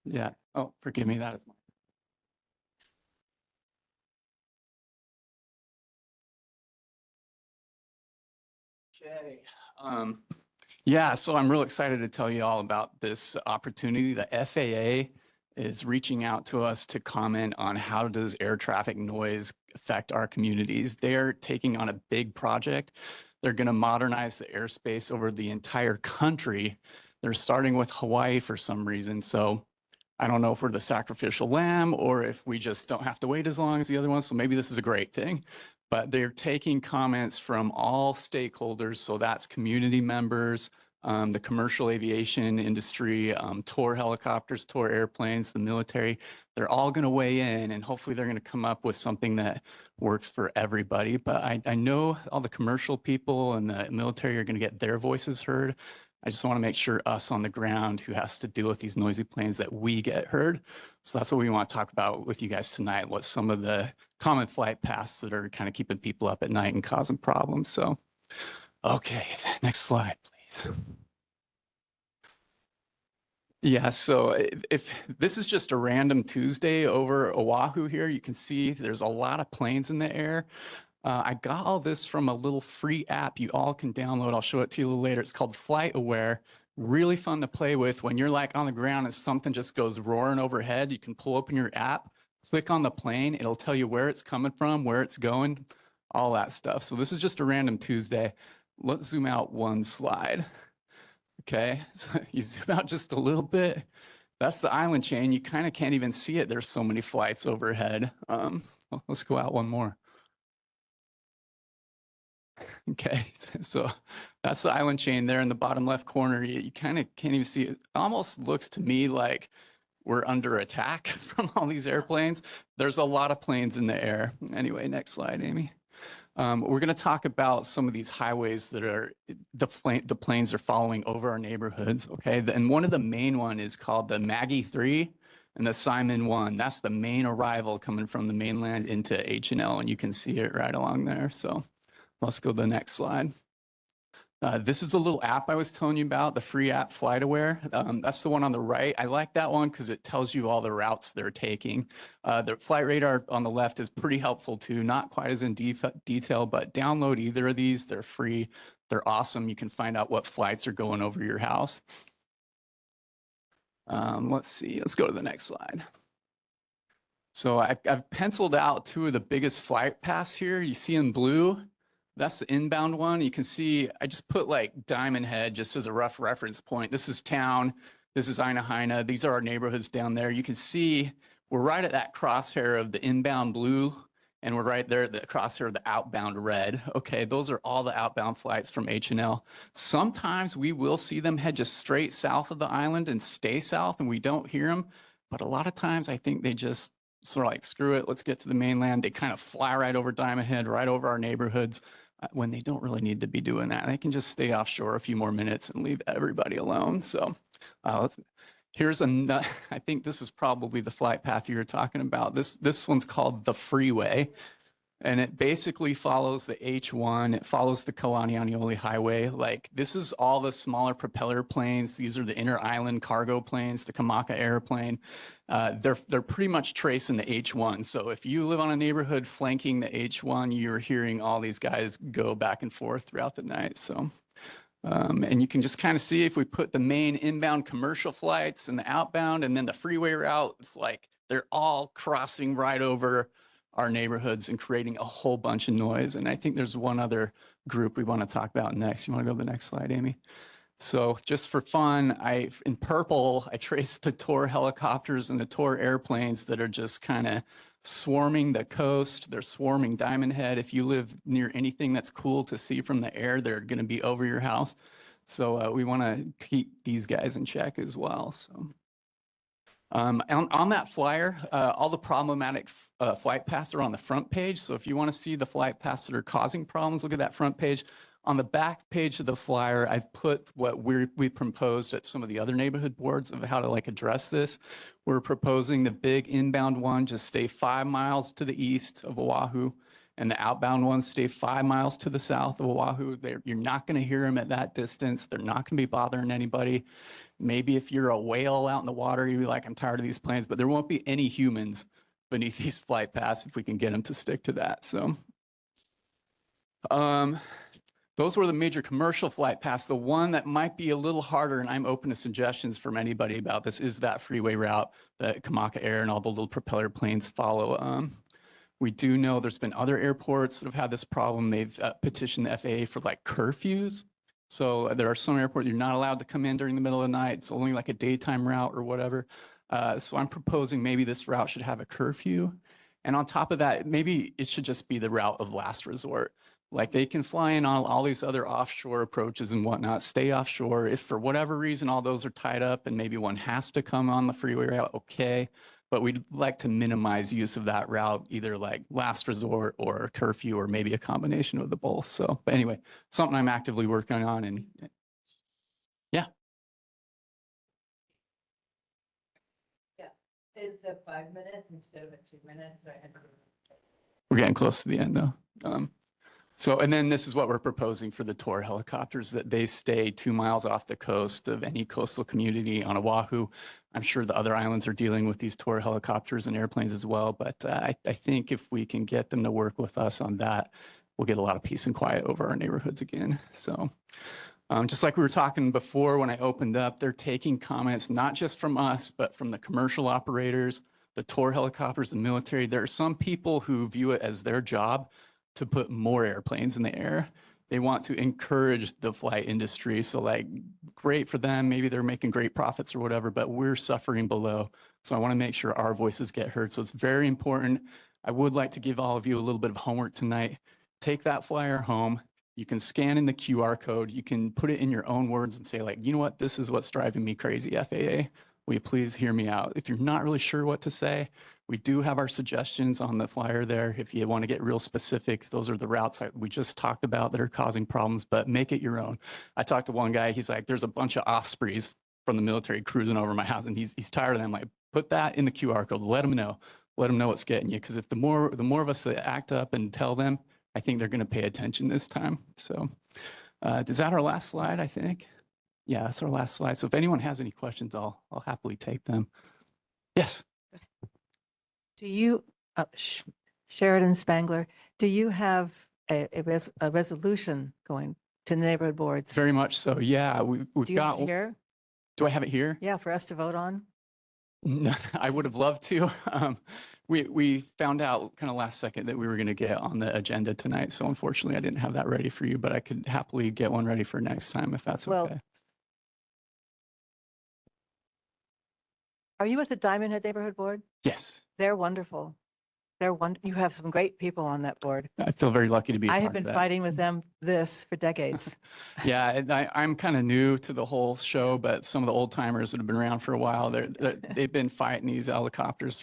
Yeah. Oh, forgive me. That is mine. Okay. Yeah, so I'm real excited to tell you all about this opportunity. The FAA is reaching out to us to comment on how does air traffic noise affect our communities. They're taking on a big project. They're going to modernize the airspace over the entire country. They're starting with Hawaii for some reason. So I don't know if we're the sacrificial lamb or if we just don't have to wait as long as the other ones. So maybe this is a great thing. But they're taking comments from all stakeholders. So that's community members, the commercial aviation industry, tour helicopters, tour airplanes, the military. They're all going to weigh in, and hopefully they're going to come up with something that works for everybody. But I know all the commercial people and the military are going to get their voices heard. I just want to make sure us on the ground who has to deal with these noisy planes that we get heard. So that's what we want to talk about with you guys tonight, what some of the common flight paths that are kind of keeping people up at night and causing problems. So, okay, next slide, please. Yeah, so if this is just a random Tuesday over Oahu here, you can see there's a lot of planes in the air. I got all this from a little free app you all can download. I'll show it to you a little later. It's called Flight Aware. Really fun to play with. When you're like on the ground and something just goes roaring overhead, you can pull open your app, click on the plane. It'll tell you where it's coming from, where it's going, all that stuff. So this is just a random Tuesday. Let's zoom out one slide. Okay, so you zoom out just a little bit. That's the island chain. You kind of can't even see it. There's so many flights overhead. Let's go out one more. Okay, so that's the island chain there in the bottom left corner. You kind of can't even see it. It almost looks to me like we're under attack from all these airplanes. There's a lot of planes in the air. Anyway, next slide, Amy. We're going to talk about some of these highways that are the planes are following over our neighborhoods. Okay, and one of the main one is called the Maggie 3 and the Simon 1. That's the main arrival coming from the mainland into H&L, and you can see it right along there. So let's go to the next slide. This is a little app I was telling you about, the free app FlightAware. That's the one on the right. I like that one because it tells you all the routes they're taking. The flight radar on the left is pretty helpful too, not quite as in detail, but download either of these. They're free. They're awesome. You can find out what flights are going over your house. Let's see. Let's go to the next slide. So I've penciled out two of the biggest flight paths here. You see in blue. That's the inbound one. You can see I just put like Diamond Head just as a rough reference point. This is town. This is Aina. These are our neighborhoods down there. You can see we're right at that crosshair of the inbound blue, and we're right there at the crosshair of the outbound red. Okay, those are all the outbound flights from H&L. Sometimes we will see them head just straight south of the island and stay south, and we don't hear them. But a lot of times I think they just sort of like, screw it, let's get to the mainland. They kind of fly right over Diamond Head, right over our neighborhoods. When they don't really need to be doing that. They can just stay offshore a few more minutes and leave everybody alone. So here's I think this is probably the flight path you were talking about. This one's called the Freeway. And it basically follows the H1. It follows the Kalani Highway. Like, this is all the smaller propeller planes. These are the inter island cargo planes, the Kamaka airplane. They're pretty much tracing the H1. So if you live on a neighborhood flanking the H1, you're hearing all these guys go back and forth throughout the night. So, and you can just kind of see if we put the main inbound commercial flights and the outbound and then the freeway route, it's like they're all crossing right over our neighborhoods and creating a whole bunch of noise. And I think there's one other group we want to talk about next. You want to go to the next slide, Amy? So just for fun, in purple, I traced the Tor helicopters and the Tor airplanes that are just kind of swarming the coast. They're swarming Diamond Head. If you live near anything that's cool to see from the air, they're going to be over your house. So we want to keep these guys in check as well. So. On that flyer, all the problematic flight paths are on the front page. So if you want to see the flight paths that are causing problems, look at that front page. On the back page of the flyer, I've put what we proposed at some of the other neighborhood boards of how to address this. We're proposing the big inbound one just stay 5 miles to the east of Oahu, and the outbound ones stay 5 miles to the south of Oahu. You're not going to hear them at that distance. They're not going to be bothering anybody. Maybe if you're a whale out in the water, you'd be like, I'm tired of these planes, but there won't be any humans beneath these flight paths if we can get them to stick to that. So those were the major commercial flight paths. The one that might be a little harder, and I'm open to suggestions from anybody about this, is that freeway route that Kamaka Air and all the little propeller planes follow. We do know there's been other airports that have had this problem. They've petitioned the FAA for curfews. So there are some airports you're not allowed to come in during the middle of the night. It's only like a daytime route or whatever. So I'm proposing maybe this route should have a curfew. And on top of that, maybe it should just be the route of last resort. Like, they can fly in on all these other offshore approaches and whatnot, stay offshore. If for whatever reason all those are tied up and maybe one has to come on the freeway route, okay. But we'd like to minimize use of that route, either like last resort or curfew, or maybe a combination of the both. So, but anyway, something I'm actively working on. And yeah. Yeah, it's a 5 minutes instead of a 2 minutes. We're getting close to the end though. So, and then this is what we're proposing for the Tor helicopters, that they stay 2 miles off the coast of any coastal community on Oahu. I'm sure the other islands are dealing with these Tor helicopters and airplanes as well, but I think if we can get them to work with us on that, we'll get a lot of peace and quiet over our neighborhoods again. So just like we were talking before when I opened up, they're taking comments not just from us, but from the commercial operators, the Tor helicopters, the military. There are some people who view it as their job to put more airplanes in the air. They want to encourage the flight industry. So great for them. Maybe they're making great profits or whatever, but we're suffering below. So I want to make sure our voices get heard. So it's very important. I would like to give all of you a little bit of homework tonight. Take that flyer home. You can scan in the QR code. You can put it in your own words and say you know what, this is what's driving me crazy, FAA. Will you please hear me out? If you're not really sure what to say, we do have our suggestions on the flyer there. If you want to get real specific, those are the routes we just talked about that are causing problems, but make it your own. I talked to one guy, he's like, there's a bunch of Ospreys from the military cruising over my house, and he's tired of them. Like, put that in the QR code, let them know what's getting you. Because if the more of us that act up and tell them, I think they're going to pay attention this time. So is that our last slide, I think? Yeah, that's our last slide. So if anyone has any questions, I'll happily take them. Yes. Do you, Sheridan Spangler, do you have a resolution going to neighborhood boards? Very much so. Yeah, we've Do you got. have it here? Do I have it here? Yeah, for us to vote on? No, I would have loved to. We found out kind of last second that we were going to get on the agenda tonight. So unfortunately, I didn't have that ready for you, but I could happily get one ready for next time if that's okay. Are you with the Diamond Head Neighborhood Board? Yes. They're wonderful. You have some great people on that board. I feel very lucky to be a I part have of been that. fighting with them for decades. Yeah, and I'm kind of new to the whole show, but some of the old timers that have been around for a while, they've been fighting these helicopters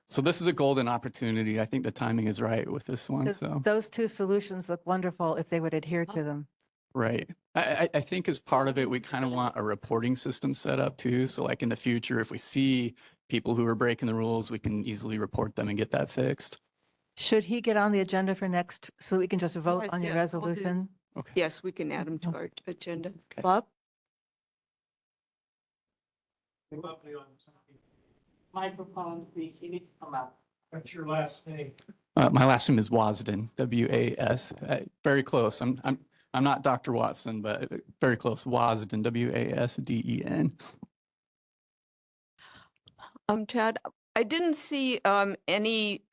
so this is a golden opportunity. I think the timing is right with this one. So those two solutions look wonderful if they would adhere to them. right. I think as part of it, we kind of want a reporting system set up too. So in the future, if we see people who are breaking the rules, we can easily report them and get that fixed. Should he get on the agenda for next, so we can just vote Yes, on your yes, we'll do. resolution? Okay. Yes, we can add them to Okay. our agenda. Okay. Bob? Microphone, please. You need to come up. What's your last name? My last name is Wasden, W-A-S. Very close. I'm not Dr. Watson, but very close. Wasden, W-A-S-D-E-N. Chad, I didn't see any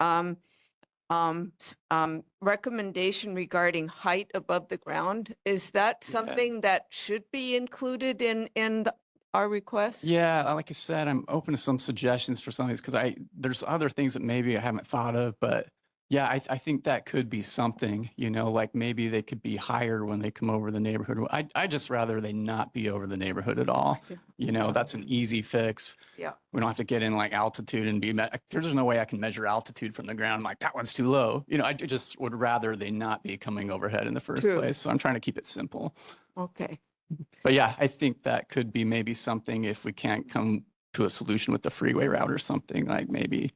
recommendation regarding height above the ground. Is that something that should be included in our request? Yeah, like I said, I'm open to some suggestions for some of these because there's other things that maybe I haven't thought of, but yeah, I think that could be something, you know, like maybe they could be higher when they come over the neighborhood. I just rather they not be over the neighborhood at all. You know, that's an easy fix. Yeah. We don't have to get in like altitude and there's no way I can measure altitude from the ground. I'm like, that one's too low. You know, I just would rather they not be coming overhead in the first True. place. So I'm trying to keep it simple. Okay. But yeah, I think that could be maybe something if we can't come to a solution with the freeway route or something like maybe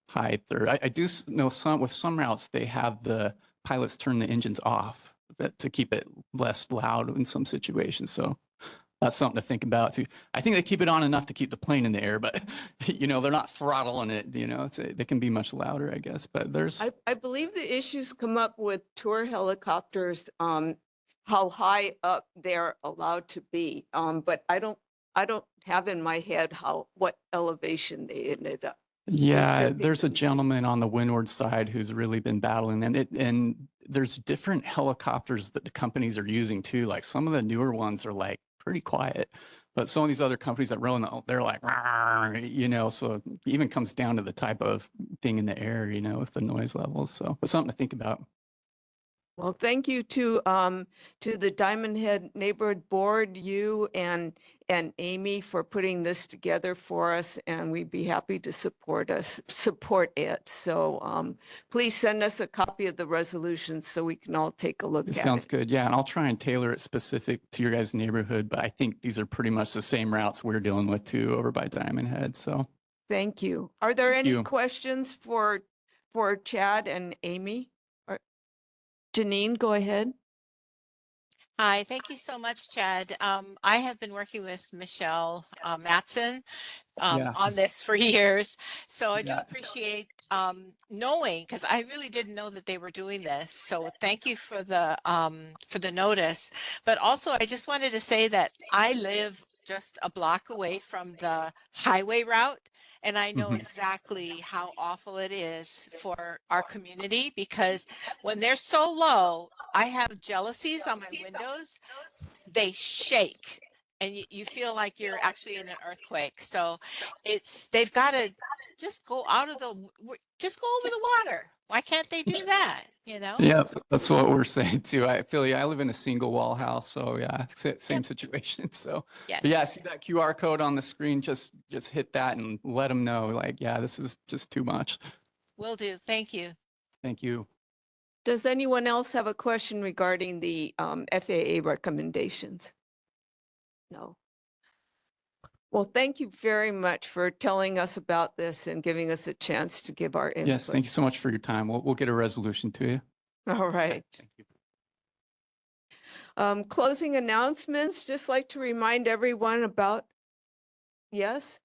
height or I do know with some routes, they have the pilots turn the engines off to keep it less loud in some situations. So that's something to think about too. I think they keep it on enough to keep the plane in the air, but you know, they're not throttling it, you know, they can be much louder, I guess, but there's. I believe the issues come up with tour helicopters, how high up they're allowed to be. But I don't have in my head what elevation they ended up. Yeah, there's a gentleman on the windward side who's really been battling, and there's different helicopters that the companies are using too. Like some of the newer ones are like pretty quiet, but some of these other companies that roll, they're like, you know. So it even comes down to the type of thing in the air, you know, with the noise levels. So it's something to think about. Well, thank you to the Diamond Head Neighborhood Board, you and Amy for putting this together for us, and we'd be happy to support it. So please send us a copy of the resolution so we can all take a look It at sounds it. good. Yeah, and I'll try and tailor it specific to your guys' neighborhood, but I think these are pretty much the same routes we're dealing with too over by Diamond Head. So Thank you. Are there any you. questions for Chad and Amy? Janine, go ahead. Hi, thank you so much, Chad. I have been working with Michelle Matson Yeah. on this for years. So I do Yeah. appreciate knowing, because I really didn't know that they were doing this. So thank you for the notice. But also, I just wanted to say that I live just a block away from the highway route. And I know exactly how awful it is for our community, because when they're so low, I have jealousies on my windows. They shake and you feel like you're actually in an earthquake. So they've got to just go just go over the water. Why can't they do that? You know? Yeah, that's what we're saying too. I feel I live in a single wall house, so yeah, same situation. So Yes. but yeah, see that QR code on the screen, just hit that and let them know like, yeah, this is just too much. Will do. Thank you. Thank you. Does anyone else have a question regarding the FAA recommendations? No. Well, thank you very much for telling us about this and giving us a chance to give our input. Yes, thank you so much for your time. We'll get a resolution to you. All right. Thank you. Closing announcements, just like to remind everyone about, yes?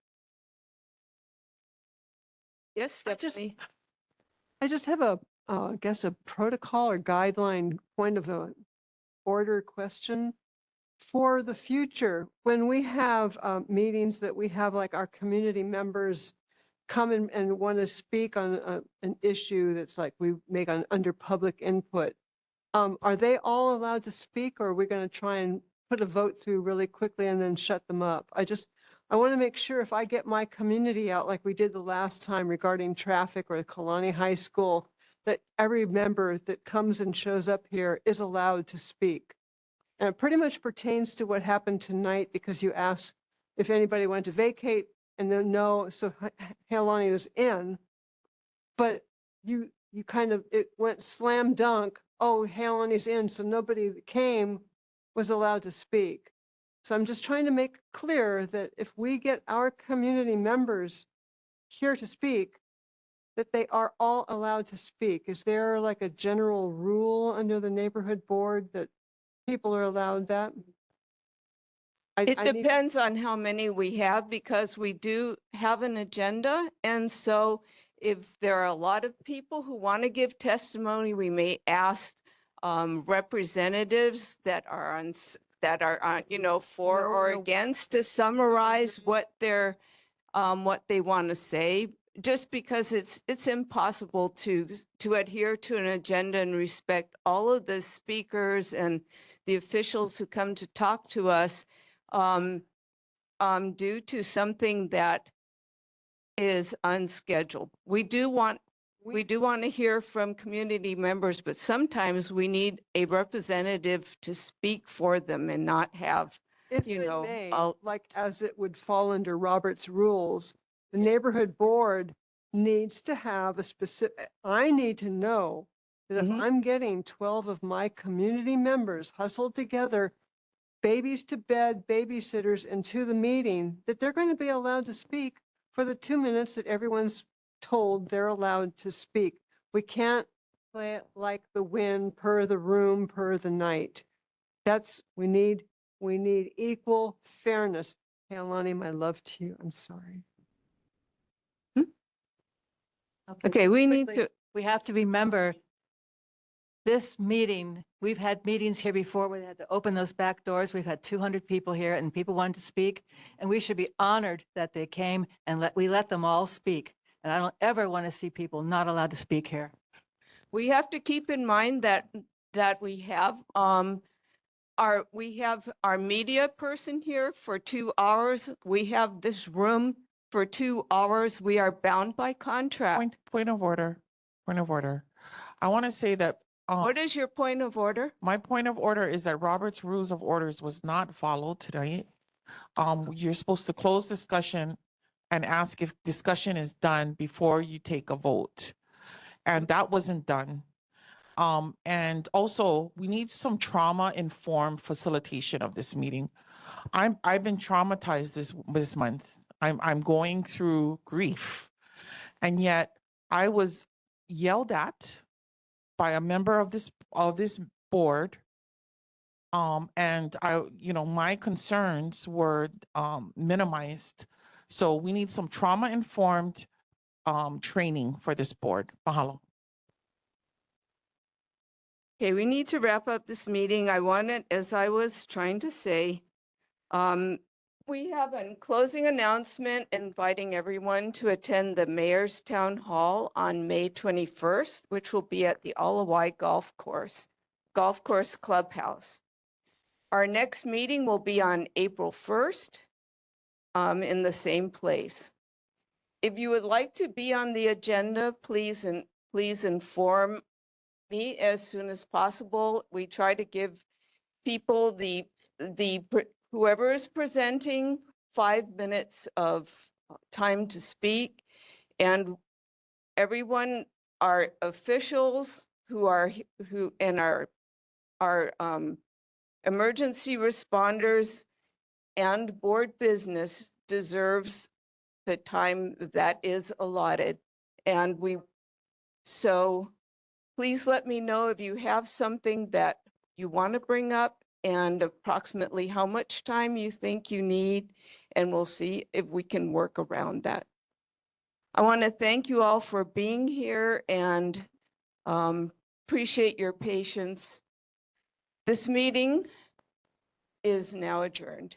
Yes, Stephanie? I just have I guess a protocol or guideline point of order question. For the future, when we have meetings that we have like our community members come in and want to speak on an issue that's like we make under public input, are they all allowed to speak, or are we going to try and put a vote through really quickly and then shut them up? I want to make sure if I get my community out like we did the last time regarding traffic or Kalani High School, that every member that comes and shows up here is allowed to speak. And it pretty much pertains to what happened tonight, because you asked if anybody wanted to vacate, and then no, so Kalani was in, but you kind of, it went slam dunk, oh, Kalani's in, so nobody that came was allowed to speak. So I'm just trying to make clear that if we get our community members here to speak, that they are all allowed to speak? Is there like a general rule under the neighborhood board that people are allowed that? It I need, depends on how many we have because we do have an agenda. And so if there are a lot of people who want to give testimony, we may ask representatives that are on, you know, for No, or no. against to summarize what they want to say. Just because it's impossible to adhere to an agenda and respect all of the speakers and the officials who come to talk to us due to something that is unscheduled. We do want to hear from community members, but sometimes we need a representative to speak for them and not have, if you I know, may, like as it would fall under Robert's rules, the neighborhood board needs to have a specific, I need to know that if I'm getting 12 of my community members hustled together, babies to bed, babysitters, and to the meeting, that they're going to be allowed to speak for the 2 minutes that everyone's told they're allowed to speak. We can't play it like the wind, per the room, per the night. We need equal fairness. Hey, Alani, my love to you. I'm sorry. Okay, we need quickly, to, we have to remember this meeting, we've had meetings here before where they had to open those back doors. We've had 200 people here and people wanted to speak. And we should be honored that they came and we let them all speak. And I don't ever want to see people not allowed to speak here. we have to keep in mind that we have our media person here for 2 hours. We have this room for 2 hours. We are bound by contract. Point of order. Point of order. I want to say that What is your point of order? my point of order is that Robert's Rules of Orders was not followed tonight. You're supposed to close discussion and ask if discussion is done before you take a vote. And that wasn't done. And also we need some trauma-informed facilitation of this meeting. I've been traumatized this month. I'm going through grief. And yet I was yelled at by a member of this board. And my concerns were minimized. So we need some trauma-informed training for this board. Mahalo. Okay, we need to wrap up this meeting. I wanted, as I was trying to say, we have a closing announcement inviting everyone to attend the Mayor's Town Hall on May 21st, which will be at the Alawai Golf Course Clubhouse. Our next meeting will be on April 1st in the same place. If you would like to be on the agenda, please inform me as soon as possible. We try to give people whoever is presenting 5 minutes of time to speak, and everyone, our officials who and our emergency responders and board business deserves the time that is allotted. And so please let me know if you have something that you want to bring up and approximately how much time you think you need, and we'll see if we can work around that. I want to thank you all for being here and appreciate your patience. This meeting is now adjourned.